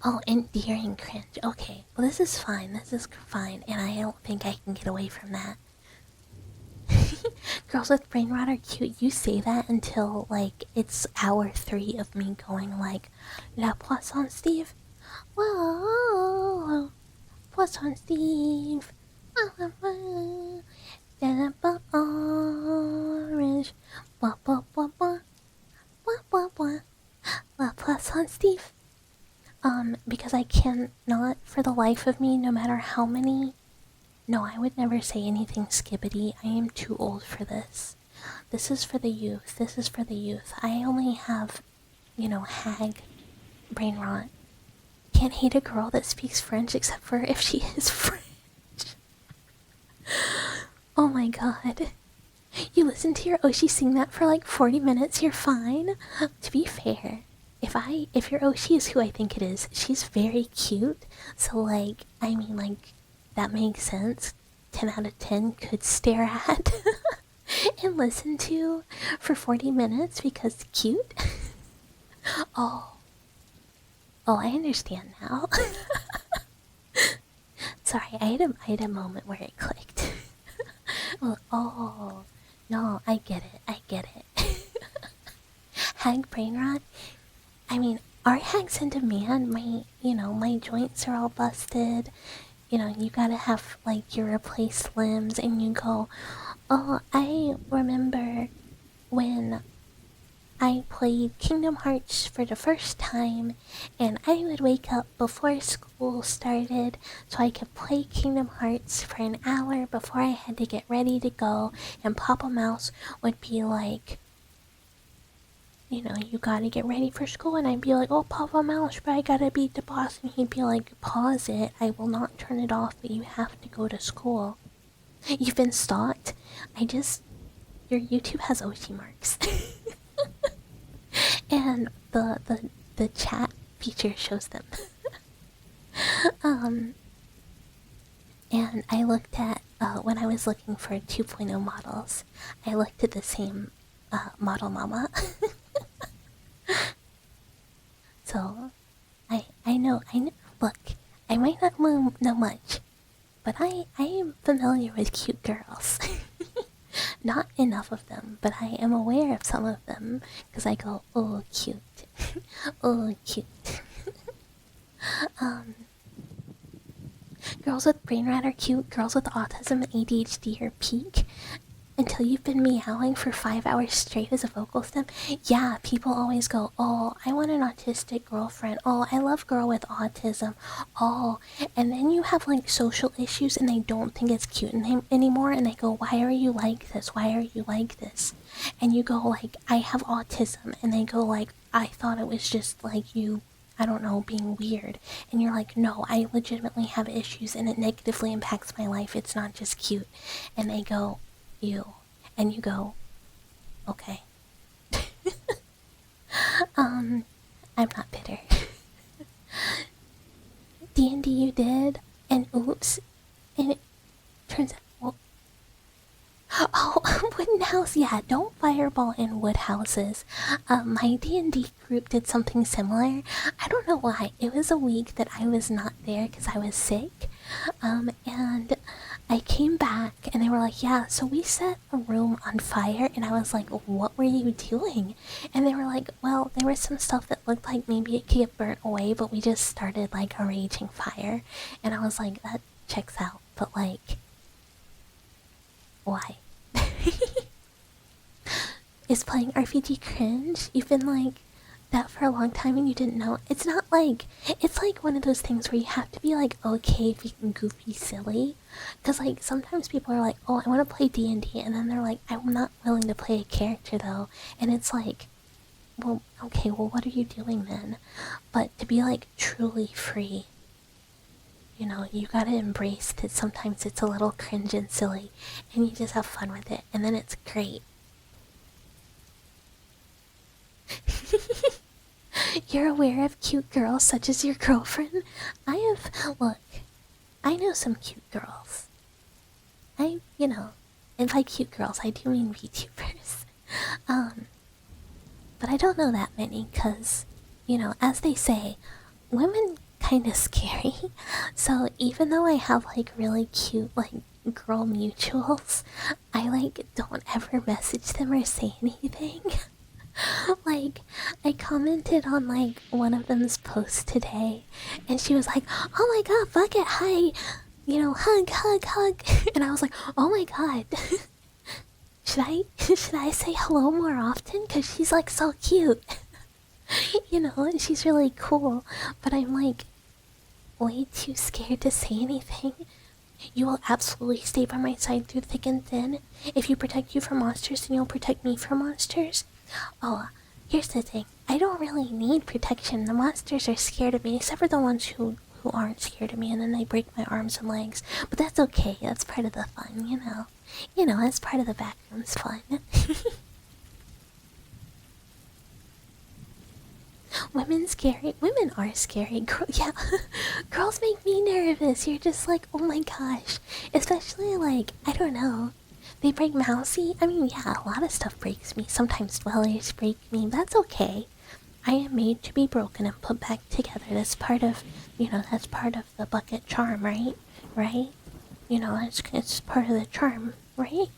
Oh, endearing cringe. Okay, well this is fine. This is fine. And I don't think I can get away from that. Girls with brain rot are cute. You say that until like it's hour 3 of me going like La Poisson Steve. Whoa, Poisson Steve. Orange. Wah wah wah wah. Wah wah wah. La Poisson Steve. Because I cannot for the life of me, no matter how many. No, I would never say anything skibbity. I am too old for this. This is for the youth. This is for the youth. I only have, hag brain rot. Can't hate a girl that speaks French except for if she is French. Oh my god. You listen to your Oshi sing that for like 40 minutes, you're fine. To be fair, if your Oshi is who I think it is, she's very cute. So that makes sense. 10 out of 10 could stare at and listen to for 40 minutes because cute. Oh, I understand now. Sorry, I had a moment where it clicked. Oh, no, I get it. Hag brain rot? I mean, are hags in demand? My joints are all busted. You gotta have like your replaced limbs, and you go, oh, I remember when I played Kingdom Hearts for the first time, and I would wake up before school started so I could play Kingdom Hearts for an hour before I had to get ready to go, and Papa Mouse would be like, you gotta get ready for school, and I'd be like, oh, Papa Mouse, but I gotta beat the boss, and he'd be like, pause it, I will not turn it off, but you have to go to school. You've been stalked? Your YouTube has Oshi marks. And the chat feature shows them. And I looked at, when I was looking for 2.0 models, I looked at the same model mama. So, I know, look, I might not know much, but I am familiar with cute girls. Not enough of them, but I am aware of some of them, because I go, oh, cute. Oh, cute. Girls with brain rot are cute. Girls with autism and ADHD are peak. Until you've been meowing for 5 hours straight as a vocal stem. Yeah, people always go, oh, I want an autistic girlfriend. Oh, I love girl with autism. Oh, and then you have like social issues and they don't think it's cute anymore. And they go, why are you like this? Why are you like this? And you go like, I have autism. And they go like, I thought it was just like you, I don't know, being weird. And you're like, no, I legitimately have issues and it negatively impacts my life. It's not just cute. And they go, you. And you go, okay. I'm not bitter. D&D you did, and oops, and it turns out, well, oh, wooden house, yeah, don't fireball in wood houses. My D&D group did something similar. I don't know why. It was a week that I was not there because I was sick. And I came back and they were like, yeah, so we set a room on fire. And I was like, what were you doing? And they were like, well, there was some stuff that looked like maybe it could get burnt away, but we just started like a raging fire. And I was like, that checks out, but like, why? Is playing RPG cringe? You've been like that for a long time and you didn't know? It's not like, it's like one of those things where you have to be like okay being goofy silly, because like sometimes people are like, oh, I want to play D&D, and then they're like, I'm not willing to play a character though, and it's like, well, okay, well, what are you doing then? But to be like truly free, you know, you gotta embrace that sometimes it's a little cringe and silly, and you just have fun with it, and then it's great. You're aware of cute girls such as your girlfriend? Look, I know some cute girls. You know, and by cute girls, I do mean VTubers. But I don't know that many, cause, you know, as they say, women kinda scary. So even though I have like really cute like girl mutuals, I like don't ever message them or say anything. Like, I commented on like one of them's posts today, and she was like, oh my god, fuck it, hi, you know, hug, hug, hug. And I was like, oh my god. should I say hello more often? Cause she's like so cute. You know, and she's really cool, but I'm like way too scared to say anything. You will absolutely stay by my side through thick and thin. If you protect you from monsters, then you'll protect me from monsters. Oh, here's the thing. I don't really need protection. The monsters are scared of me, except for the ones who aren't scared of me, and then they break my arms and legs. But that's okay. That's part of the fun, you know. You know, that's part of the backroom's fun. Women scary. Women are scary. Yeah, girls make me nervous. You're just like, oh my gosh. Especially like, I don't know. They break Mousy. I mean, yeah, a lot of stuff breaks me. Sometimes dwellers break me. That's okay. I am made to be broken and put back together. That's part of, you know, that's part of the bucket charm, right? Right? You know, it's part of the charm, right?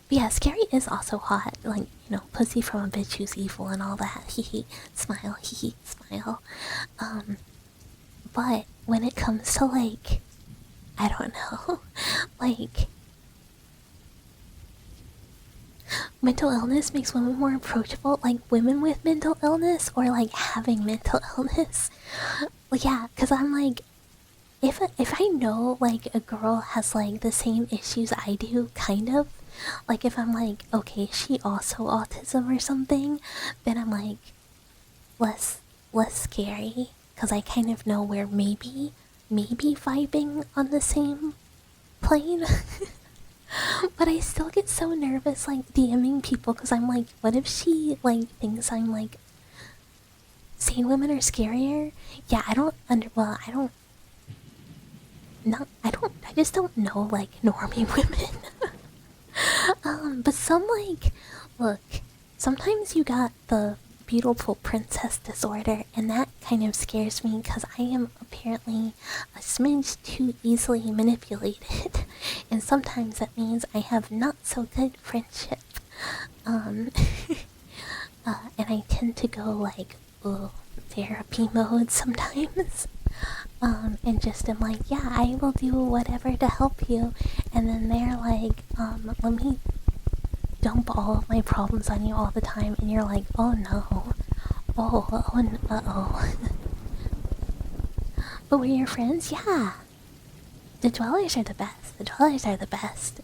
But yeah, scary is also hot. Like, you know, pussy from a bitch who's evil and all that. Hee hee. Smile, hee hee, smile. But when it comes to like, I don't know, like, mental illness makes women more approachable, like women with mental illness or like having mental illness. Well, yeah, because I'm like, if I know like a girl has like the same issues I do, kind of, like if I'm like, okay, she also autism or something, then I'm like less scary, because I kind of know we're maybe vibing on the same plane. But I still get so nervous like DMing people, because I'm like, what if she like thinks I'm like sane women are scarier? Yeah, I just don't know like normie women. But some like, look, sometimes you got the beautiful princess disorder, and that kind of scares me because I am apparently a smidge too easily manipulated, and sometimes that means I have not so good friendship. And I tend to go like ooh, therapy mode sometimes. And just am like, yeah, I will do whatever to help you. And then they're like, let me dump all of my problems on you all the time. And you're like, oh no. Uh-oh. But we're your friends? Yeah. The dwellers are the best. The dwellers are the best.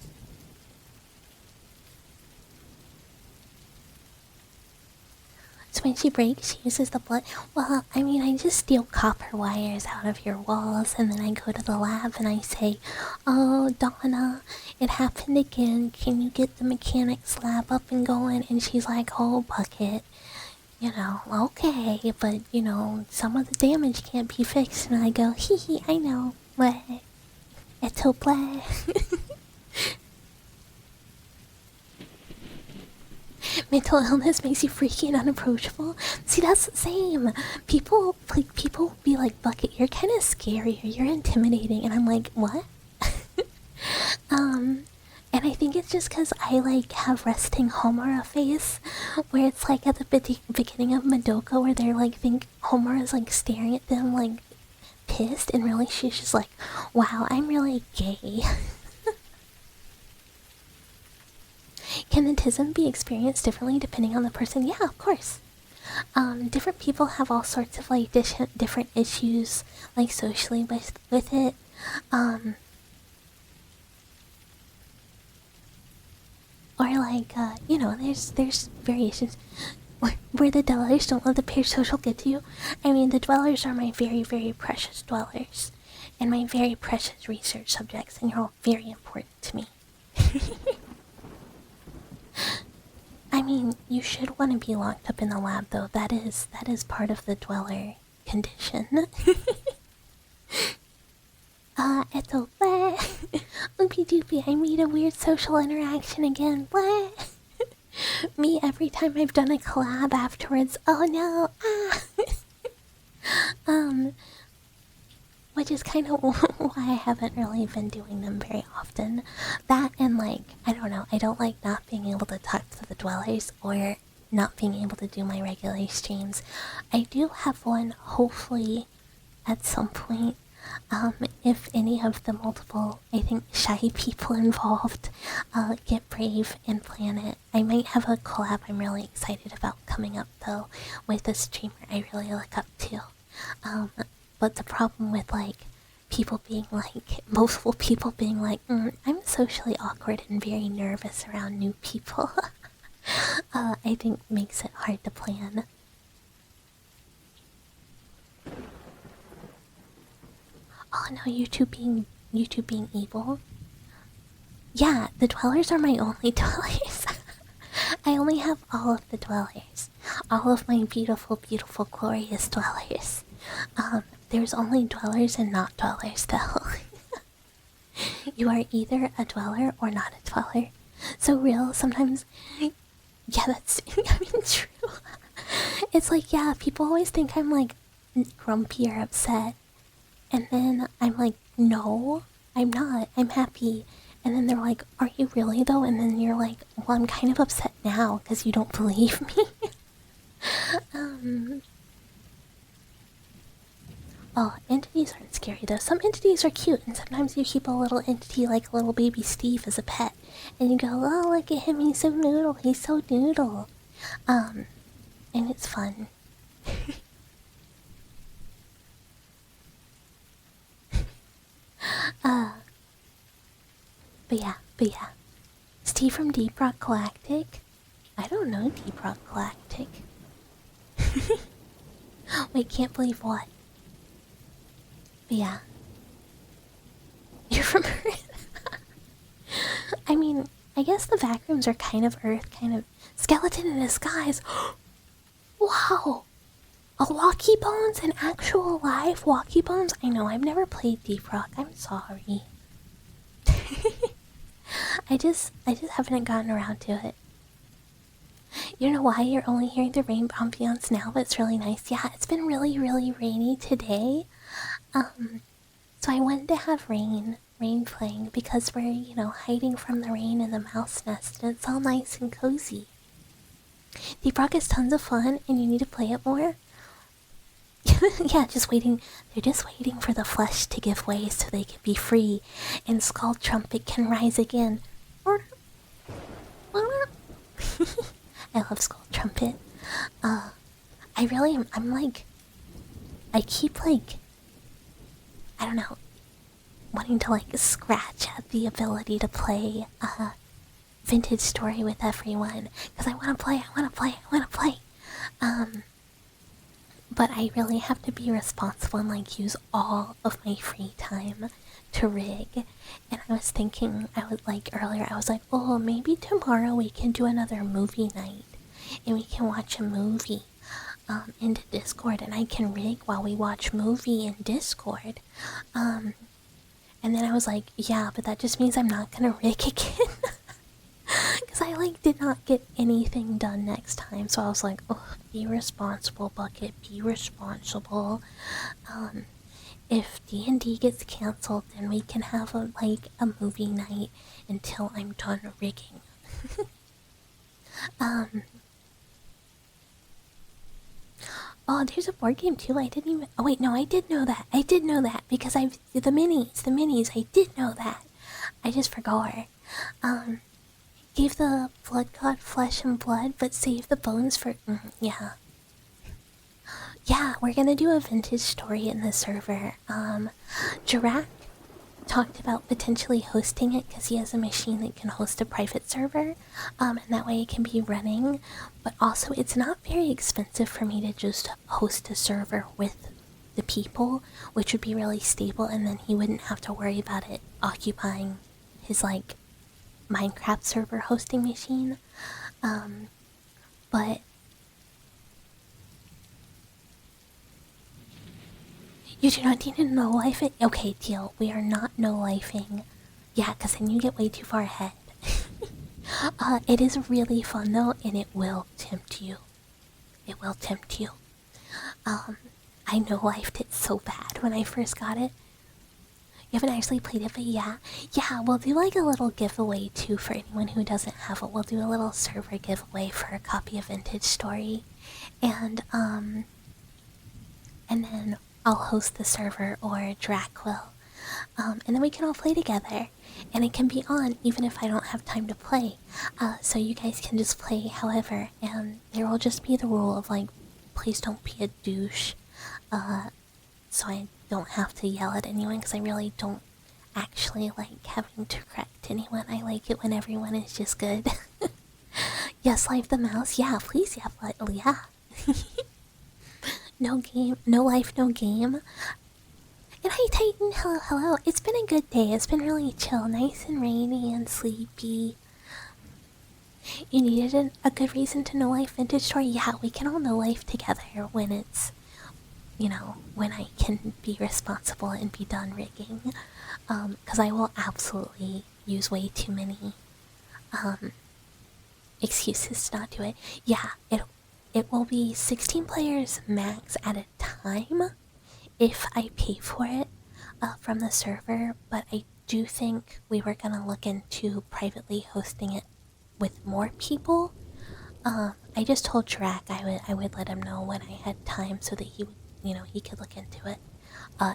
So when she breaks, she uses the blood. Well, I mean, I just steal copper wires out of your walls, and then I go to the lab and I say, oh, Donna, it happened again. Can you get the mechanics lab up and going? And she's like, oh, Bucket, okay, but, some of the damage can't be fixed. And I go, hee hee, I know. What? It's so play. Mental illness makes you freaky and unapproachable. See, that's the same. People be like, Bucket, you're kind of scary, or you're intimidating, and I'm like, what? And I think it's just because I have resting Homura face, where it's like at the beginning of Madoka, where they're like think Homura is staring at them pissed, and really she's just like, wow, I'm really gay. Can autism be experienced differently depending on the person? Yeah, of course. Different people have all sorts of different issues socially with it. Or there's variations where the dwellers don't let the parasocial get to you. I mean, the dwellers are my very, very precious dwellers, and my very precious research subjects, and you're all very important to me. I mean, you should want to be locked up in the lab, though. That is part of the dweller condition. It's okay. Oopie doopie, I made a weird social interaction again. What? Me every time I've done a collab afterwards. Oh no. Which is kind of why I haven't really been doing them very often. That and I don't know, I don't like not being able to talk to the dwellers or not being able to do my regular streams. I do have one, hopefully, at some point. If any of the multiple, I think, shy people involved get brave and plan it. I might have a collab I'm really excited about coming up, though, with a streamer I really look up to. But the problem with people being multiple people being I'm socially awkward and very nervous around new people, I think makes it hard to plan. Oh no, YouTube being evil. Yeah, the dwellers are my only dwellers. I only have all of the dwellers. All of my beautiful, beautiful, glorious dwellers. There's only dwellers and not dwellers, though. You are either a dweller or not a dweller. So real, sometimes... Yeah, that's... I mean, true. It's yeah, people always think I'm, grumpy or upset. And then I'm like, no, I'm not. I'm happy. And then they're like, are you really, though? And then you're like, well, I'm kind of upset now because you don't believe me. Oh, entities aren't scary, though. Some entities are cute, and sometimes you keep a little entity like little baby Steve as a pet. And you go, oh, look at him, he's so noodle, he's so noodle. And it's fun. But yeah. Steve from Deep Rock Galactic? I don't know Deep Rock Galactic. Wait, can't believe what? But yeah. You're from Earth? I mean, I guess the back rooms are kind of Earth, kind of skeleton in disguise. Wow! A Walkie Bones? An actual live Walkie Bones? I know, I've never played Deep Rock. I'm sorry. I just haven't gotten around to it. You know why you're only hearing the rain ambiance now, but it's really nice. Yeah, it's been really, really rainy today. So I wanted to have rain playing because we're, hiding from the rain in the mouse nest, and it's all nice and cozy. Deep Rock is tons of fun, and you need to play it more. Yeah, just waiting. They're just waiting for the flesh to give way so they can be free, and Skull Trumpet can rise again. I love Skull Trumpet. I really am. I'm like, I keep like, I don't know, wanting to like scratch at the ability to play Vintage Story with everyone because I want to play. I want to play. I want to play. But I really have to be responsible and like use all of my free time to rig. And I was thinking, I was like earlier, I was like, oh, maybe tomorrow we can do another movie night and we can watch a movie into Discord, and I can rig while we watch movie in Discord. And then I was like, yeah, but that just means I'm not gonna rig again. Because I like did not get anything done next time, so I was like, oh, be responsible, Bucket, be responsible. If D&D gets cancelled, then we can have a movie night until I'm done rigging. Oh, there's a board game too. I didn't even. Oh wait, no, I did know that. I did know that because the minis. I did know that. I just forgot. Gave the blood god flesh and blood, but save the bones for. Yeah. Yeah, we're gonna do a vintage story in the server. Jirak talked about potentially hosting it because he has a machine that can host a private server, and that way it can be running. But also, it's not very expensive for me to just host a server with the people, which would be really stable, and then he wouldn't have to worry about it occupying his like Minecraft server hosting machine. But you do not need to no-life it? Okay, deal. We are not no-lifing. Yeah, because then you get way too far ahead. It is really fun though, and it will tempt you. It will tempt you. I no-lifed it so bad when I first got it. You haven't actually played it, but yeah. Yeah, we'll do like a little giveaway too for anyone who doesn't have it. We'll do a little server giveaway for a copy of Vintage Story. And then I'll host the server or Drac will. And then we can all play together. And it can be on even if I don't have time to play. So you guys can just play however. And there will just be the rule of like, please don't be a douche. So I don't have to yell at anyone because I really don't actually like having to correct anyone. I like it when everyone is just good. Yes, life the mouse. Yeah, please, yeah. No game, no life, no game. And hi Titan, hello. It's been a good day. It's been really chill, nice and rainy and sleepy. You needed a good reason to know life Vintage Story? Yeah, we can all know life together when it's, you know, when I can be responsible and be done rigging. Because I will absolutely use way too many excuses to not do it. Yeah, it will be 16 players max at a time if I pay for it from the server, but I do think we were gonna look into privately hosting it with more people. I just told Drac I would let him know when I had time so that he would, you know, he could look into it.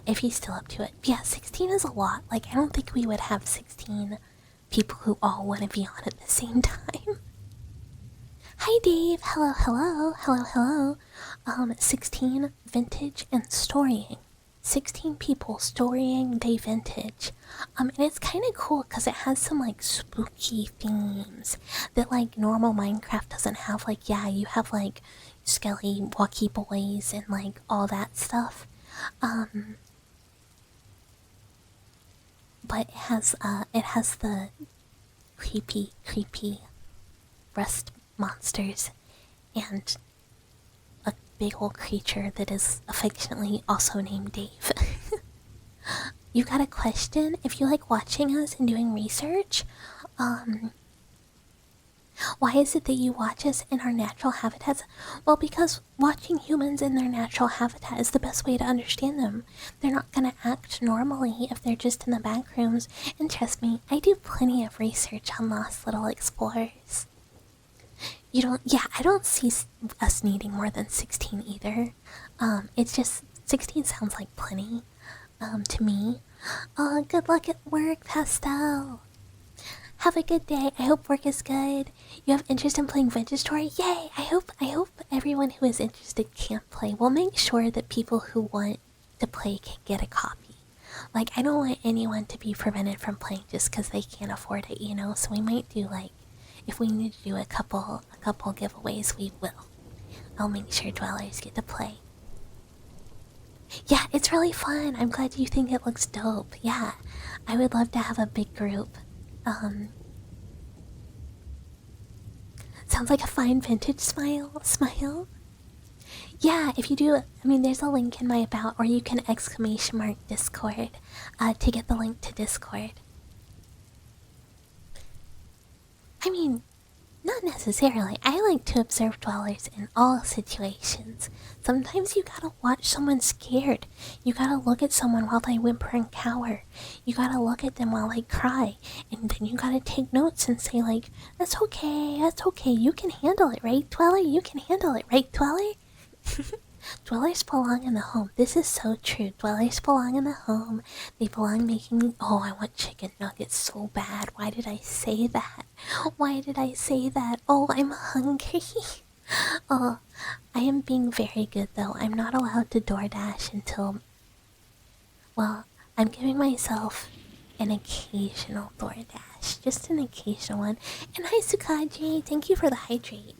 If he's still up to it. But yeah, 16 is a lot. Like, I don't think we would have 16 people who all want to be on at the same time. Hi Dave, hello. 16 vintage and storying. 16 people storying day vintage. And it's kind of cool because it has some like spooky themes that like normal Minecraft doesn't have. Like, yeah, you have like skelly walkie boys and like all that stuff. But it has the creepy rust monsters and a big old creature that is affectionately also named Dave. You got a question? If you like watching us and doing research, why is it that you watch us in our natural habitats? Well, because watching humans in their natural habitat is the best way to understand them. They're not gonna act normally if they're just in the back rooms. And trust me, I do plenty of research on Lost Little Explorers. I don't see us needing more than 16 either. It's just 16 sounds like plenty, to me. Good luck at work, Pastel. Have a good day. I hope work is good. You have interest in playing Vintage Tour? Yay! I hope everyone who is interested can play. We'll make sure that people who want to play can get a copy. Like, I don't want anyone to be prevented from playing just because they can't afford it, you know? So we might do, like, if we need to do a couple giveaways, we will. I'll make sure dwellers get to play. Yeah, it's really fun. I'm glad you think it looks dope. Yeah, I would love to have a big group. Sounds like a fine vintage smile. Yeah, if you do, I mean, there's a link in my about, or you can exclamation mark Discord to get the link to Discord. I mean, not necessarily. I like to observe dwellers in all situations. Sometimes you gotta watch someone scared. You gotta look at someone while they whimper and cower. You gotta look at them while they cry. And then you gotta take notes and say, like, that's okay, you can handle it, right, Dweller? You can handle it, right, Dweller? Dwellers belong in the home. This is so true. Dwellers belong in the home. They belong making me. Oh, I want chicken nuggets so bad. Why did I say that? Why did I say that? Oh, I'm hungry. Oh, I am being very good though. I'm not allowed to DoorDash until. Well, I'm giving myself an occasional DoorDash. Just an occasional one. And hi, Sukaji. Thank you for the hydrate.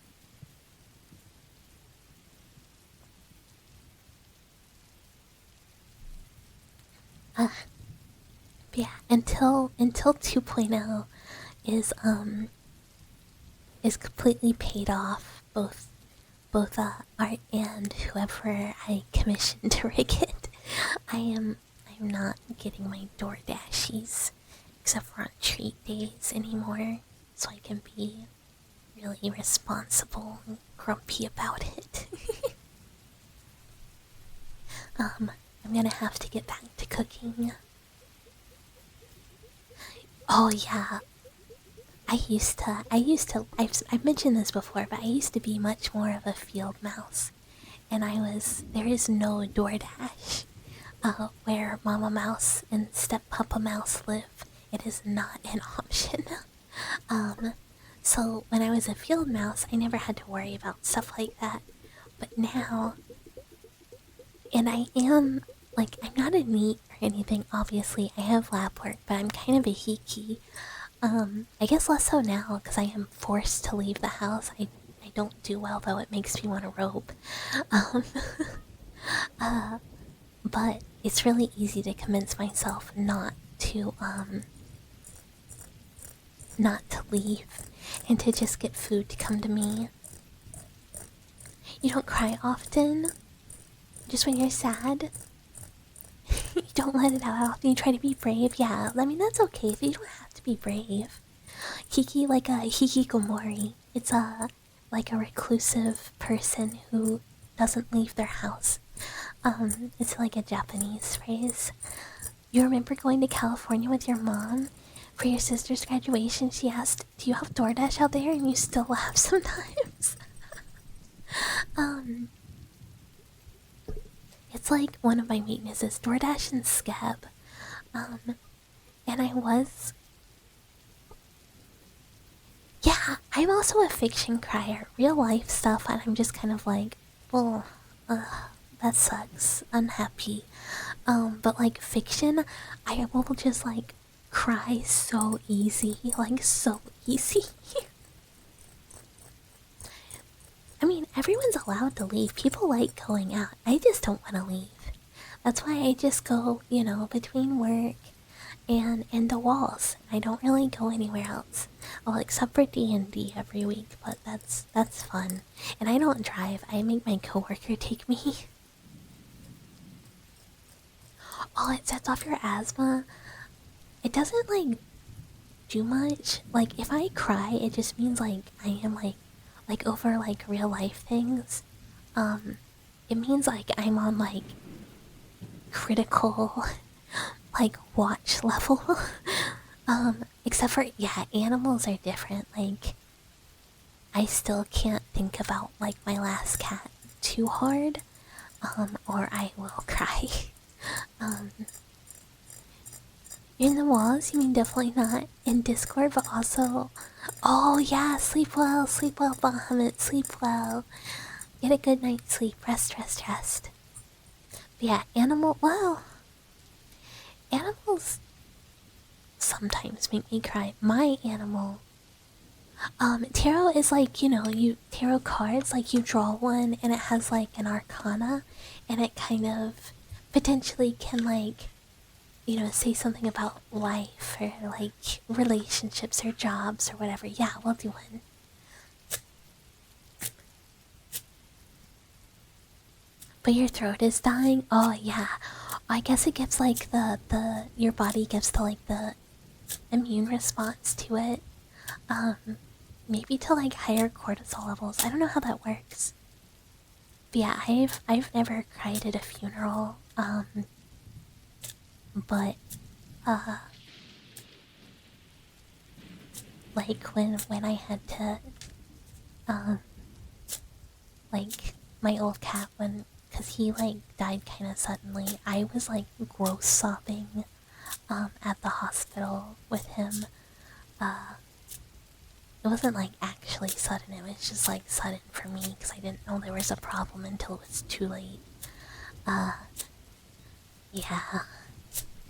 Yeah, until 2.0 is completely paid off, both Art and whoever I commissioned to rig it. I'm not getting my door dashies except for on treat days anymore, so I can be really responsible and grumpy about it. I'm gonna have to get back to cooking. Oh yeah. I've mentioned this before, but I used to be much more of a field mouse. And there is no DoorDash where Mama Mouse and Step Papa Mouse live. It is not an option. So when I was a field mouse, I never had to worry about stuff like that. But now, and I am, like, I'm not a NEET or anything, obviously. I have lab work, but I'm kind of a hiki. I guess less so now, because I am forced to leave the house. I don't do well, though. It makes me want to rope. But it's really easy to convince myself not to leave, and to just get food to come to me. You don't cry often? Just when you're sad? You don't let it out often, you try to be brave? Yeah, I mean, that's okay, but you don't have to be brave. Hiki, like a hikikomori. It's like a reclusive person who doesn't leave their house. It's like a Japanese phrase. You remember going to California with your mom? For your sister's graduation, she asked, do you have DoorDash out there? And you still laugh sometimes. It's like one of my weaknesses, DoorDash and Scab. And I was... Yeah, I'm also a fiction crier. Real life stuff, and I'm just kind of like, well, that sucks. Unhappy. But like fiction, I will just like cry so easy. Like, so easy. I mean, everyone's allowed to leave. People like going out. I just don't want to leave. That's why I just go, you know, between work and the walls. I don't really go anywhere else. Well, except for D&D every week, but that's fun. And I don't drive. I make my coworker take me. Oh, it sets off your asthma. It doesn't, like, do much. Like, if I cry, it just means, like, I am, like over, like, real life things. It means, like, I'm on, like, critical, like, watch level. Except for, yeah, animals are different. Like, I still can't think about, like, my last cat too hard. or I will cry. Um, in the walls, you mean definitely not in Discord, but also. Oh, yeah, sleep well, Bahamut, sleep well. Get a good night's sleep, rest, rest, rest. But yeah, well, animals sometimes make me cry. My animal. Tarot is like, tarot cards, like you draw one and it has like an arcana and it kind of potentially can like, say something about life or like relationships or jobs or whatever. Yeah, we'll do one. But your throat is dying? Oh yeah. I guess it gives like your body gives the immune response to it. Maybe to like higher cortisol levels. I don't know how that works. But yeah, I've never cried at a funeral. But like when I had to like my old cat when because he like died kind of suddenly, I was like gross sobbing at the hospital with him. It wasn't like actually sudden, it was just like sudden for me because I didn't know there was a problem until it was too late. Yeah.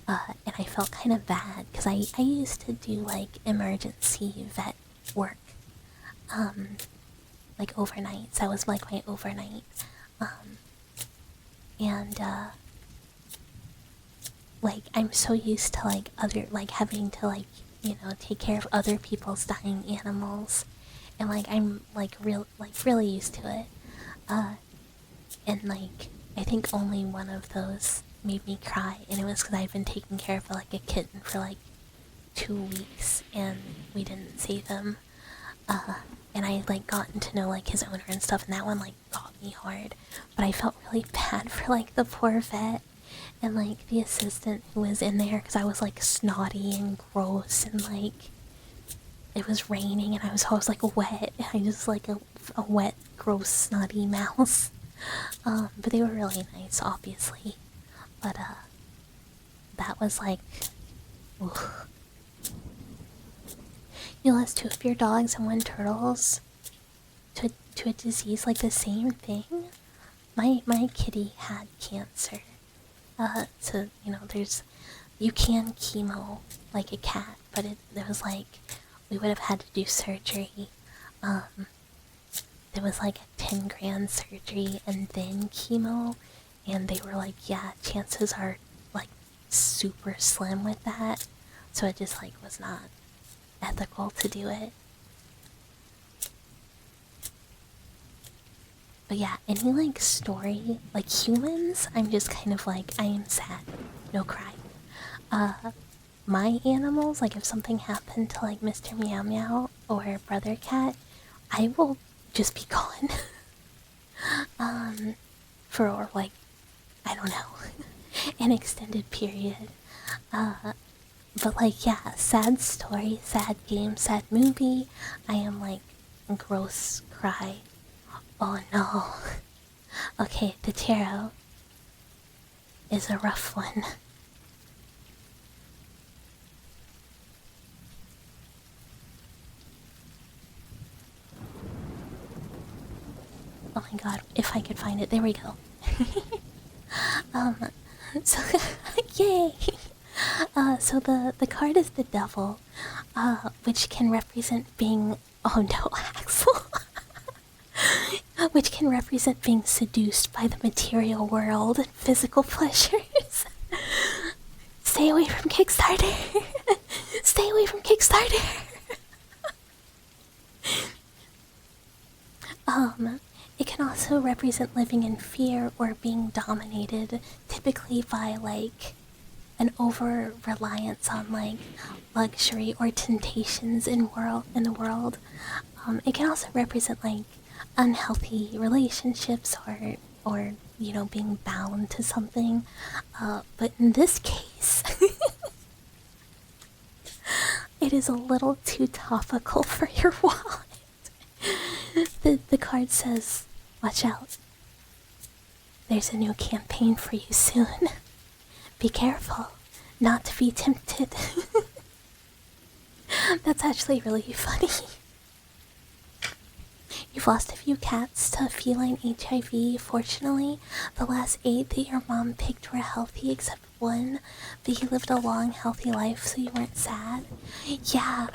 And I felt kind of bad because I used to do like emergency vet work. Like overnights. That was like my overnight. And like I'm so used to like having to like take care of other people's dying animals, and like I'm like really used to it. And like I think only one of those made me cry, and it was because I've been taking care of like a kitten for like 2 weeks, and we didn't save him. And I like gotten to know like his owner and stuff, and that one like got me hard. But I felt really bad for like the poor vet and like the assistant who was in there because I was like snotty and gross, and like it was raining and I was always like wet. I just like a wet, gross, snotty mouse. But they were really nice, obviously. But that was like, ugh. You lost 2 of your dogs and 1 turtles to a disease like the same thing. My kitty had cancer. So you can chemo like a cat, but there was like we would have had to do surgery. There was like a 10 grand surgery and then chemo, and they were like, yeah, chances are like super slim with that. So it just like was not ethical to do it. But yeah, any like story, like humans, I'm just kind of like, I am sad, no cry. My animals, like if something happened to like Mr. Meow Meow or Brother Cat, I will just be gone. For like, I don't know, an extended period. But like, yeah, sad story, sad game, sad movie. I am like, gross cry. Oh no. Okay, the tarot is a rough one. Oh my god, if I could find it. There we go. So, yay! So the card is the devil, which can represent being... Oh no, Axel! Which can represent being seduced by the material world and physical pleasures. Stay away from Kickstarter! Stay away from Kickstarter! It can also represent living in fear or being dominated, typically by like an over reliance on like luxury or temptations in the world. It can also represent like unhealthy relationships or being bound to something. But in this case, it is a little too topical for your wallet. The card says, watch out. there's a new campaign for you soon. Be careful not to be tempted. That's actually really funny. You've lost a few cats to feline HIV. Fortunately, the last 8 that your mom picked were healthy except one, but he lived a long, healthy life, so you weren't sad. Yeah,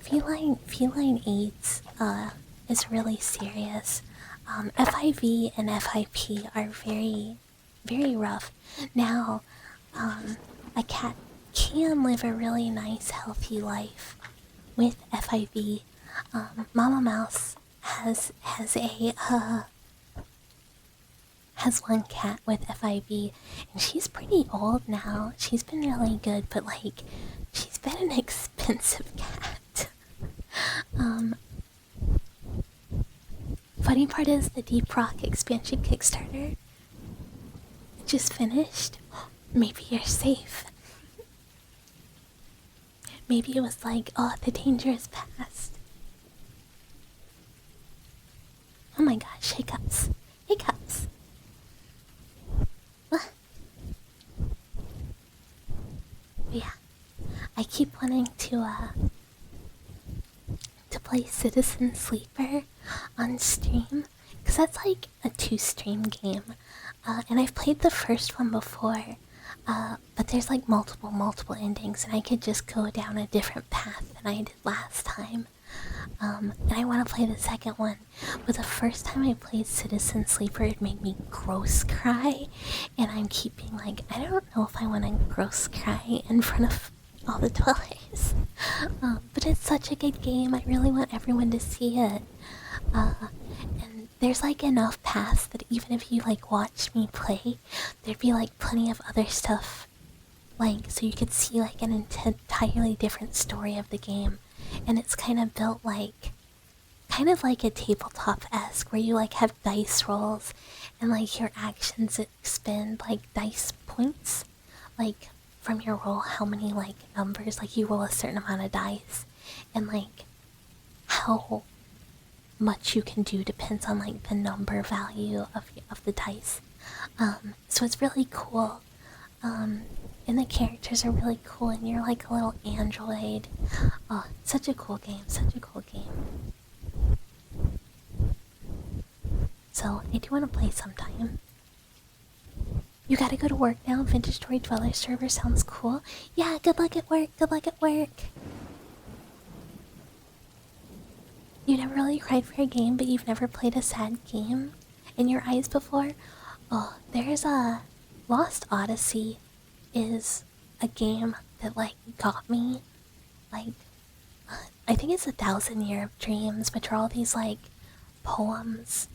feline AIDS, is really serious. FIV and FIP are very, very rough. Now, a cat can live a really nice, healthy life with FIV. Mama Mouse has one cat with FIV, and she's pretty old now. She's been really good, but like, she's been an expensive cat. Funny part is the Deep Rock expansion Kickstarter just finished. Maybe you're safe. Maybe it was like, oh, the danger is past. Oh my gosh, hiccups. Hiccups. What? Yeah. I keep wanting to play Citizen Sleeper on stream, because that's like a 2-stream game. And I've played the first one before, but there's like multiple endings, and I could just go down a different path than I did last time. And I want to play the second one, but the first time I played Citizen Sleeper, it made me gross cry, and I'm keeping like, I don't know if I want to gross cry in front of all the dwellers. But it's such a good game, I really want everyone to see it. And there's like enough paths that even if you like watch me play, there'd be like plenty of other stuff, like, so you could see like an entirely different story of the game. And it's kind of built like, kind of like a tabletop-esque, where you like have dice rolls, and like your actions expend like dice points, like from your roll, how many like numbers, like you roll a certain amount of dice, and like how much you can do depends on like the number value of the dice. So it's really cool. And the characters are really cool, and you're like a little android. Oh, such a cool game, such a cool game. So, I do want to play sometime. You gotta go to work now. Vintage Story Dweller server sounds cool. Yeah, good luck at work, good luck at work. You never really cried for a game, but you've never played a sad game in your eyes before? Oh, there's a Lost Odyssey is a game that like got me. Like, I think it's 1,000 Year of Dreams, which are all these like poems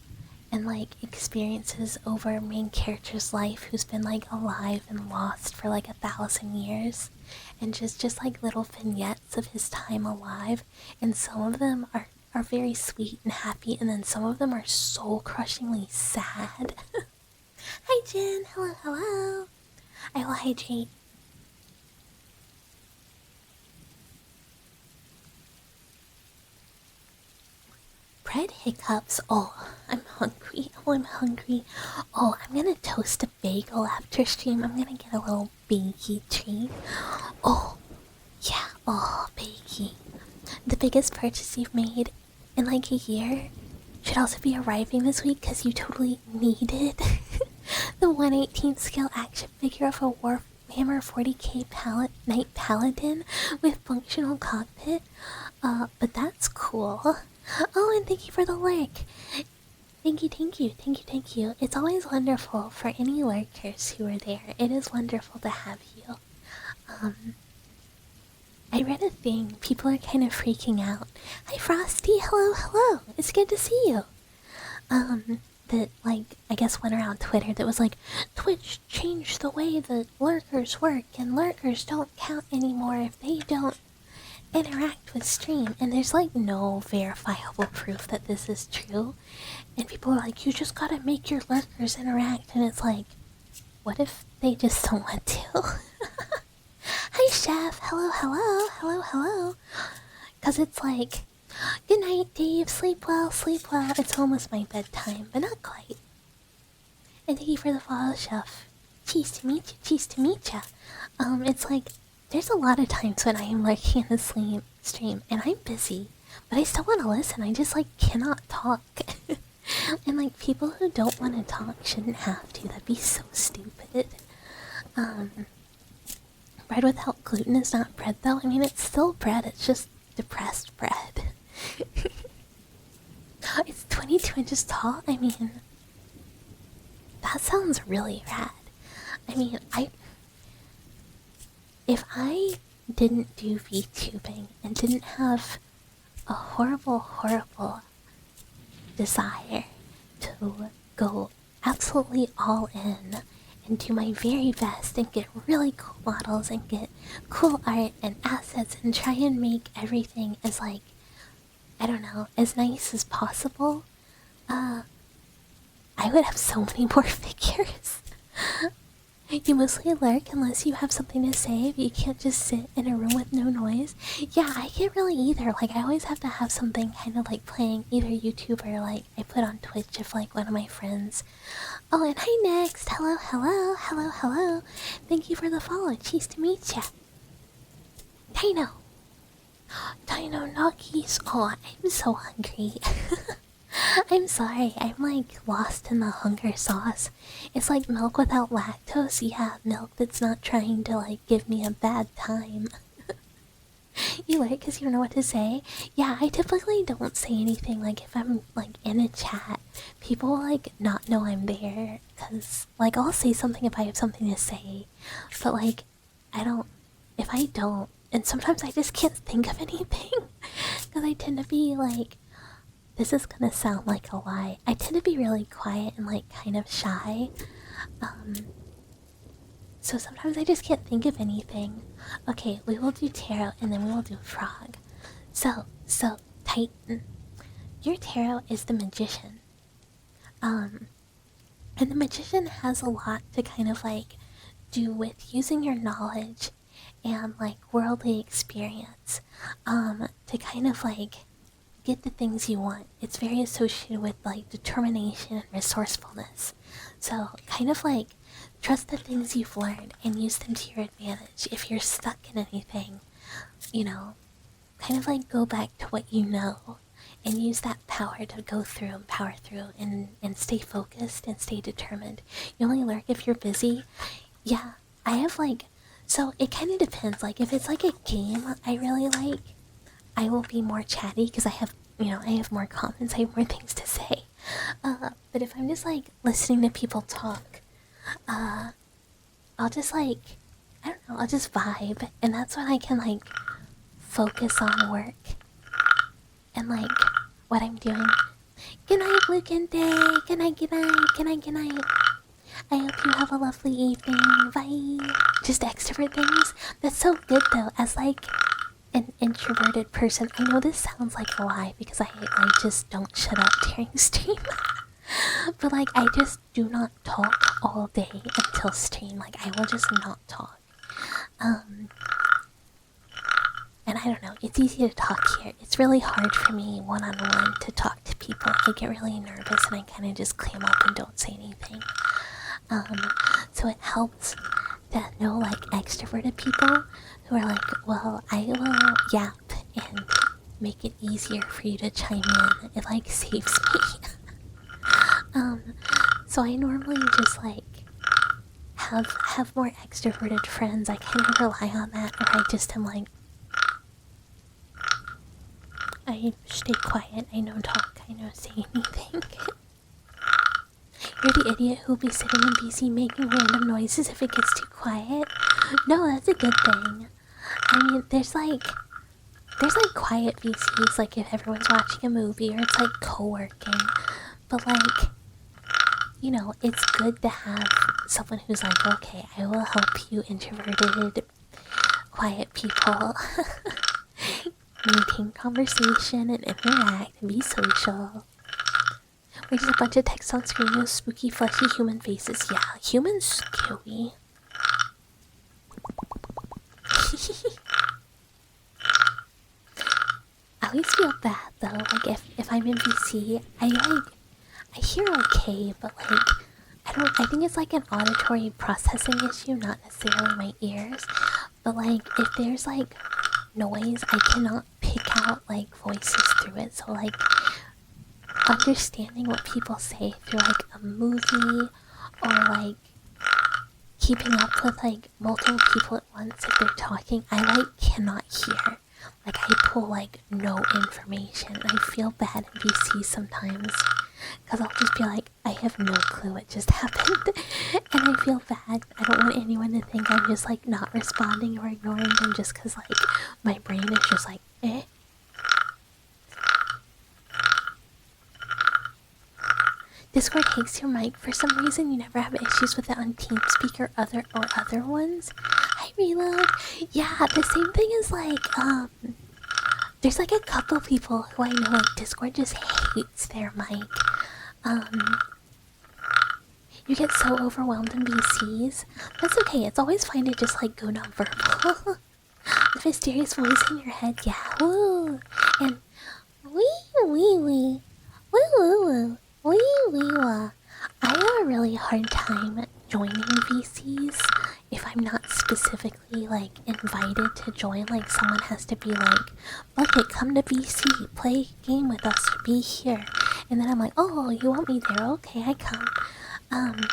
and like experiences over a main character's life who's been like alive and lost for like 1,000 years, and just like little vignettes of his time alive. And some of them are very sweet and happy, and then some of them are soul crushingly sad. Hi Jen, hello, hello. I will hydrate. Bread hiccups. Oh, I'm hungry. Oh, I'm hungry. Oh, I'm gonna toast a bagel after stream. I'm gonna get a little baggy treat. Oh, yeah. Oh, baggy. The biggest purchase you've made in like a year should also be arriving this week, because you totally need it. The 1/18 scale action figure of a Warhammer 40k Knight Paladin with functional cockpit. But that's cool. Oh, and thank you for the lurk. Thank you. It's always wonderful for any lurkers who are there. It is wonderful to have you. I read a thing. People are kind of freaking out. Hi, Frosty. Hello. It's good to see you. That, like, I guess went around Twitter that was like, Twitch changed the way that lurkers work, and lurkers don't count anymore if they don't interact with stream. And there's like no verifiable proof that this is true. And people are like, you just gotta make your lurkers interact. And it's like, what if they just don't want to? Hi, Chef. Hello. Because it's like, good night, Dave. Sleep well. It's almost my bedtime, but not quite. And thank you for the follow, Chef. Cheese to meet you, cheese to meet ya. It's like, there's a lot of times when I am lurking in the stream and I'm busy, but I still want to listen. I just, like, cannot talk. And, like, people who don't want to talk shouldn't have to. That'd be so stupid. Bread without gluten is not bread, though. I mean, it's still bread. It's just depressed bread. It's 22 inches tall? I mean, that sounds really rad. I mean, if I didn't do VTubing and didn't have a horrible, horrible desire to go absolutely all in and do my very best and get really cool models and get cool art and assets and try and make everything as, like, I don't know, as nice as possible, I would have so many more figures. You mostly lurk unless you have something to say, but you can't just sit in a room with no noise. Yeah, I can't really either. Like, I always have to have something kind of like playing, either YouTube or like I put on Twitch if like one of my friends. Oh, and hi Next. Hello, hello, hello, hello. Thank you for the follow. Cheese to meet ya. Dino. Dino Nuggies. Oh, I'm so hungry. I'm sorry, I'm like lost in the hunger sauce. It's like milk without lactose. Yeah, milk that's not trying to like give me a bad time. You like because you don't know what to say? Yeah, I typically don't say anything. Like if I'm like in a chat, people will like not know I'm there. Cause like I'll say something if I have something to say. But like, if I don't, and sometimes I just can't think of anything. Cause I tend to be like, this is gonna sound like a lie. I tend to be really quiet and like kind of shy. So sometimes I just can't think of anything. Okay, we will do tarot and then we will do frog. So Titan, your tarot is the magician. And the magician has a lot to kind of like do with using your knowledge and like worldly experience to kind of like get the things you want. It's very associated with like determination and resourcefulness. So kind of like trust the things you've learned and use them to your advantage. If you're stuck in anything, you know, kind of like go back to what you know and use that power to go through and power through and stay focused and stay determined. You only lurk if you're busy. Yeah, I have like, so it kind of depends. Like if it's like a game I really like, I will be more chatty because I have, you know, I have more comments, I have more things to say. But if I'm just like listening to people talk, I'll just like, I don't know, I'll just vibe, and that's when I can like focus on work and like what I'm doing. Good night, Luke and Day. Good night, good night, good night, good night. I hope you have a lovely evening. Bye. Just extrovert things. That's so good though, as like an introverted person. I know this sounds like a lie because I just don't shut up during stream. But like I just do not talk all day until stream. Like I will just not talk. And I don't know, it's easy to talk here. It's really hard for me one-on-one to talk to people. I get really nervous and I kind of just clam up and don't say anything. So it helps to know like extroverted people who are like, well, I will yap and make it easier for you to chime in. It like saves me. So I normally just like have more extroverted friends. I kind of rely on that, or I just am like, I stay quiet, I don't talk, I don't say anything. You're the idiot who'll be sitting in VC making random noises if it gets too quiet. No, that's a good thing. I mean, there's like quiet VCs, like if everyone's watching a movie or it's like co-working. But like, you know, it's good to have someone who's like, okay, I will help you introverted, quiet people maintain conversation and interact and be social. We're just a bunch of text on screen with spooky, fleshy human faces. Yeah, humans scary. I always feel bad though, like if I'm in VC, I hear okay, but like, I I think it's like an auditory processing issue, not necessarily my ears. But like, if there's like noise, I cannot pick out like voices through it. So like, understanding what people say through like a movie or like keeping up with like multiple people at once if they're talking, I like cannot hear. Like I pull like no information. I feel bad in VC sometimes because I'll just be like, I have no clue what just happened, and I feel bad. I don't want anyone to think I'm just like not responding or ignoring them just because like my brain is just like, eh. Discord hates your mic for some reason. You never have issues with it on TeamSpeak or other ones. Hi, Reload. Yeah, the same thing is like there's like a couple people who I know like Discord just hates their mic. You get so overwhelmed in VCs. That's okay. It's always fine to just like go nonverbal. The mysterious voice in your head, yeah, woo, and wee wee wee, woo woo woo. I have a really hard time joining VCs if I'm not specifically like invited to join. Like someone has to be like, Bucket, come to VC, play a game with us, be here. And then I'm like, oh, you want me there? Okay, I come. And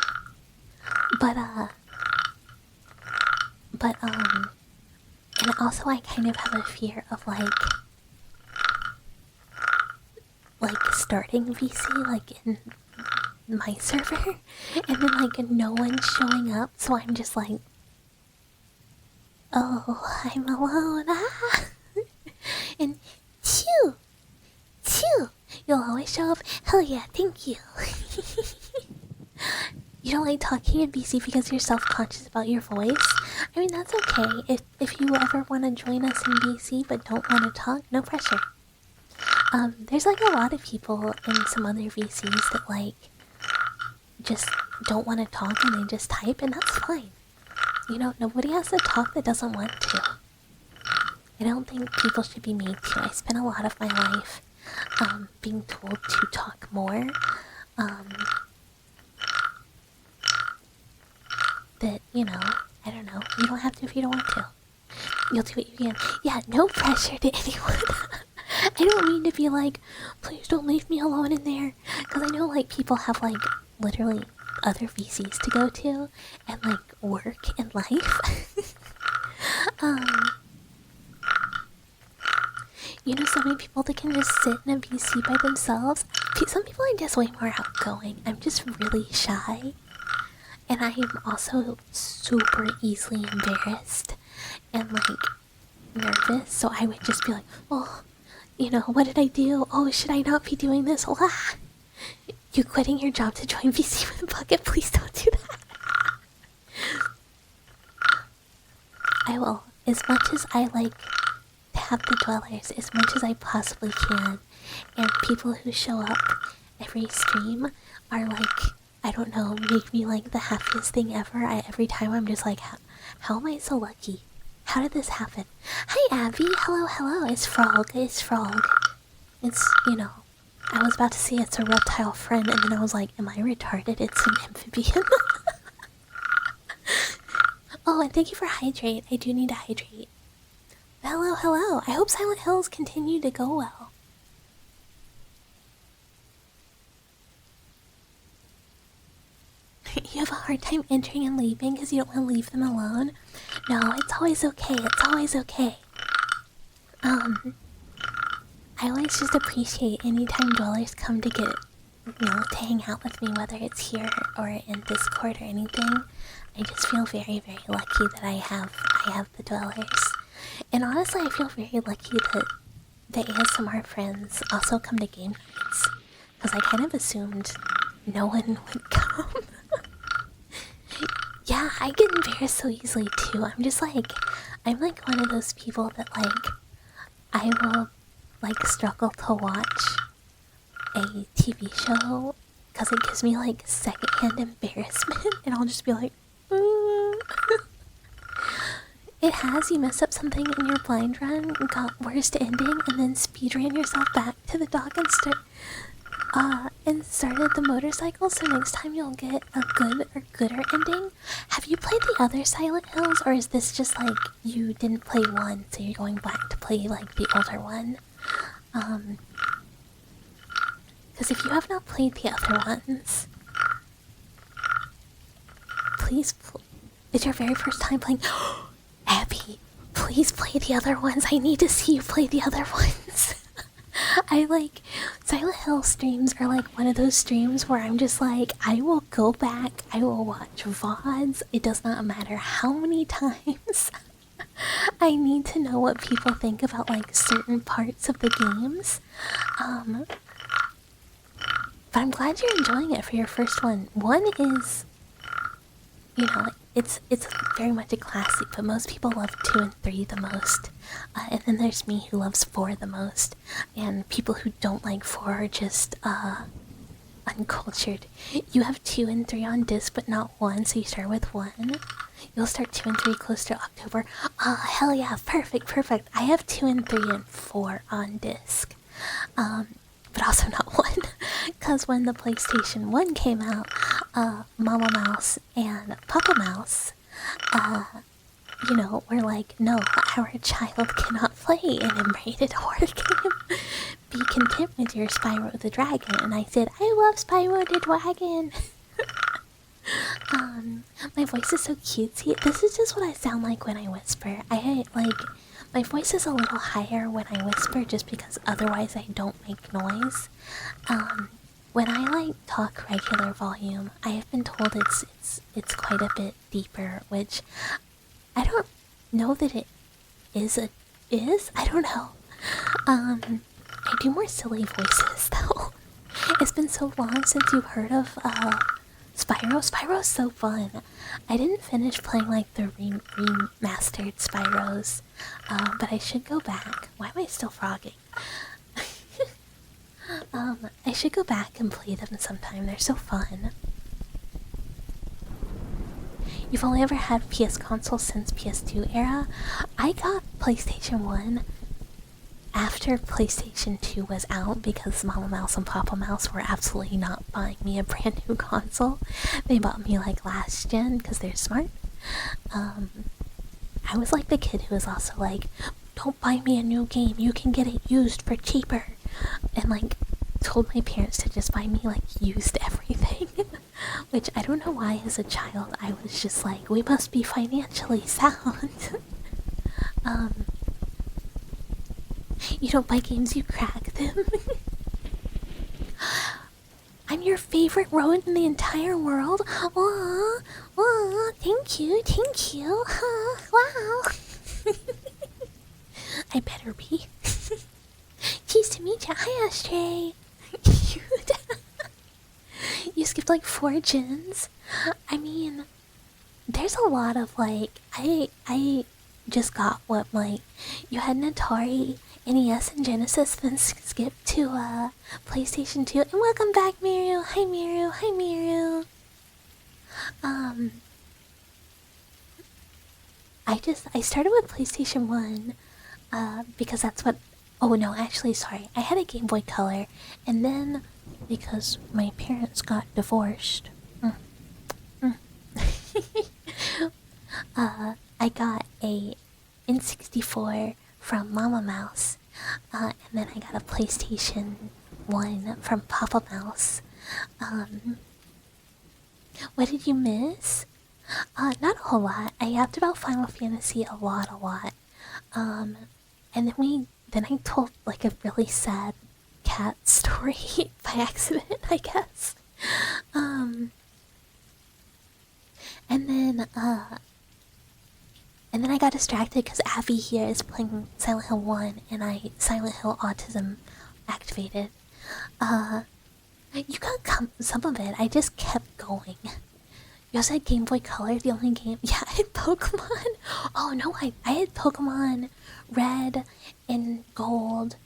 also I kind of have a fear of like starting VC like in my server and then like no one's showing up, so I'm just like, oh, I'm alone. Ah. And two, you'll always show up. Hell yeah, thank you. You don't like talking in VC because you're self-conscious about your voice? I mean, that's okay. If you ever want to join us in VC but don't want to talk, no pressure. There's like a lot of people in some other VCs that like just don't want to talk and they just type, and that's fine. You know, nobody has to talk that doesn't want to. I don't think people should be made to. I spent a lot of my life being told to talk more. That, you know, I don't know. You don't have to if you don't want to. You'll do what you can. Yeah, no pressure to anyone. I don't mean to be like, please don't leave me alone in there. Because I know, like, people have, like, literally other VCs to go to. And, like, work and life. You know, so many people that can just sit in a VC by themselves. Some people are just way more outgoing. I'm just really shy. And I am also super easily embarrassed. And, like, nervous. So I would just be like, oh, you know, what did I do? Oh, should I not be doing this? Oh, ah. You quitting your job to join VC with a bucket? Please don't do that. I will. As much as I like to have the dwellers, as much as I possibly can, and people who show up every stream are like, I don't know, make me like the happiest thing ever. Every time I'm just like, how am I so lucky? How did this happen? Hi, Abby. Hello, hello. It's Frog. It's Frog. It's, you know, I was about to say it's a reptile friend, and then I was like, am I retarded? It's an amphibian. Oh, and thank you for hydrate. I do need to hydrate. Hello, hello. I hope Silent Hills continue to go well. You have a hard time entering and leaving because you don't want to leave them alone? No, it's always okay. It's always okay. I always just appreciate anytime dwellers come to get, you know, to hang out with me, whether it's here or in Discord or anything. I just feel very, very lucky that I have the dwellers. And honestly, I feel very lucky that the ASMR friends also come to game nights. Because I kind of assumed no one would come. Yeah, I get embarrassed so easily too. I'm like one of those people that like, I will like struggle to watch a TV show because it gives me like secondhand embarrassment, and I'll just be like, It has. You mess up something in your blind run, got worst ending, and then speedrun yourself back to the dock and start. and started the motorcycle, so next time you'll get a good or gooder ending. Have you played the other Silent Hills, or is this just like you didn't play one, so you're going back to play like the older one? Because if you have not played the other ones, please, it's your very first time playing. Abby, please play the other ones. I need to see you play the other ones. I like Silent Hill streams are like one of those streams where I'm just like, I will go back, I will watch VODs. It does not matter how many times. I need to know what people think about like certain parts of the games. But I'm glad you're enjoying it for your first one. One is, you know, it's very much a classic, but most people love 2 and 3 the most. And then there's me who loves 4 the most. And people who don't like 4 are just uncultured. You have 2 and 3 on disc, but not 1, so you start with 1. You'll start 2 and 3 close to October. Oh, hell yeah, perfect, perfect. I have 2 and 3 and 4 on disc. But also not 1. Because when the PlayStation 1 came out, Mama Mouse and Papa Mouse, you know, were like, no, our child cannot play an M-rated horror game. Be content with your Spyro the Dragon. And I said, I love Spyro the Dragon. My voice is so cutesy. This is just what I sound like when I whisper. My voice is a little higher when I whisper just because otherwise I don't make noise. When I like talk regular volume, I have been told it's quite a bit deeper, which I don't know that it is. I don't know. I do more silly voices though. It's been so long since you've heard of Spyro. Spyro's so fun. I didn't finish playing like the remastered Spyros, but I should go back. Why am I still frogging? I should go back and play them sometime. They're so fun. You've only ever had PS console since PS2 era? I got PlayStation 1 after PlayStation 2 was out because Mama Mouse and Papa Mouse were absolutely not buying me a brand new console. They bought me like last gen because they're smart. I was like the kid who was also like, don't buy me a new game, you can get it used for cheaper. And like told my parents to just buy me like used everything. Which I don't know why as a child I was just like, we must be financially sound. You don't buy games, you crack them. I'm your favorite rodent in the entire world. Aw, aw, thank you, thank you. Wow. I better be. Cheese to meet ya. Hi, Ashtray. Cute. You skipped like 4 gens. I mean, there's a lot of like, I just got what like, you had an Atari, NES, and Genesis, then skipped to PlayStation 2. And welcome back, Miru. Hi, Miru. Hi, Miru. I started with PlayStation 1 because that's what. Oh no, actually, sorry. I had a Game Boy Color, and then because my parents got divorced, I got a N64 from Mama Mouse, and then I got a PlayStation 1 from Papa Mouse. What did you miss? Not a whole lot. I yapped about Final Fantasy a lot. And then I told like a really sad cat story by accident, I guess. And then I got distracted because Abby here is playing Silent Hill 1 and Silent Hill Autism activated. You got some of it, I just kept going. You also had Game Boy Color, the only game. Yeah, I had Pokemon. Oh no, I had Pokemon Red and Gold,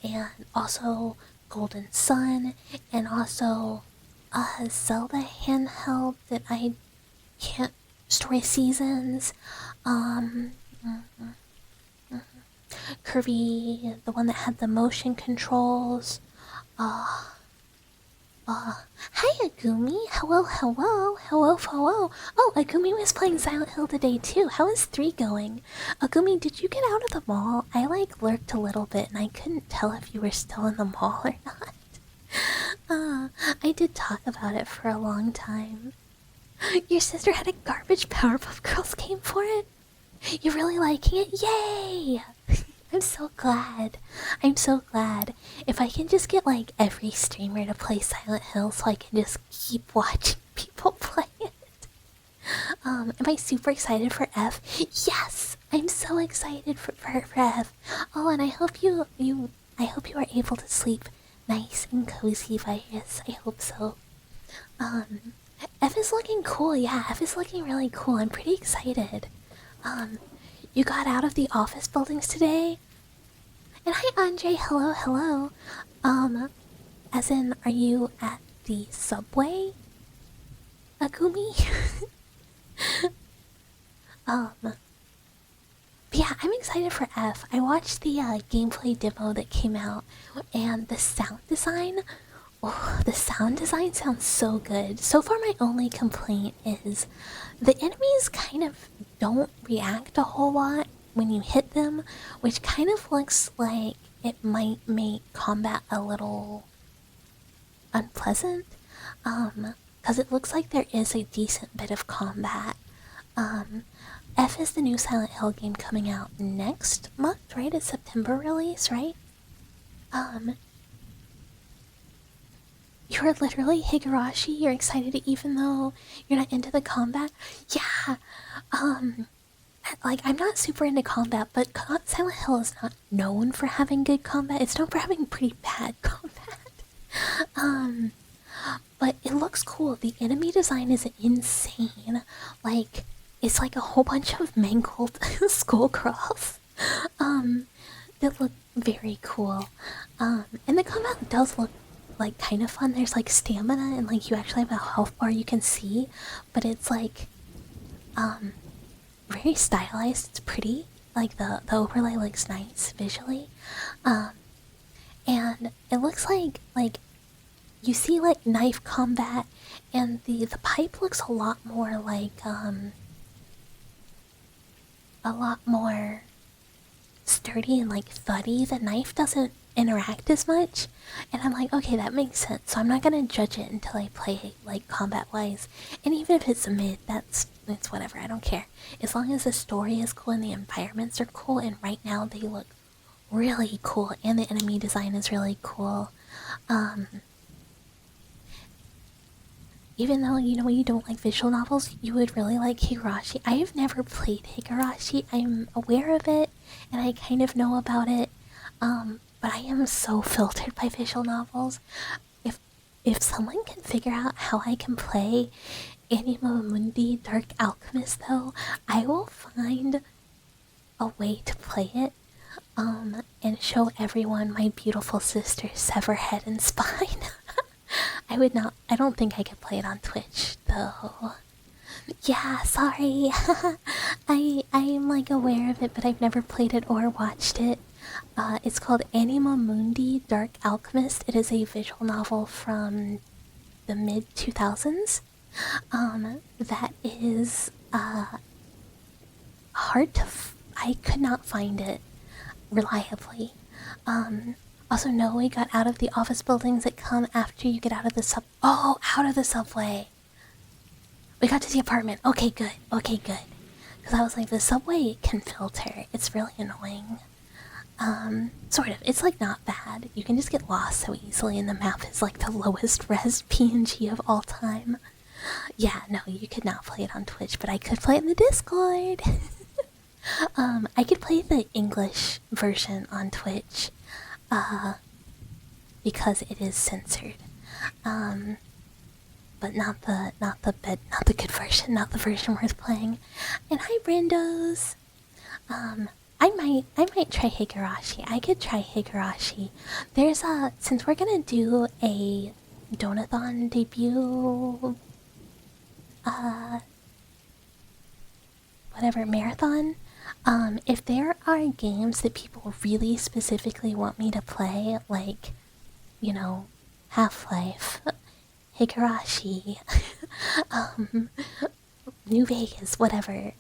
and also Golden Sun, and also Zelda handheld that I can't. Story Seasons, Kirby, the one that had the motion controls. Hi Agumi. Hello, hello, hello, hello. Oh, Agumi was playing Silent Hill today too. How is 3 going? Agumi, did you get out of the mall? I like lurked a little bit and I couldn't tell if you were still in the mall or not. I did talk about it for a long time. Your sister had a garbage Powerpuff Girls game for it? You're really liking it? Yay! I'm so glad. I'm so glad. If I can just get like every streamer to play Silent Hill so I can just keep watching people play it. Am I super excited for F? Yes! I'm so excited for F. Oh, and I hope you are able to sleep nice and cozy, Virus. I hope so. F is looking cool, yeah, F is looking really cool. I'm pretty excited. You got out of the office buildings today? And hi Andre, hello, hello. As in, are you at the subway? Agumi? But yeah, I'm excited for F. I watched the gameplay demo that came out, and the sound design. Oh, the sound design sounds so good. So far, my only complaint is the enemies kind of don't react a whole lot when you hit them, which kind of looks like it might make combat a little unpleasant. Because it looks like there is a decent bit of combat. F is the new Silent Hill game coming out next month, right? It's September release, right? You're literally Higurashi. You're excited even though you're not into the combat. Yeah. Like I'm not super into combat, but Silent Hill is not known for having good combat. It's known for having pretty bad combat. But it looks cool. The enemy design is insane. Like it's like a whole bunch of mangled skullcrawls. That look very cool. And the combat does look like kind of fun. There's like stamina and like you actually have a health bar you can see, but it's like very stylized. It's pretty. Like the overlay looks nice visually. And it looks like you see like knife combat, and the pipe looks a lot more like a lot more sturdy and like thuddy. The knife doesn't interact as much, and I'm like, okay, that makes sense. So I'm not gonna judge it until I play it, like combat wise. And even if it's a mid, it's whatever. I don't care as long as the story is cool and the environments are cool. And right now they look really cool, and the enemy design is really cool. Even though you know you don't like visual novels, you would really like Higurashi. I have never played Higurashi. I'm aware of it, and I kind of know about it. But I am so filtered by visual novels. If someone can figure out how I can play Anima Mundi Dark Alchemist, though, I will find a way to play it. And show everyone my beautiful sister's severed head and spine. I don't think I could play it on Twitch, though. Yeah, sorry. I'm like aware of it, but I've never played it or watched it. It's called Anima Mundi Dark Alchemist. It is a visual novel from the mid 2000s. That is hard to. I could not find it reliably. Also, no, we got out of the office buildings that come after you get out of the out of the subway. We got to the apartment. Okay, good. Okay, good. Because I was like, the subway can filter. It's really annoying. Sort of. It's like not bad. You can just get lost so easily, and the map is like the lowest res PNG of all time. Yeah, no, you could not play it on Twitch, but I could play it in the Discord. I could play the English version on Twitch, because it is censored. But not the good version, not the version worth playing. And hi, Brandos. I might try Higurashi. I could try Higurashi. There's since we're gonna do a Donathon debut, whatever marathon. If there are games that people really specifically want me to play, like, you know, Half-Life, Higurashi, New Vegas, whatever.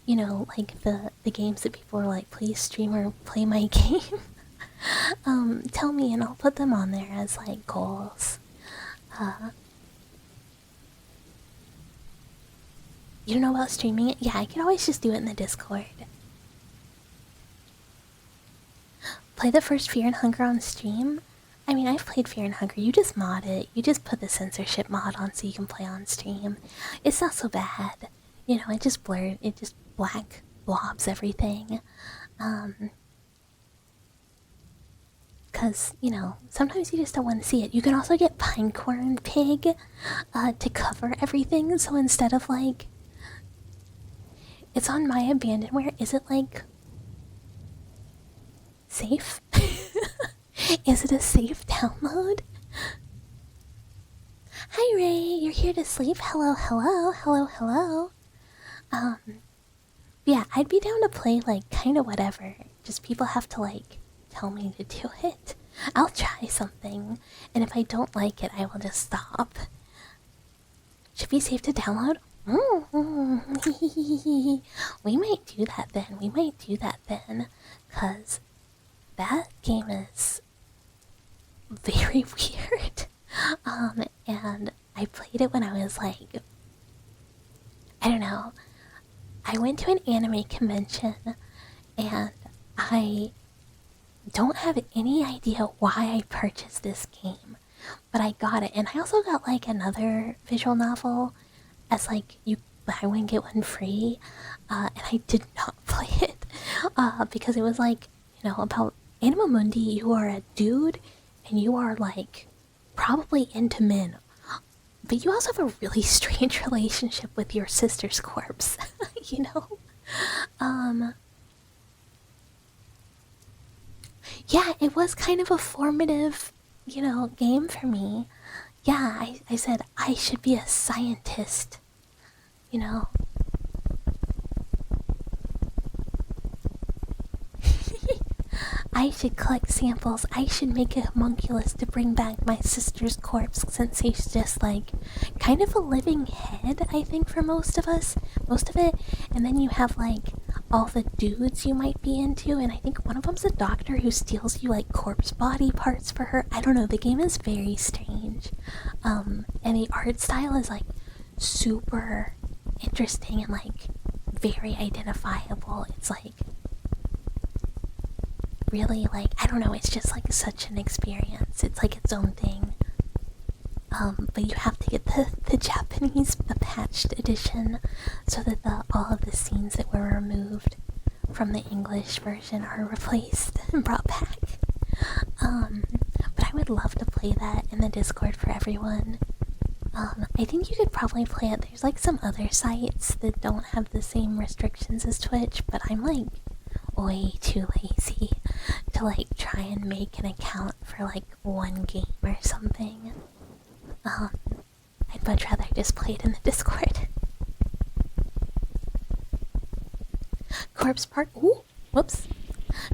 You know, like the games that people are like, please stream or play my game. Tell me and I'll put them on there as like goals. You don't know about streaming it? Yeah, I could always just do it in the Discord. Play the first Fear and Hunger on stream? I mean, I've played Fear and Hunger. You just mod it. You just put the censorship mod on so you can play on stream. It's not so bad. You know, it just black blobs everything. Because, you know, sometimes you just don't want to see it. You can also get Pinecorn Pig to cover everything. So instead of like... It's on my abandonware. Is it like... safe? Is it a safe download? Hi Ray, you're here to sleep. Hello, hello, hello, hello. Yeah, I'd be down to play like kind of whatever. Just people have to like tell me to do it. I'll try something, and if I don't like it, I will just stop. Should be safe to download? We might do that then. We might do that then, cause that game is very weird. And I played it when I was like, I don't know. I went to an anime convention and I don't have any idea why I purchased this game, but I got it. And I also got like another visual novel as like you buy one get one free, and I did not play it because it was like, you know, about Anima Mundi. You are a dude and you are like probably into men, but you also have a really strange relationship with your sister's corpse. You know? Yeah, it was kind of a formative, you know, game for me. Yeah, I said I should be a scientist, you know? I should collect samples. I should make a homunculus to bring back my sister's corpse, since he's just like kind of a living head, I think, for most of us. Most of it. And then you have like all the dudes you might be into, and I think one of them's a doctor who steals you like corpse body parts for her. I don't know, the game is very strange. And the art style is like super interesting and like very identifiable. It's like really like, I don't know, it's just like such an experience. It's like its own thing. But you have to get the Japanese, the patched edition, so that all of the scenes that were removed from the English version are replaced and brought back. But I would love to play that in the Discord for everyone. I think you could probably play it. There's like some other sites that don't have the same restrictions as Twitch, but I'm like way too lazy to like try and make an account for like one game or something. I'd much rather just play it in the Discord. Corpse Party. Ooh, whoops.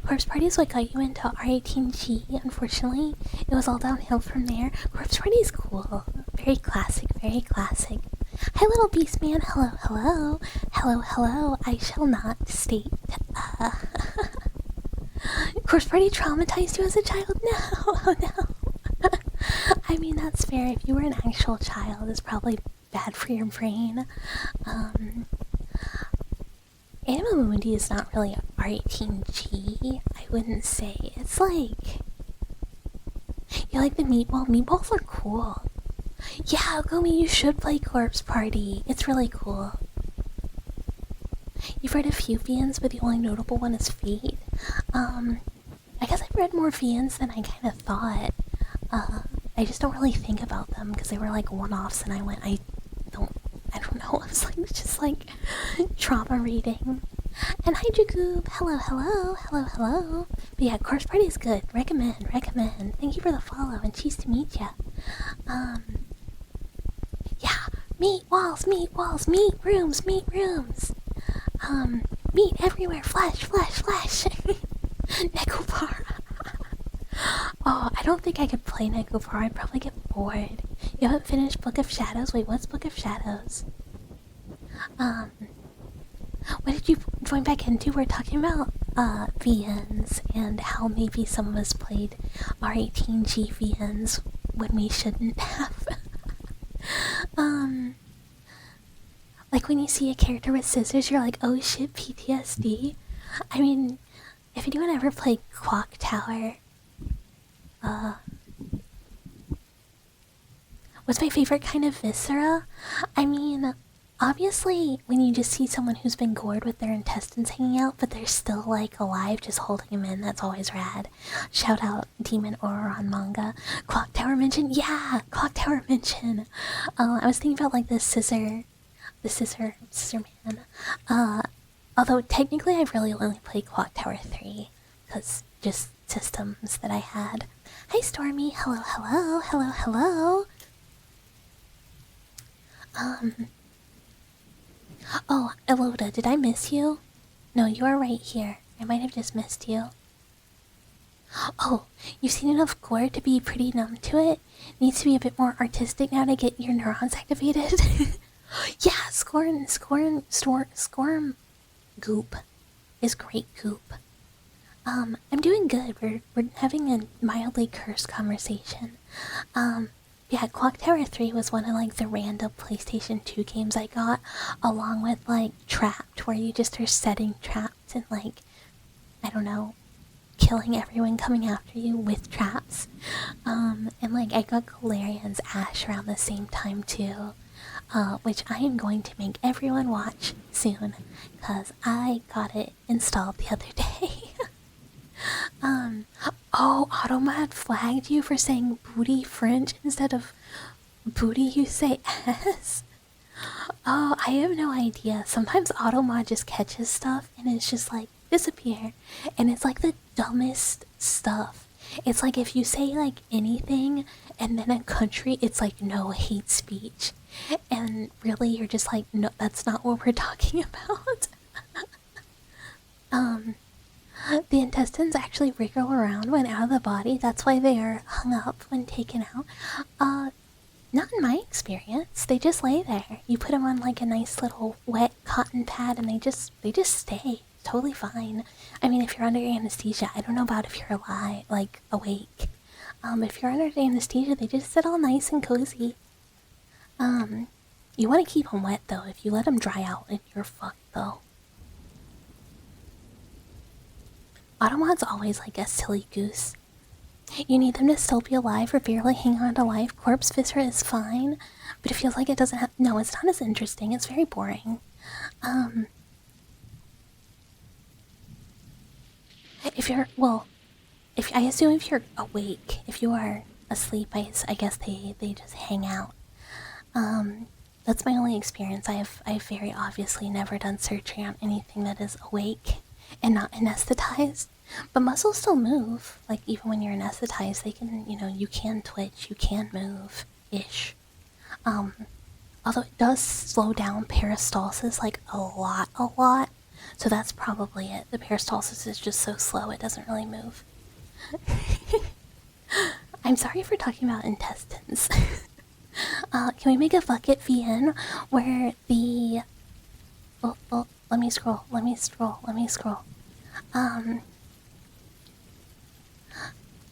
Corpse Party is what got you into R18G. Unfortunately, it was all downhill from there. Corpse Party is cool. Very classic, very classic. Hi, little beast man. Hello, hello. Hello, hello. I shall not state. Corpse Party traumatized you as a child? No, oh no. I mean, that's fair. If you were an actual child, it's probably bad for your brain. Anima Mundi is not really R18G, I wouldn't say. It's like... You like the meatball? Meatballs are cool. Yeah, Gumi, you should play Corpse Party. It's really cool. You've read a few VNs, but the only notable one is Fate. I guess I've read more VNs than I kind of thought. I just don't really think about them because they were like one-offs, and I don't know. I was like just like trauma reading. And hi Jagoob, hello, hello, hello, hello. But yeah, Corpse Party is good. Recommend. Thank you for the follow, and cheese to meet ya. Yeah, meat walls, meat rooms. Meat everywhere, flesh. Nekopara. Oh, I don't think I could play Nekopara. I'd probably get bored. You haven't finished Book of Shadows? Wait, what's Book of Shadows? What did you join back into? We're talking about VNs and how maybe some of us played R18G VNs when we shouldn't have. Like when you see a character with scissors, you're like, oh shit, PTSD. I mean, if anyone ever played Clock Tower, what's my favorite kind of viscera? I mean, obviously, when you just see someone who's been gored with their intestines hanging out, but they're still, like, alive, just holding them in, that's always rad. Shout out Demon Auron manga. Clock Tower mention? Yeah! Clock Tower mention! I was thinking about, like, the scissor man. Although, technically, I've really only played Clock Tower 3, because just systems that I had. Hi, Stormy! Hello, hello, hello, hello! Oh, Eloda, did I miss you? No, you are right here. I might have just missed you. Oh, you've seen enough gore to be pretty numb to it? Needs to be a bit more artistic now to get your neurons activated? Yeah, Scorn goop is great goop. I'm doing good. We're having a mildly cursed conversation. Yeah, Clock Tower 3 was one of, like, the random PlayStation 2 games I got, along with, like, Trapped, where you just are setting traps and, like, I don't know, killing everyone coming after you with traps. And, like, I got Galarian's Ash around the same time, too, which I am going to make everyone watch soon, because I got it installed the other day. Oh, Automod flagged you for saying booty French instead of booty you say S? Oh, I have no idea. Sometimes Automod just catches stuff and it's just like, disappear. And it's like the dumbest stuff. It's like if you say like anything and then a country, it's like no hate speech. And really you're just like, no, that's not what we're talking about. The intestines actually wriggle around when out of the body. That's why they are hung up when taken out. Not in my experience. They just lay there. You put them on like a nice little wet cotton pad and they just stay. Totally fine. I mean, if you're under anesthesia, I don't know about if you're alive, like awake. If you're under anesthesia, they just sit all nice and cozy. You want to keep them wet though. If you let them dry out, you're fucked though. Automod's always like a silly goose. You need them to still be alive or barely hang on to life. Corpse Viscera is fine, but it feels like it doesn't have— no, it's not as interesting. It's very boring. If you're— well, I assume if you're awake. If you are asleep, I guess they just hang out. That's my only experience. I've very obviously never done surgery on anything that is awake and not anesthetized. But muscles still move. Like, even when you're anesthetized, they can, you can twitch, you can move-ish. Although it does slow down peristalsis, like, a lot. So that's probably it. The peristalsis is just so slow, it doesn't really move. I'm sorry for talking about intestines. Can we make a bucket VN where the... Oh, let me scroll.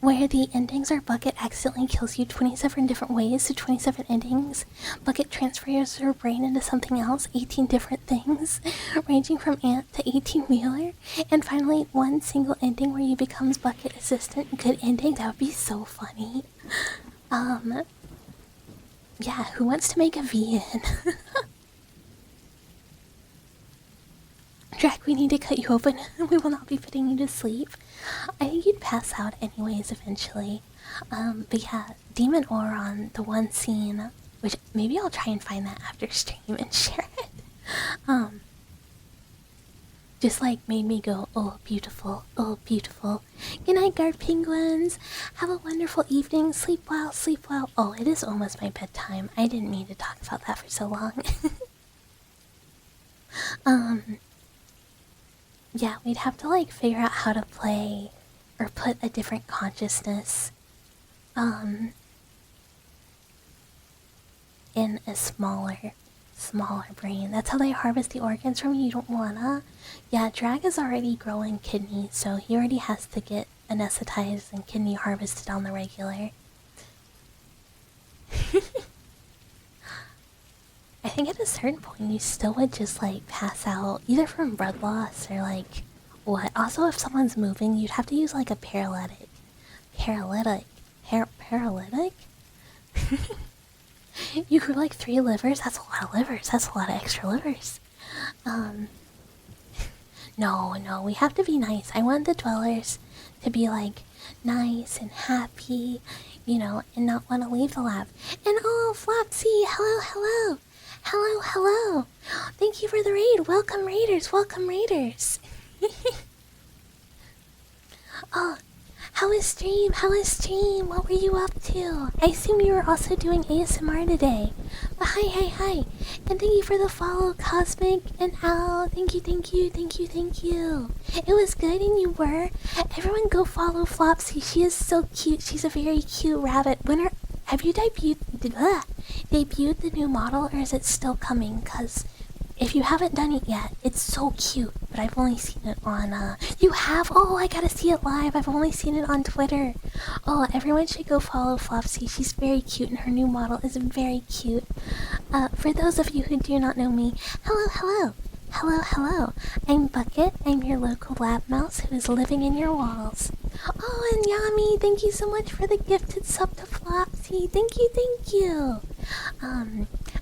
Where the endings are bucket accidentally kills you 27 different ways, so 27 endings. Bucket transfers your brain into something else, 18 different things, ranging from ant to 18-wheeler. And finally, one single ending where you becomes bucket assistant. Good ending, that would be so funny. Yeah, who wants to make a VN? Drac, we need to cut you open. We will not be putting you to sleep. I think you'd pass out anyways eventually. But yeah, Demon Auron, the one scene, which maybe I'll try and find that after stream and share it. Just like made me go, oh beautiful, oh beautiful. Good night, guard penguins. Have a wonderful evening. Sleep well, sleep well. Oh, it is almost my bedtime. I didn't mean to talk about that for so long. Yeah, we'd have to like figure out how to play or put a different consciousness in a smaller brain. That's how they harvest the organs from you. You don't wanna. Yeah, Drag is already growing kidneys, so he already has to get anesthetized and kidney harvested on the regular. I think at a certain point you still would just like pass out, either from blood loss or like what. Also, if someone's moving, you'd have to use like a paralytic. Paralytic? You grew like 3 livers? That's a lot of livers. That's a lot of extra livers. No, we have to be nice. I want the dwellers to be like nice and happy, you know, and not want to leave the lab. And oh, Flopsy, hello. Thank you for the raid. Welcome raiders. Oh, how is stream? What were you up to? I assume you were also doing ASMR today. But hi. And thank you for the follow, Cosmic and Al. Thank you. It was good and you were. Everyone go follow Flopsy. She is so cute. She's a very cute rabbit. Have you debuted the new model, or is it still coming? Cause if you haven't done it yet, it's so cute, but I've only seen it on, you have? Oh, I gotta see it live. I've only seen it on Twitter. Oh, everyone should go follow Flopsy. She's very cute, and her new model is very cute. For those of you who do not know me, hello. I'm Bucket. I'm your local lab mouse who is living in your walls. Oh, and Yami, thank you so much for the gifted sub to Flopsy. Thank you.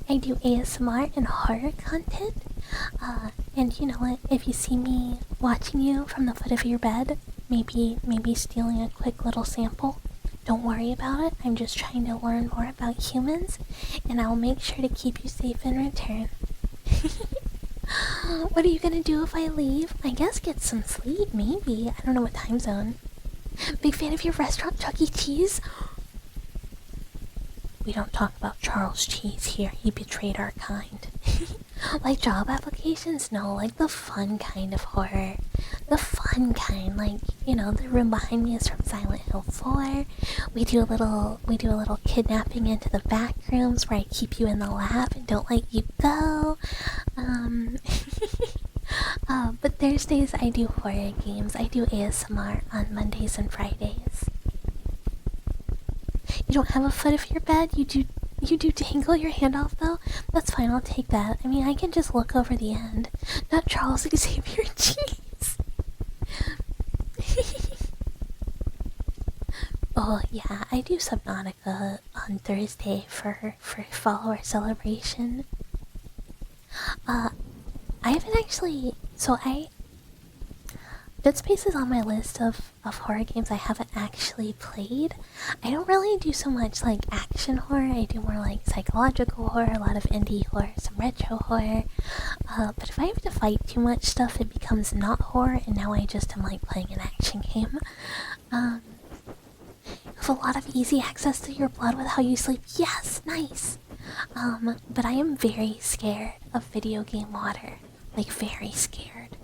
I do ASMR and horror content. And you know what? If you see me watching you from the foot of your bed, maybe stealing a quick little sample, don't worry about it. I'm just trying to learn more about humans, and I'll make sure to keep you safe in return. What are you gonna do if I leave? I guess get some sleep, maybe. I don't know what time zone. Big fan of your restaurant, Chuck E. Cheese? We don't talk about Charles Cheese here. He betrayed our kind. Like job applications? No, like the fun kind of horror. The fun kind, like, you know, the room behind me is from Silent Hill 4. We do a little kidnapping into the back rooms where I keep you in the lab and don't let you go. But Thursdays I do horror games. I do ASMR on Mondays and Fridays. You don't have a foot of your bed? You do dangle your hand off though? That's fine, I'll take that. I mean, I can just look over the end. Not Charles Xavier Cheese. Oh yeah, I do Subnautica on Thursday for follower celebration. I haven't actually... Dead Space is on my list of horror games I haven't actually played. I don't really do so much like action horror. I do more like psychological horror, a lot of indie horror, some retro horror. But if I have to fight too much stuff, it becomes not horror, and now I just am like playing an action game. You have a lot of easy access to your blood with how you sleep. Yes, nice. But I am very scared of video game water. Like, very scared.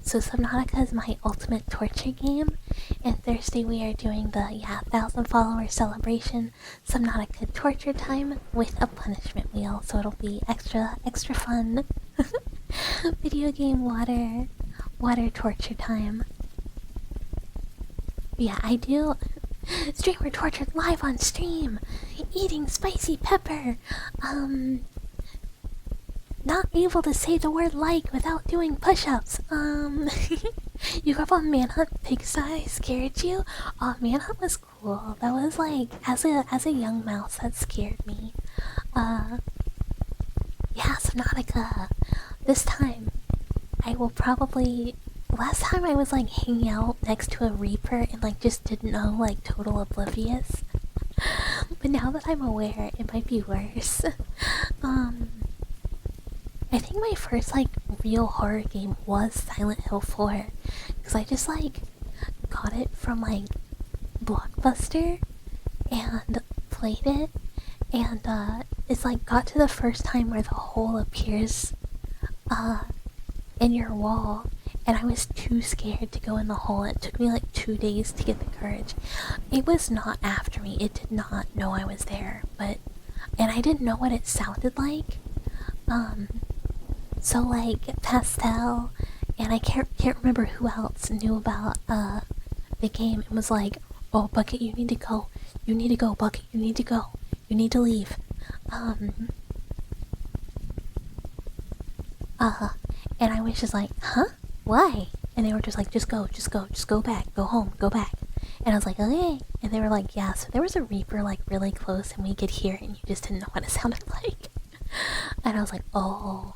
So Subnautica is my ultimate torture game, and Thursday we are doing the 1,000 follower celebration Subnautica torture time with a punishment wheel, so it'll be extra fun. Video game water torture time. Yeah, I do streamer tortured live on stream, eating spicy pepper, not able to say the word like without doing push-ups. You grew up on Manhunt Pigsty scared you? Oh, Manhunt was cool. That was like, as a young mouse, that scared me. Yeah, Subnautica. This time, I will probably... Last time I was like hanging out next to a Reaper and like just didn't know, like total oblivious. But now that I'm aware, it might be worse. I think my first like real horror game was Silent Hill 4, because I just like got it from like Blockbuster and played it, and it's like got to the first time where the hole appears in your wall, and I was too scared to go in the hole. It took me like 2 days to get the courage. It was not after me. It did not know I was there, but and I didn't know what it sounded like. Um, so like Pastel, and I can't remember who else knew about the game and was like, "Oh, Bucket, you need to go. You need to go, Bucket. You need to go. You need to leave." Um, and I was just like, "Huh? Why?" And they were just like, "Just go, just go, just go back, go home, go back." And I was like, "Okay." And they were like, "Yeah." So there was a Reaper like really close, and we could hear it, and you just didn't know what it sounded like. And I was like, "Oh."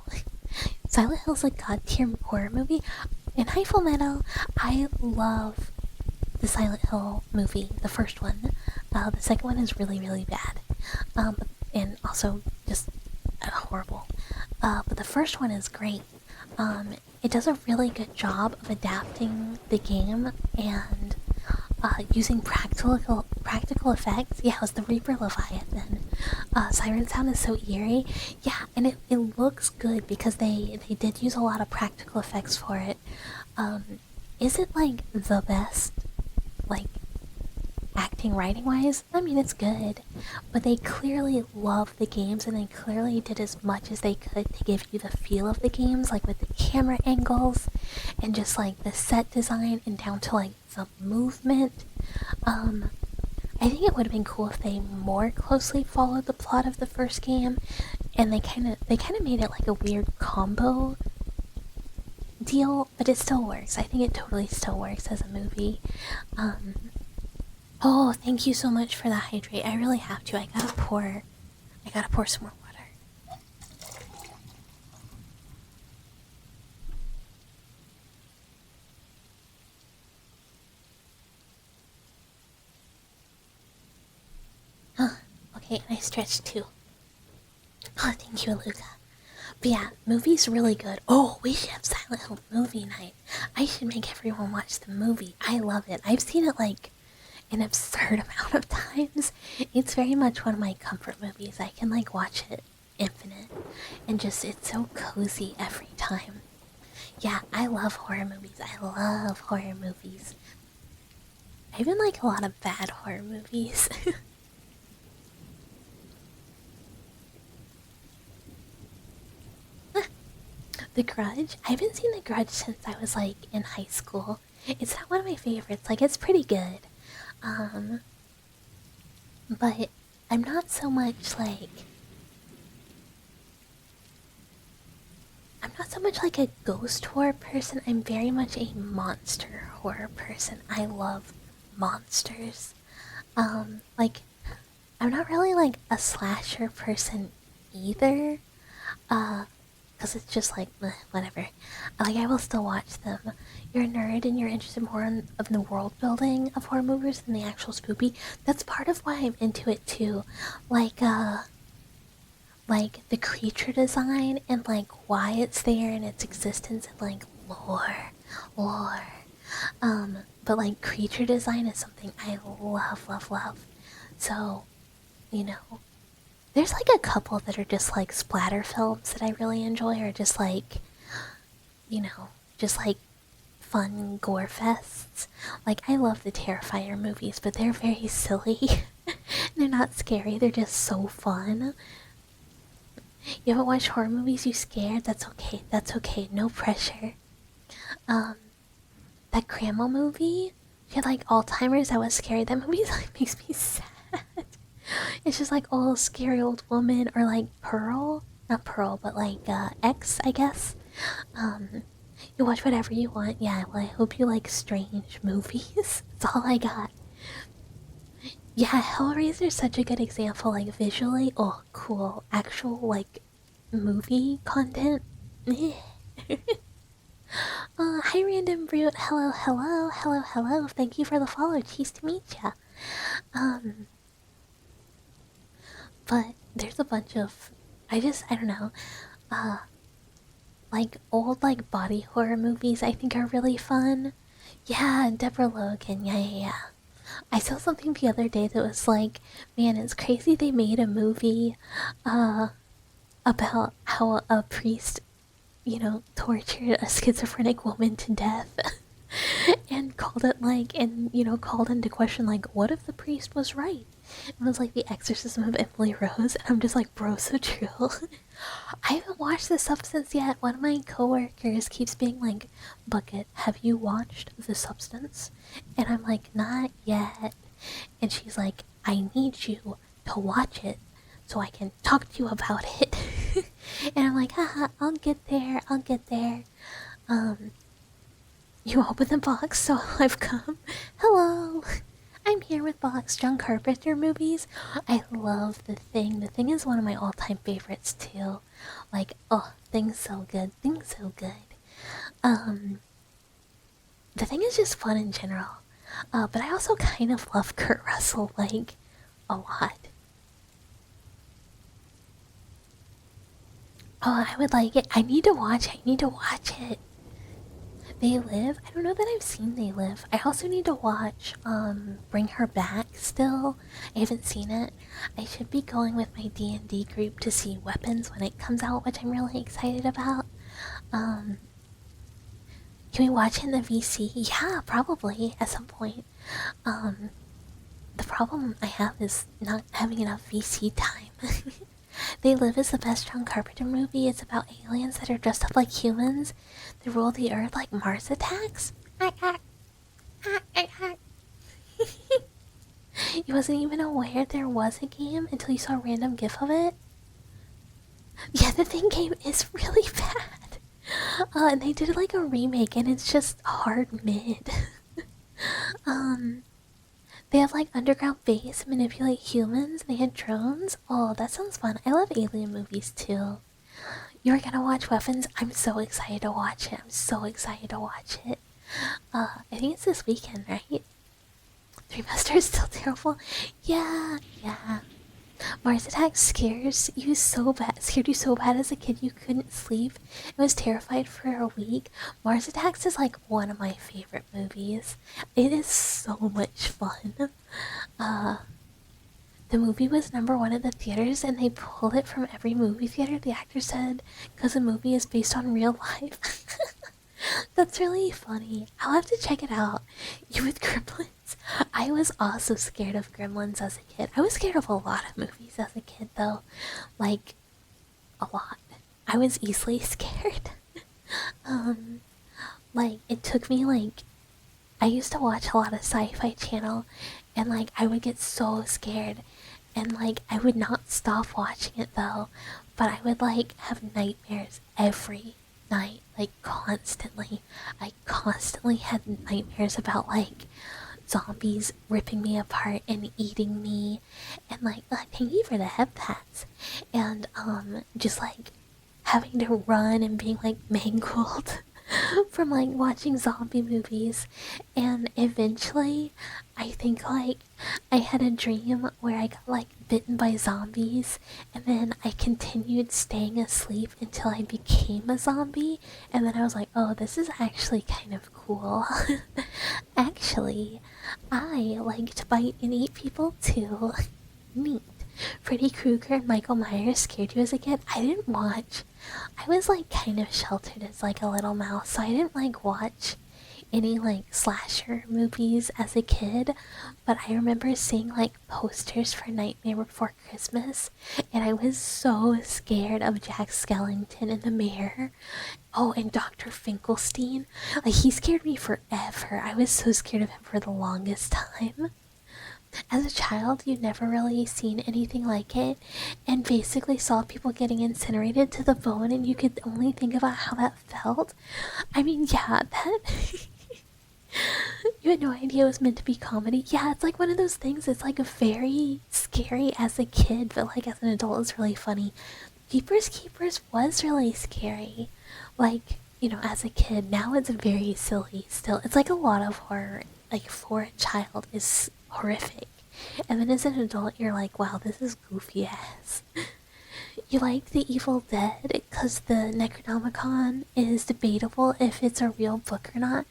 Silent Hill's a god tier horror movie. In High Full Metal, I love the Silent Hill movie, the first one. The second one is really, really bad. And also just horrible. But the first one is great. It does a really good job of adapting the game and using practical effects. Yeah, it was the Reaper Leviathan. Siren sound is so eerie. Yeah, and it looks good because they did use a lot of practical effects for it. Is it like the best, like acting writing wise? I mean, it's good, but they clearly love the games and they clearly did as much as they could to give you the feel of the games, like with the camera angles and just like the set design and down to like the movement. I think it would have been cool if they more closely followed the plot of the first game, and they kind of made it like a weird combo deal, but it still works. I think it totally still works as a movie. Oh, thank you so much for the hydrate. I really have to. I gotta pour some more water. Huh. Okay, and I stretched too. Oh, thank you, Luca. But yeah, movie's really good. Oh, we should have Silent Hill movie night. I should make everyone watch the movie. I love it. I've seen it like an absurd amount of times. It's very much one of my comfort movies. I can like watch it infinite and just it's so cozy every time. Yeah, I love horror movies. I love horror movies. I even like a lot of bad horror movies. The Grudge? I haven't seen The Grudge since I was like in high school. It's not one of my favorites. Like it's pretty good. Um but I'm not so much like a ghost horror person. I'm very much a monster horror person. I love monsters. Like I'm not really like a slasher person either. Because it's just like, whatever. Like, I will still watch them. You're a nerd and you're interested more in the world building of horror movies than the actual spoopy. That's part of why I'm into it too. Like the creature design and like why it's there and its existence and like lore. But like creature design is something I love. So, you know, there's like a couple that are just like splatter films that I really enjoy, or just like, just like fun gore fests. Like, I love the Terrifier movies, but they're very silly. They're not scary, they're just so fun. You haven't watched horror movies, you scared? That's okay, no pressure. That grandma movie, she had like Alzheimer's, that was scary. That movie like makes me sad. It's just like old scary old woman, or like Pearl, not Pearl, but like X, I guess. You watch whatever you want. Yeah, well, I hope you like strange movies. That's all I got. Yeah, Hellraiser's such a good example, like visually. Oh, cool. Actual like movie content. Hi Random Brute. Hello. Thank you for the follow. Cheese to meet ya. But there's a bunch of, I don't know, like old like body horror movies I think are really fun. Yeah, Deborah Logan, yeah. I saw something the other day that was like, man, it's crazy they made a movie about how a priest, tortured a schizophrenic woman to death and called it like, and called into question like, what if the priest was right? It was like the exorcism of Emily Rose, and I'm just like, bro, so true. I haven't watched The Substance yet. One of my coworkers keeps being like, Bucket, have you watched The Substance? And I'm like, not yet. And she's like, I need you to watch it so I can talk to you about it. And I'm like, haha, I'll get there, I'll get there. You open the box, so I've come. Hello! I'm here with Box John Carpenter movies. I love The Thing. The Thing is one of my all-time favorites, too. Like, oh, Thing's so good. Thing's so good. The Thing is just fun in general. But I also kind of love Kurt Russell, like, a lot. Oh, I would like it. I need to watch it. They Live? I don't know that I've seen They Live. I also need to watch Bring Her Back still. I haven't seen it. I should be going with my D&D group to see Weapons when it comes out, which I'm really excited about. Can we watch it in the VC? Yeah, probably at some point. The problem I have is not having enough VC time. They Live is the best John Carpenter movie. It's about aliens that are dressed up like humans. They rule the earth like Mars attacks. You wasn't even aware there was a game until you saw a random gif of it? Yeah, the Thing game is really bad. And they did like a remake and it's just hard mid. They have like underground base, manipulate humans, they had drones. Oh, that sounds fun. I love alien movies too. You were gonna watch Weapons? I'm so excited to watch it. I think it's this weekend, right? Three Master is still terrible. Yeah. Mars Attacks scared you so bad as a kid you couldn't sleep and was terrified for a week. Mars Attacks is like one of my favorite movies. It is so much fun. The movie was #1 at the theaters and they pulled it from every movie theater, the actor said, because the movie is based on real life. That's really funny. I'll have to check it out. You with Gremlins? I was also scared of Gremlins as a kid. I was scared of a lot of movies as a kid, though. Like, a lot. I was easily scared. Like, it took me, like... I used to watch a lot of Sci-Fi Channel, and, like, I would get so scared. And, like, I would not stop watching it, though. But I would, like, have nightmares every night, like constantly. I constantly had nightmares about like zombies ripping me apart and eating me, and like thank you for the head pats, and just like having to run and being like mangled from like watching zombie movies. And eventually I think like I had a dream where I got like bitten by zombies, and then I continued staying asleep until I became a zombie, and then I was like, oh, this is actually kind of cool. Actually, I like to bite and eat people too. Neat. Freddy Krueger and Michael Myers scared you as a kid? I didn't watch. I was like kind of sheltered as like a little mouse, so I didn't like watch any like slasher movies as a kid, but I remember seeing like posters for Nightmare Before Christmas, and I was so scared of Jack Skellington in the mirror. Oh, and Dr. Finkelstein, like he scared me forever. I was so scared of him for the longest time. As a child, you never really seen anything like it, and basically saw people getting incinerated to the bone, and you could only think about how that felt. I mean, yeah, that... You had no idea it was meant to be comedy. Yeah, it's like one of those things. It's like very scary as a kid, but like as an adult, it's really funny. Jeepers Keepers was really scary. Like, as a kid. Now it's very silly still. It's like a lot of horror, like for a child, is horrific. And then as an adult, you're like, wow, this is goofy ass. You like The Evil Dead because the Necronomicon is debatable if it's a real book or not.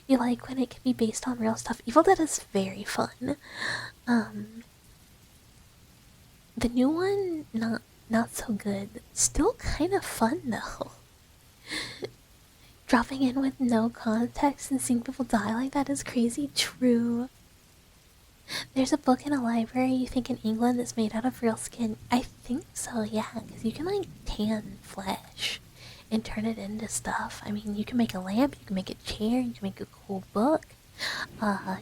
You like when it can be based on real stuff. Evil Dead is very fun. The new one, not so good. Still kind of fun though. Dropping in with no context and seeing people die like that is crazy. True. There's a book in a library, you think in England, that's made out of real skin. I think so, yeah, because you can like tan flesh and turn it into stuff. I mean, you can make a lamp, you can make a chair, you can make a cool book.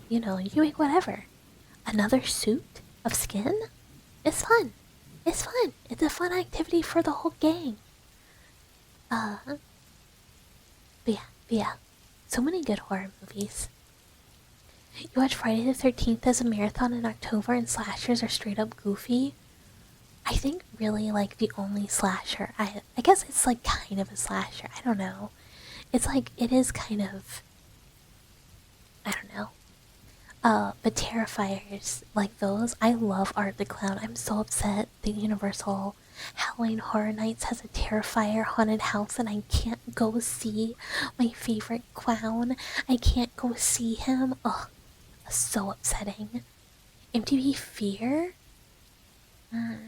You know, you can make whatever. Another suit of skin? It's fun. It's fun. It's a fun activity for the whole gang. But yeah. So many good horror movies. You watch Friday the 13th as a marathon in October and slashers are straight up goofy. I think really like the only slasher, I guess it's like kind of a slasher, I don't know. It's like, it is kind of, I don't know. But Terrifiers, like those, I love Art the Clown. I'm so upset the Universal Halloween Horror Nights has a Terrifier haunted house and I can't go see my favorite clown. I can't go see him. Ugh, so upsetting. MTV Fear? I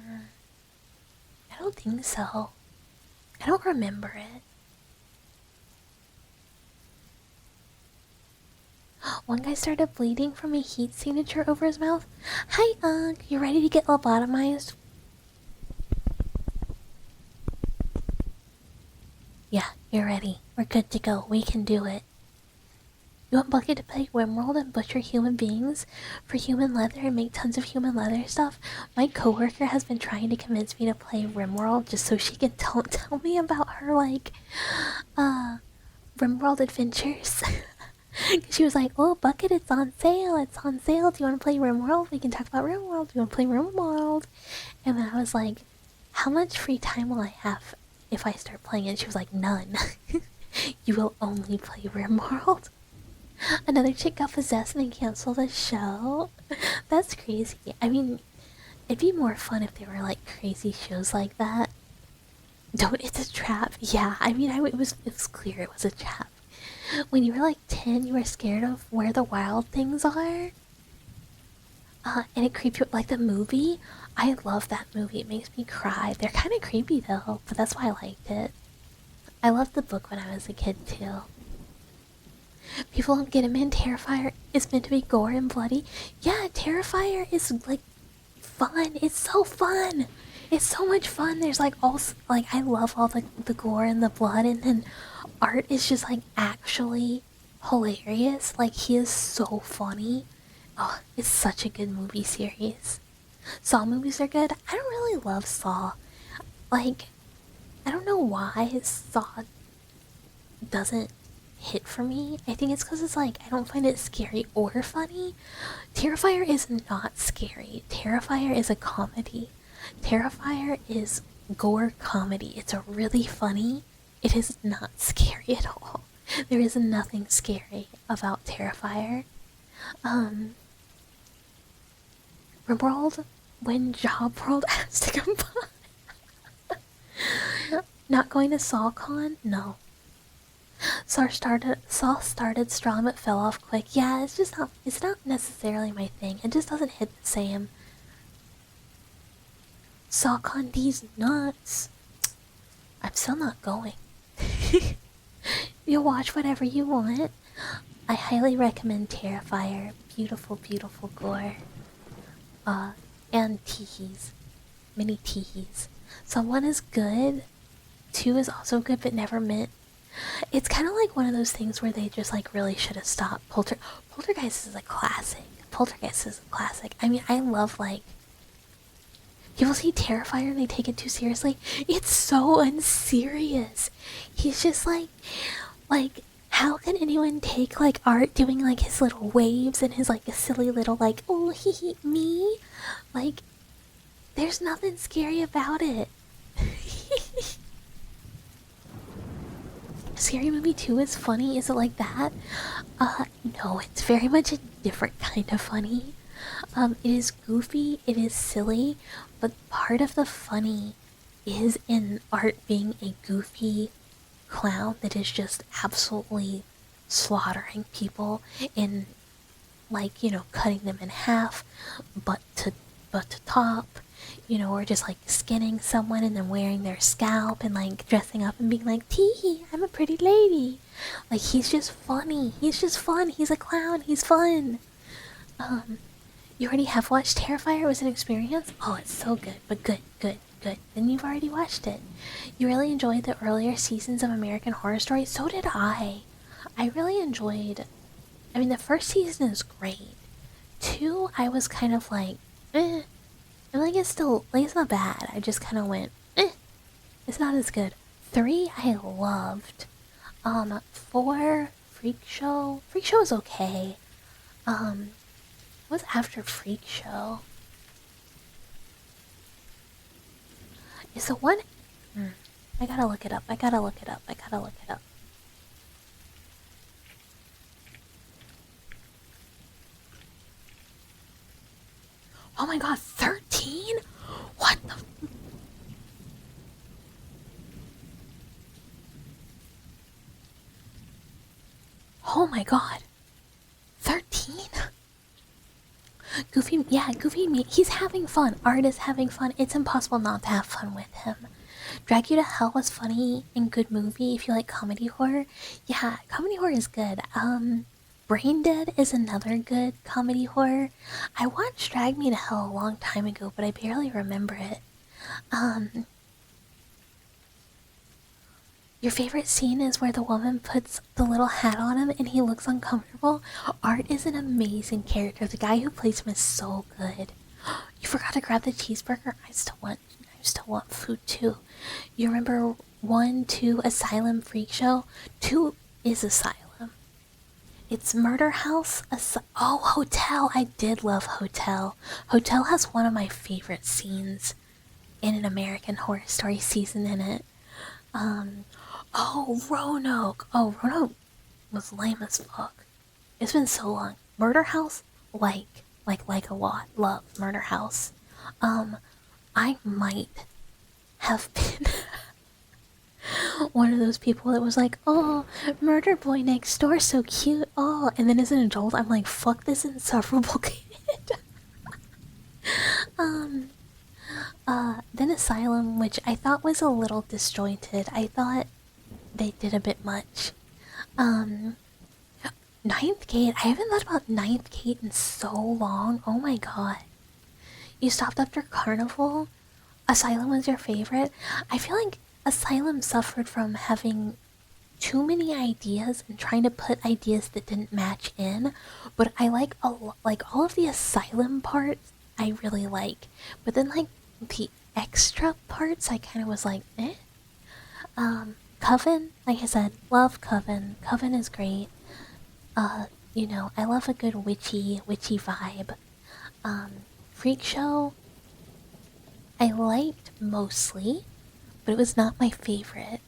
don't think so. I don't remember it. One guy started bleeding from a heat signature over his mouth. Hi, Ugg. You ready to get lobotomized? Yeah, you're ready. We're good to go. We can do it. You want Bucket to play Rimworld and butcher human beings for human leather and make tons of human leather stuff? My coworker has been trying to convince me to play Rimworld just so she can tell me about her, like, Rimworld adventures. She was like, oh, Bucket, it's on sale. It's on sale. Do you want to play Rimworld? We can talk about Rimworld. Do you want to play Rimworld? And then I was like, how much free time will I have if I start playing it? She was like, none. You will only play Rimworld. Another chick got possessed and they canceled the show. That's crazy. I mean, it'd be more fun if there were like crazy shows like that. Don't, it's a trap. Yeah, I mean, it was clear it was a trap. When you were like 10, you were scared of Where the Wild Things Are. And it creeped you up like the movie. I love that movie. It makes me cry. They're kind of creepy though, but that's why I liked it. I loved the book when I was a kid too. People don't get it, man. Terrifier is meant to be gore and bloody. Yeah, Terrifier is like fun. It's so fun. It's so much fun. There's like all like, I love all the gore and the blood, and then Art is just like actually hilarious. Like, he is so funny. Oh, it's such a good movie series. Saw movies are good. I don't really love Saw. Like, I don't know why Saw doesn't hit for me. I think it's because it's like, I don't find it scary or funny. Terrifier is not scary. Terrifier is a comedy. Terrifier is gore comedy. It's a really funny. It is not scary at all. There is nothing scary about Terrifier. Rimworld, when Job World has to come by. Not going to SawCon? No. Saw started strong but fell off quick. Yeah, it's not necessarily my thing. It just doesn't hit the same. SawCon D's nuts. I'm still not going. You'll watch whatever you want. I highly recommend Terrifier. Beautiful, beautiful gore. And teehees. Mini teehees. So 1 is good. 2 is also good but never meant. It's kind of like one of those things where they just like really should have stopped. Poltergeist is a classic. Poltergeist is a classic. I mean, I love like, people see Terrifier and they take it too seriously. It's so unserious. He's just like, how can anyone take like Art doing like his little waves and his like a silly little like, oh, he me? Like, there's nothing scary about it. Scary Movie 2 is funny. Is it like that? No, it's very much a different kind of funny. It is goofy, it is silly, but part of the funny is in Art being a goofy clown that is just absolutely slaughtering people and, like, you know, cutting them in half, but to butt to top, or just like skinning someone and then wearing their scalp and like dressing up and being like, tee, I'm a pretty lady. Like, he's just funny. He's just fun. He's a clown. He's fun. You already have watched Terrifier? It was an experience? Oh, it's so good. But good, good, good. Then you've already watched it. You really enjoyed the earlier seasons of American Horror Story? So did I. I really enjoyed... I mean, the first season is great. 2, I was kind of like, eh. I'm like, it's still... Like, it's not bad. I just kind of went, eh. It's not as good. 3, I loved. 4, Freak Show. Freak Show is okay. What's after Freak Show? Is the one... I gotta look it up. I gotta look it up. Oh my god, 13? What the... Oh my god. 13? Goofy, yeah, Goofy, he's having fun. Art is having fun. It's impossible not to have fun with him. Drag You to Hell was funny and good movie if you like comedy horror. Yeah, comedy horror is good. Brain Dead is another good comedy horror. I watched Drag Me to Hell a long time ago, but I barely remember it. Your favorite scene is where the woman puts the little hat on him and he looks uncomfortable. Art is an amazing character. The guy who plays him is so good. You forgot to grab the cheeseburger? I still want food too. You remember 1, 2, Asylum, Freak Show? 2 is Asylum. It's Murder House. Hotel. I did love Hotel. Hotel has one of my favorite scenes in an American Horror Story season in it. Roanoke. Oh, Roanoke was lame as fuck. It's been so long. Murder House, like a lot. Love Murder House. I might have been one of those people that was like, oh, Murder Boy Next Door, so cute. Oh, and then as an adult, I'm like, fuck this insufferable kid. Then Asylum, which I thought was a little disjointed. I thought they did a bit much. Ninth Gate. I haven't thought about Ninth Gate in so long. Oh my god. You stopped after Carnival? Asylum was your favorite? I feel like Asylum suffered from having too many ideas and trying to put ideas that didn't match in. But I like all of the Asylum parts I really like. But then like the extra parts I kind of was like, eh. Coven, like I said, love Coven. Coven is great. I love a good witchy vibe. Freak Show, I liked mostly, but it was not my favorite.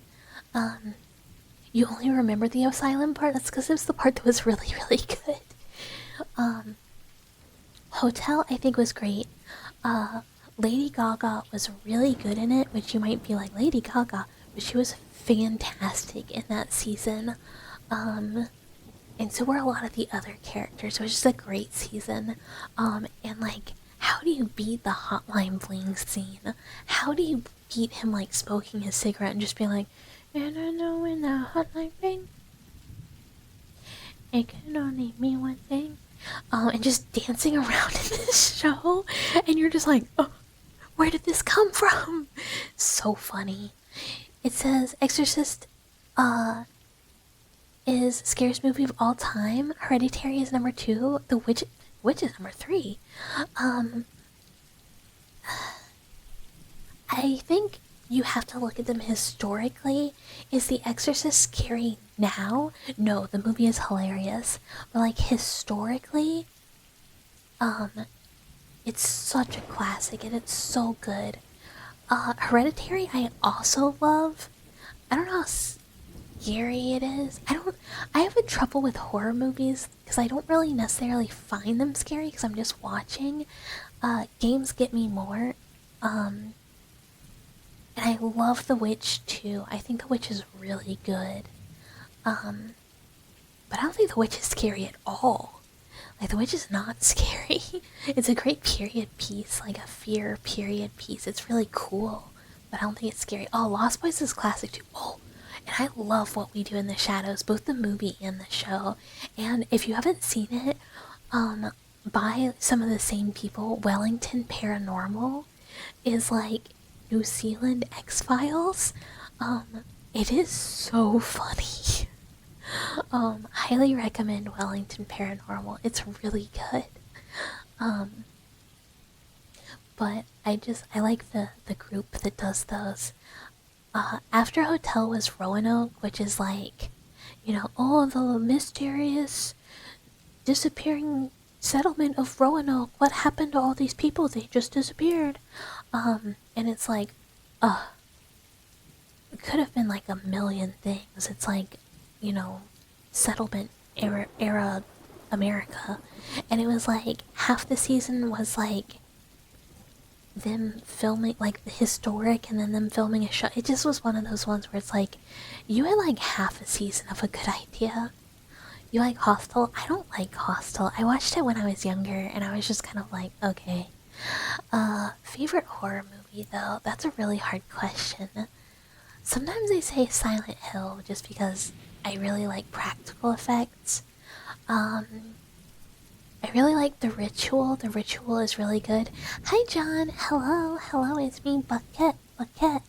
You only remember the Asylum part? That's because it was the part that was really, really good. Hotel, I think, was great. Lady Gaga was really good in it, which you might be like, Lady Gaga, but she was fantastic in that season. And so were a lot of the other characters. It was just a great season. And like, how do you beat the Hotline Bling scene? How do you beat him like smoking his cigarette and just being like, and I know when the Hotline Bling, it can only mean one thing. And just dancing around in this show, and you're just like, oh, where did this come from? So funny. It says Exorcist is scariest movie of all time. Hereditary is number 2. The Witch is number 3. I think you have to look at them historically. Is The Exorcist scary now? No, the movie is hilarious. But like historically, it's such a classic and it's so good. Hereditary I also love. I don't know how scary it is. I have a trouble with horror movies because I don't really necessarily find them scary because I'm just watching. Games get me more. And I love The Witch too. I think The Witch is really good. But I don't think The Witch is scary at all. Like, The Witch is not scary. It's a great period piece, like a fear period piece. It's really cool, but I don't think it's scary. Oh, Lost Boys is classic too. Oh, and I love What We Do in the Shadows, both the movie and the show. And if you haven't seen it, by some of the same people, Wellington Paranormal is like New Zealand X-Files. It is so funny. Highly recommend Wellington Paranormal. It's really good. But I like the group that does those. After Hotel was Roanoke, which is like, oh, the mysterious disappearing settlement of Roanoke. What happened to all these people? They just disappeared. And it's like, it could have been like a million things. It's like, settlement era America. And it was like half the season was like them filming like the historic and then them filming a show. It just was one of those ones where it's like you had like half a season of a good idea. You like Hostel? I don't like Hostel. I watched it when I was younger and I was just kind of like, okay. Favorite horror movie though? That's a really hard question. Sometimes I say Silent Hill just because I really like practical effects. I really like The Ritual. The Ritual is really good. Hi, John. Hello. Hello, it's me, Bucket. Bucket.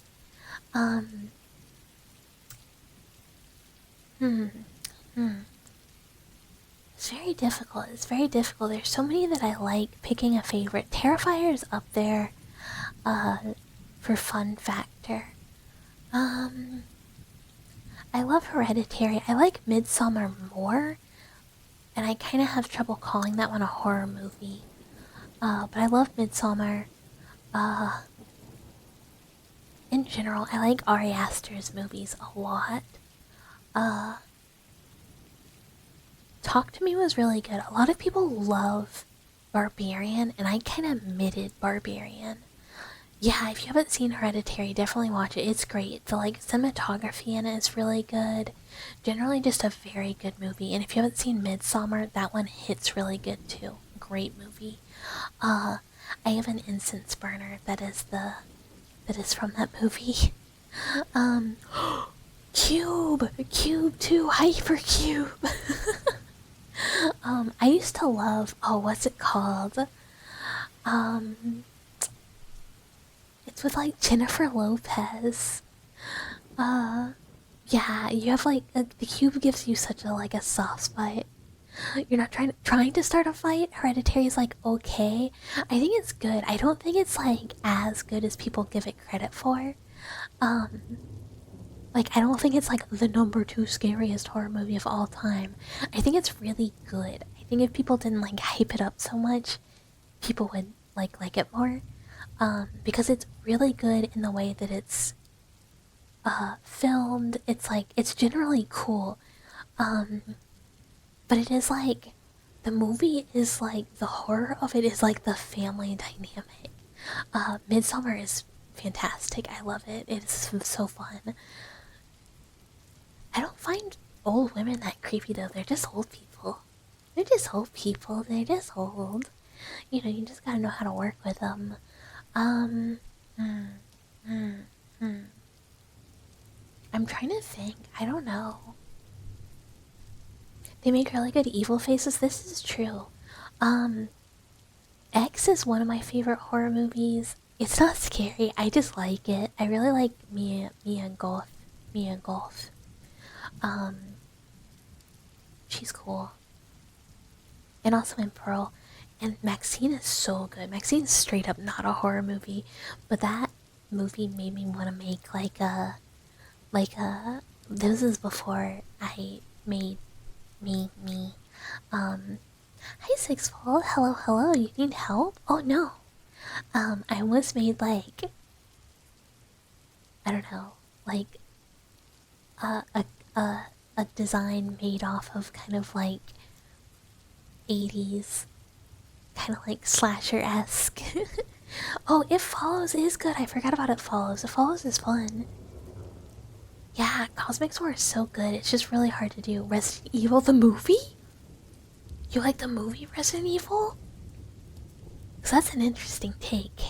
It's very difficult. It's very difficult. There's so many that I like. Picking a favorite. Terrifier is up there, for fun factor. I love Hereditary. I like Midsommar more, and I kind of have trouble calling that one a horror movie. But I love Midsommar. In general, I like Ari Aster's movies a lot. Talk to Me was really good. A lot of people love Barbarian, and I kind of admitted Barbarian. Yeah, if you haven't seen Hereditary, definitely watch it. It's great. The cinematography in it is really good. Generally just a very good movie. And if you haven't seen Midsommar, that one hits really good too. Great movie. I have an incense burner that is from that movie. Cube 2 Hypercube. I used to love, what's it called? It's with like Jennifer Lopez. Yeah, you have like the cube gives you such a soft spot. You're not trying to start a fight. Hereditary is like okay. I think it's good. I don't think it's like as good as people give it credit for. I don't think it's like the #2 scariest horror movie of all time. I think it's really good. I think if people didn't hype it up so much, people would like it more. Because it's really good in the way that it's filmed. It's generally cool. But it is the movie is the horror of it is the family dynamic. Midsummer is fantastic. I love it. It's so fun. I don't find old women that creepy though. They're just old people. They're just old people. They're just old. You just gotta know how to work with them. I'm trying to think. I don't know. They make really good evil faces. This is true. X is one of my favorite horror movies. It's not scary. I just like it. I really like Mia Goth. Mia Goth. She's cool. And also in Pearl. And Maxine is so good. Maxine's straight up not a horror movie, but that movie made me want to make this is before I made me. Hi Sixfold. Hello. You need help? Oh no. I almost made I don't know, a design made off of kind of 80s, kind of slasher-esque. Oh, It Follows is good. I forgot about It Follows. It Follows is fun. Yeah, Cosmic War is so good. It's just really hard to do. Resident Evil the movie? You like the movie Resident Evil? 'Cause that's an interesting take.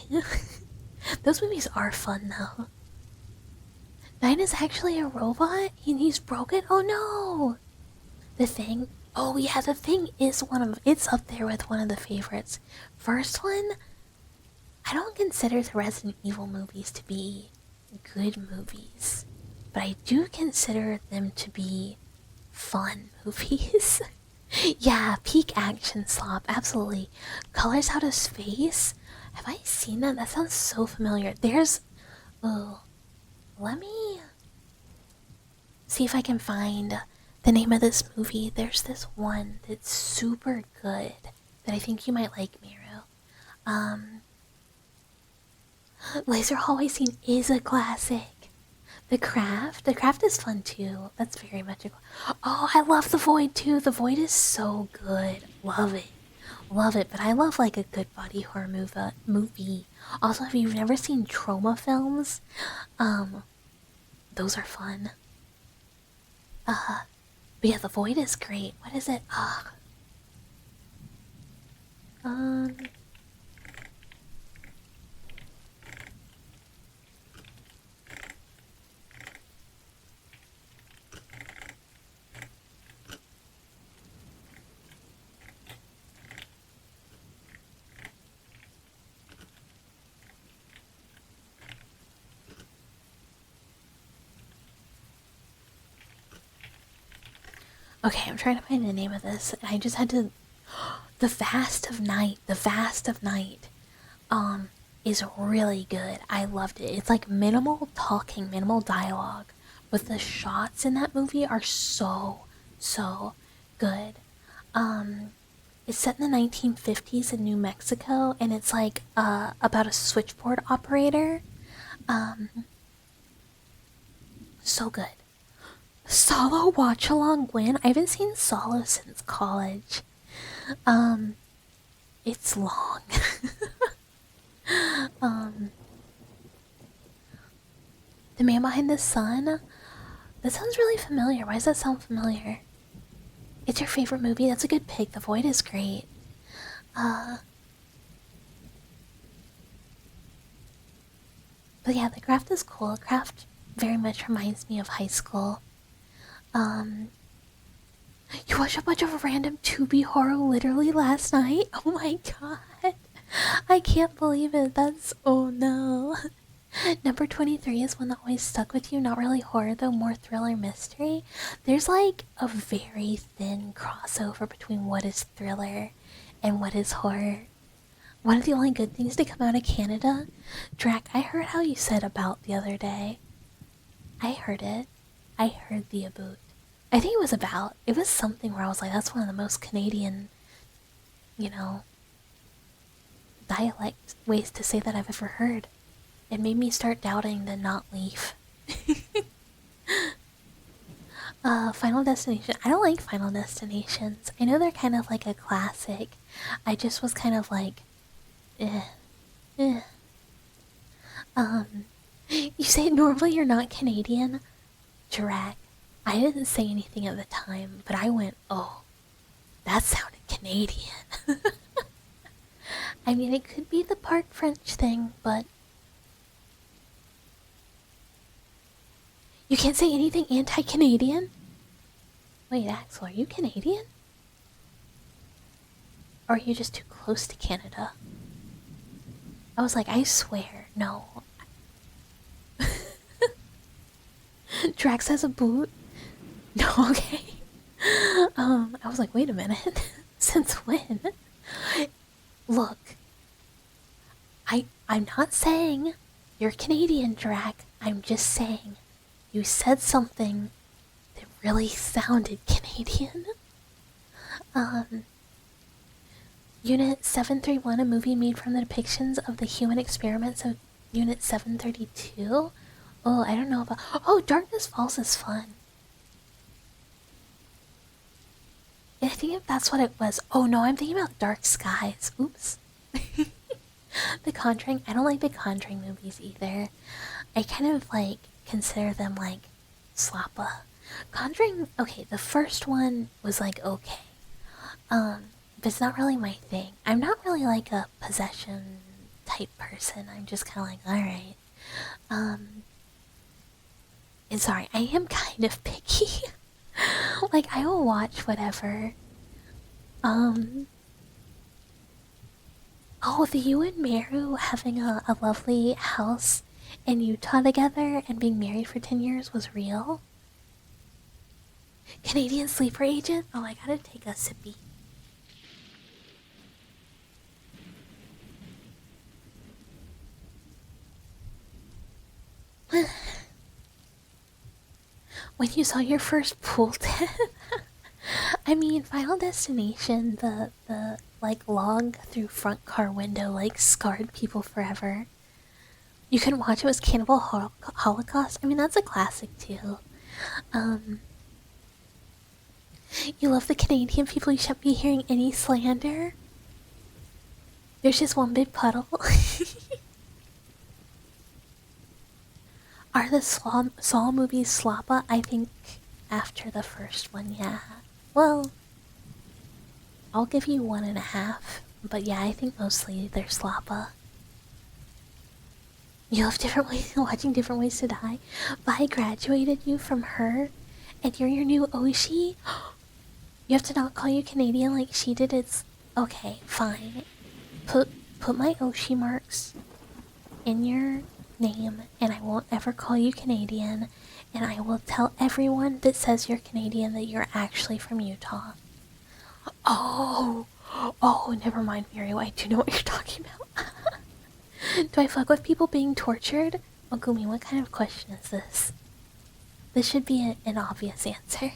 Those movies are fun though. Nine is actually a robot and he's broken? Oh no! The Thing? Oh yeah, The Thing is it's up there with one of the favorites. First one, I don't consider the Resident Evil movies to be good movies, but I do consider them to be fun movies. Yeah, peak action slop, absolutely. Colors Out of Space? Have I seen that? That sounds so familiar. There's. Oh, let me see if I can find the name of this movie. There's this one that's super good that I think you might like, Miru. Laser Hallway Scene is a classic. The Craft is fun too. That's very much a. Oh, I love The Void too. The Void is so good. Love it. Love it. But I love like a good body horror movie. Also, if you've never seen trauma films, those are fun. But yeah, The Void is great. What is it? Um. Okay, I'm trying to find the name of this. I just had to. The Vast of Night. The Vast of Night. Is really good. I loved it. It's like minimal talking, minimal dialogue, but the shots in that movie are so good. It's set in the 1950s in New Mexico, and it's like about a switchboard operator. So good. Solo watch along win. I haven't seen Solo since college. It's long. The Man Behind the Sun? That sounds really familiar. Why does that sound familiar? It's your favorite movie? That's a good pick. The Void is great. But yeah, the Craft is cool. Craft very much reminds me of high school. You watched a bunch of random 2B horror literally last night? Oh my god. I can't believe it. That's. Oh no. Number 23 is one that always stuck with you. Not really horror though, more thriller mystery. There's like a very thin crossover between what is thriller and what is horror. One of the only good things to come out of Canada. Drac, I heard how you said about the other day. I heard it. I heard the about. I think it was about. It was something where I was like, that's one of the most Canadian, dialect ways to say that I've ever heard. It made me start doubting the not leaf. Final Destination. I don't like Final Destinations. I know they're kind of like a classic. I just was kind of like, eh. You say normally you're not Canadian? Drac. I didn't say anything at the time, but I went, oh, that sounded Canadian. I mean, it could be the part French thing, but you can't say anything anti-Canadian? Wait, Axel, are you Canadian? Or are you just too close to Canada? I was like, I swear, no. Drax has a boot? No, okay. I was like, wait a minute. Since when? Look. I'm not saying you're Canadian, Drac. I'm just saying you said something that really sounded Canadian. Unit 731, a movie made from the depictions of the human experiments of Unit 732? Oh, I don't know about. Oh, Darkness Falls is fun. I think that's what it was. Oh no, I'm thinking about Dark Skies. Oops. The Conjuring. I don't like the Conjuring movies either. I kind of like consider them like slappa. Conjuring. Okay, the first one was like okay. but it's not really my thing. I'm not really like a possession type person. I'm just kind of like, alright. And sorry, I am kind of picky. Like, I will watch whatever. Oh, the you and Meru having a lovely house in Utah together and being married for 10 years was real? Canadian sleeper agent? Oh, I gotta take a sippy. When you saw your first pool tent? I mean, Final Destination, the like log through front car window like scarred people forever. You can watch it was Cannibal Holocaust. I mean, that's a classic too. You love the Canadian people. You shouldn't be hearing any slander. There's just one big puddle. Are the Saw movies slappa? I think after the first one, yeah. Well, I'll give you 1.5. But yeah, I think mostly they're slappa. You love different ways, watching different ways to die. Vi graduated you from her, and you're your new Oshi? You have to not call you Canadian like she did. It's okay, fine. Put my Oshi marks in your name, and I won't ever call you Canadian, and I will tell everyone that says you're Canadian that you're actually from Utah. Oh, never mind, Mirio. I do know what you're talking about. Do I fuck with people being tortured? Oh, Gumi, what kind of question is this? This should be an obvious answer.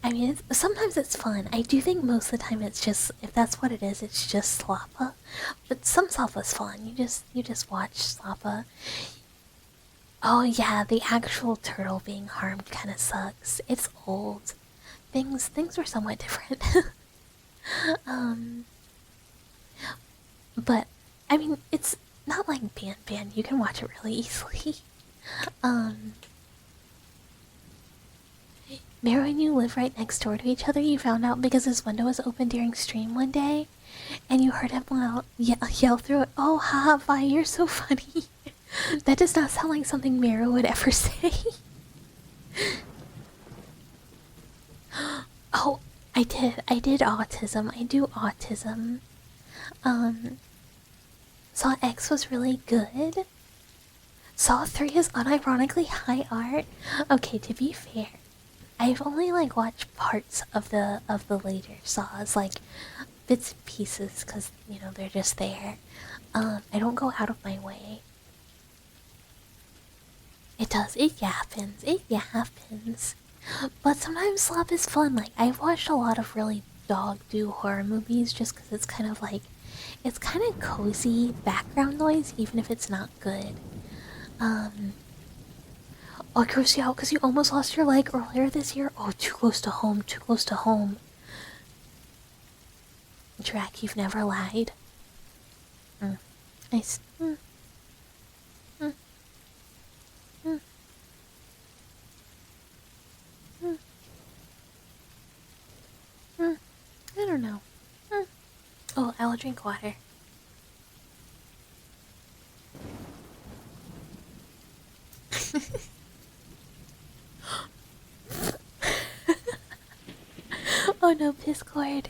I mean, sometimes it's fun. I do think most of the time it's just, if that's what it is, it's just slappa. But some slappa's fun. You just watch slappa. Oh yeah, the actual turtle being harmed kind of sucks. It's old. Things were somewhat different. But I mean, it's not like Ban. You can watch it really easily. Mero and you live right next door to each other. You found out because his window was open during stream one day, and you heard him yell through it. Oh, haha, Vi, you're so funny. That does not sound like something Mero would ever say. Oh, I did autism. I do autism. Saw X was really good. Saw 3 is unironically high art. Okay, to be fair, I've only like watched parts of the later Saws, like bits and pieces, cause you know they're just there. I don't go out of my way. It yappens. But sometimes slap is fun. Like I've watched a lot of really dog do horror movies just cause it's kind of like, it's kind of cozy background noise even if it's not good. Oh, curse you out because you almost lost your leg earlier this year. Oh, too close to home. Drac, you've never lied. Nice. I don't know. Oh, I'll drink water. Oh no, Piscord.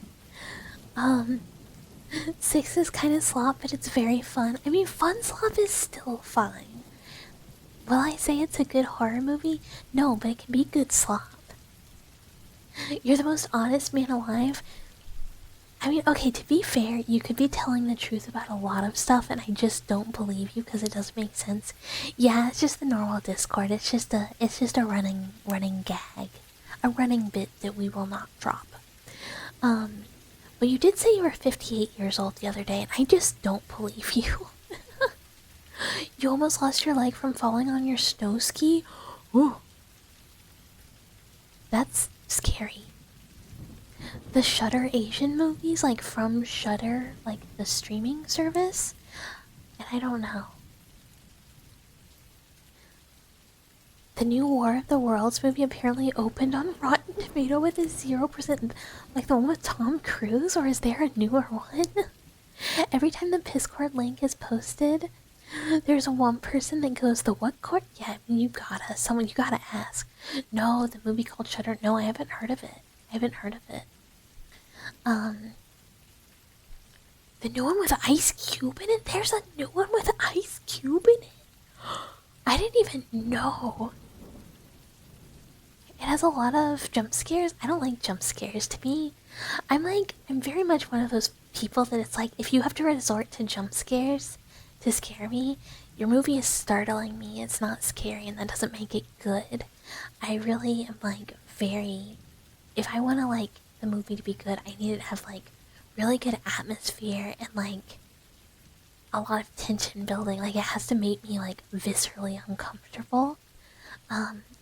6 is kind of slop, but it's very fun. I mean, fun slop is still fine. Will I say it's a good horror movie? No, but it can be good slop. You're the most honest man alive. I mean, okay, to be fair, you could be telling the truth about a lot of stuff, and I just don't believe you because it doesn't make sense. Yeah, it's just the normal Discord. It's just a running gag, a running bit that we will not drop. But you did say you were 58 years old the other day, and I just don't believe you. You almost lost your leg from falling on your snow ski? Ooh. That's scary. The Shudder Asian movies, like from Shudder, like the streaming service? And I don't know. The new War of the Worlds movie apparently opened on Rotten Tomato with a 0%, like the one with Tom Cruise, or is there a newer one? Every time the Discord link is posted, there's one person that goes, the what court? Yeah, you gotta, someone, you gotta ask. No, the movie called Shutter. No, I haven't heard of it. The new one with Ice Cube in it? There's a new one with Ice Cube in it? I didn't even know. It has a lot of jump scares. I don't like jump scares. To me, I'm very much one of those people that it's like, if you have to resort to jump scares to scare me, your movie is startling me. It's not scary, and that doesn't make it good. I really am if I want the movie to be good, I need it to have really good atmosphere and a lot of tension building. It has to make me viscerally uncomfortable.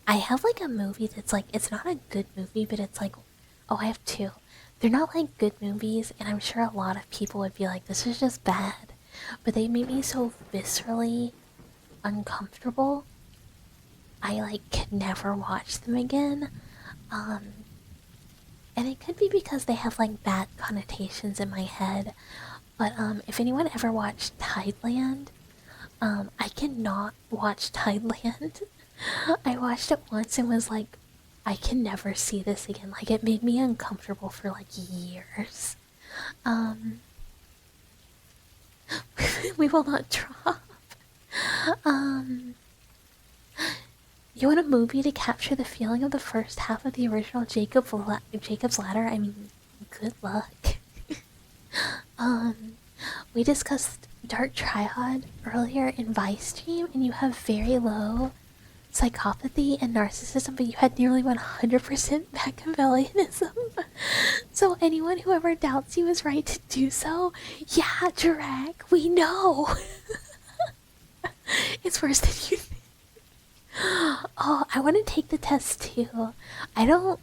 I have a movie that's it's not a good movie, but it's oh, I have two. They're not good movies, and I'm sure a lot of people would be like, this is just bad. But they made me so viscerally uncomfortable, I could never watch them again. And it could be because they have bad connotations in my head. But if anyone ever watched Tideland, I cannot watch Tideland. I watched it once and was like, I can never see this again. It made me uncomfortable for years. We will not drop. You want a movie to capture the feeling of the first half of the original Jacob's Ladder? I mean, good luck. We discussed Dark Triad earlier in Vice Stream, and you have very low psychopathy and narcissism, but you had nearly 100% Machiavellianism. So anyone who ever doubts you is right to do so. Yeah, Jirag, we know. It's worse than you think. Oh, I want to take the test too. I don't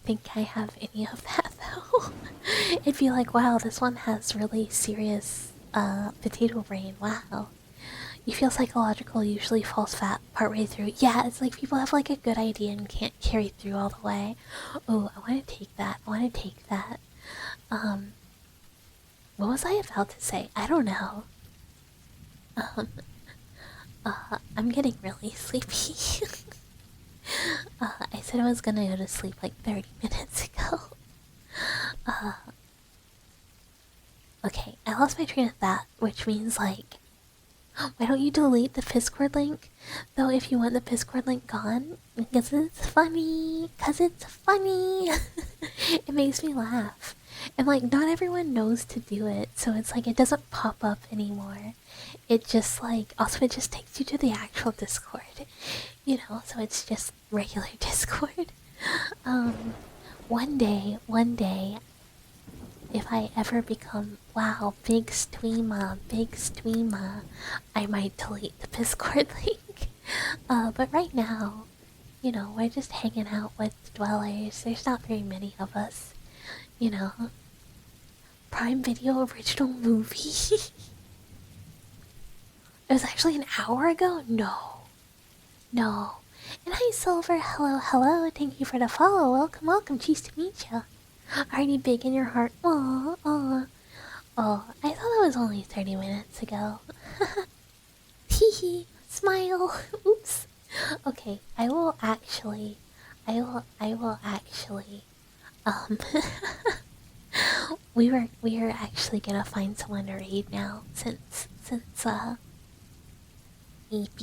think I have any of that though. It'd be like, wow, this one has really serious potato brain. Wow. You feel psychological, usually falls fat partway through. Yeah, it's people have a good idea and can't carry through all the way. Oh, I want to take that. What was I about to say? I don't know. I'm getting really sleepy. I said I was gonna go to sleep 30 minutes ago. Okay, I lost my train of thought, which means why don't you delete the Discord link? Though if you want the Discord link gone, because it's funny. It makes me laugh. And not everyone knows to do it, so it's it doesn't pop up anymore. It just also it just takes you to the actual Discord. So it's just regular Discord. One day, if I ever become, wow, big streamer, I might delete the Discord link. But right now, we're just hanging out with dwellers. There's not very many of us. Prime Video original movie. It was actually an hour ago? No. And hi, Silver. Hello. Thank you for the follow. Welcome. Cheese to meet ya. Already big in your heart. Aw. Oh, I thought that was only 30 minutes ago. Teehee. Smile. Oops. Okay, I will actually. We are actually gonna find someone to raid now since EP.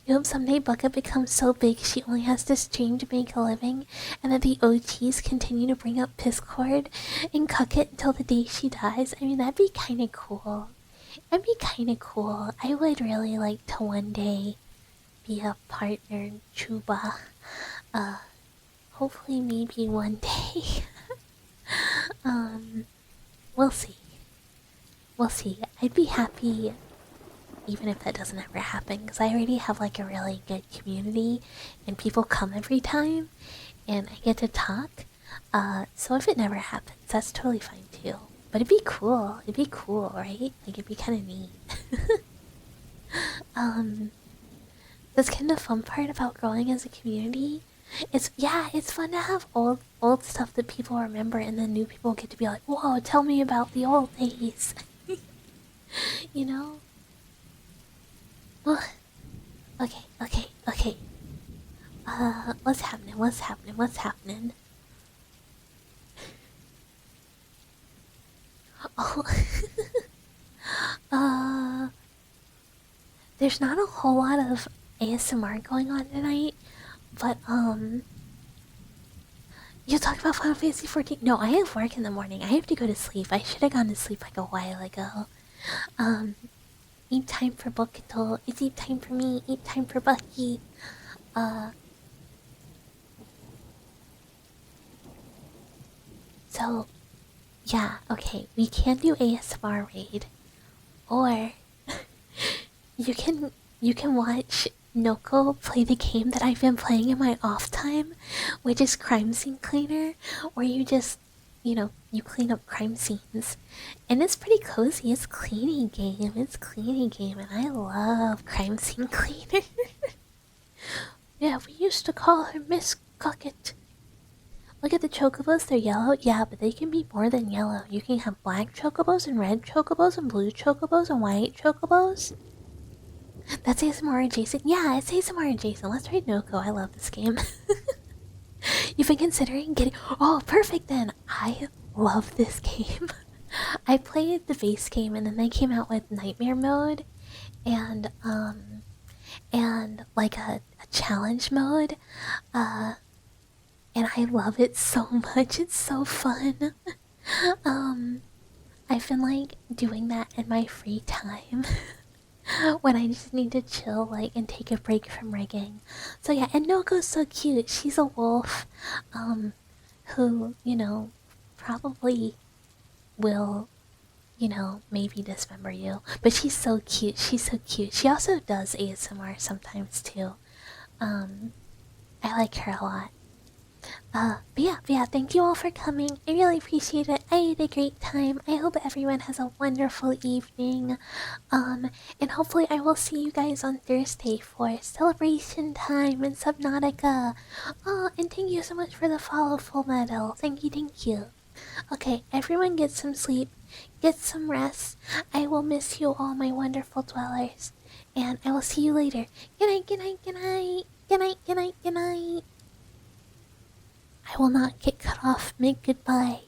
You hope someday Bucket becomes so big she only has to stream to make a living, and that the OGs continue to bring up Discord and cuck it until the day she dies. I mean, that'd be kinda cool. I would really like to one day be a partner, Chuba. Hopefully maybe one day. We'll see. I'd be happy even if that doesn't ever happen, because I already have a really good community and people come every time and I get to talk. So if it never happens, that's totally fine too. But it'd be cool, right? It'd be kind of neat. um, that's kind of fun part about growing as a community. It's fun to have old stuff that people remember, and then new people get to be like, "Whoa, tell me about the old days," you know. Well, okay. What's happening? What's happening? What's happening? Oh, uh, there's not a whole lot of ASMR going on tonight, but you talk about Final Fantasy 14. No, I have work in the morning. I have to go to sleep. I should have gone to sleep like a while ago. Um, eat time for Bokuto. It's eat time for me. Eat time for Bucky. Uh, so yeah, okay. We can do ASMR raid, or you can watch Noko play the game that I've been playing in my off time, which is Crime Scene Cleaner, where you just, you clean up crime scenes. And it's pretty cozy. It's cleaning game. It's cleaning game, and I love Crime Scene Cleaner. Yeah, we used to call her Miss Cocket. Look at the chocobos, they're yellow. Yeah, but they can be more than yellow. You can have black chocobos and red chocobos and blue chocobos and white chocobos. That's ASMR adjacent. Yeah, it's ASMR adjacent. Let's try Noko. I love this game. You've been considering getting. Oh, perfect then. I love this game. I played the base game and then they came out with Nightmare mode and like a challenge mode. And I love it so much. It's so fun. um I've been like doing that in my free time. When I just need to chill, like, and take a break from rigging. So yeah, and Noko's so cute. She's a wolf, who, probably will, maybe dismember you. But she's so cute. She's so cute. She also does ASMR sometimes too. I like her a lot. But yeah, thank you all for coming. I really appreciate it. I had a great time. I hope everyone has a wonderful evening. And hopefully I will see you guys on Thursday for celebration time in Subnautica. Oh, and thank you so much for the follow, Full Metal. Thank you. Okay, everyone get some sleep. Get some rest. I will miss you all, my wonderful dwellers. And I will see you later. Good night, good night, good night. Good night, good night, good night. I will not get cut off mid goodbye.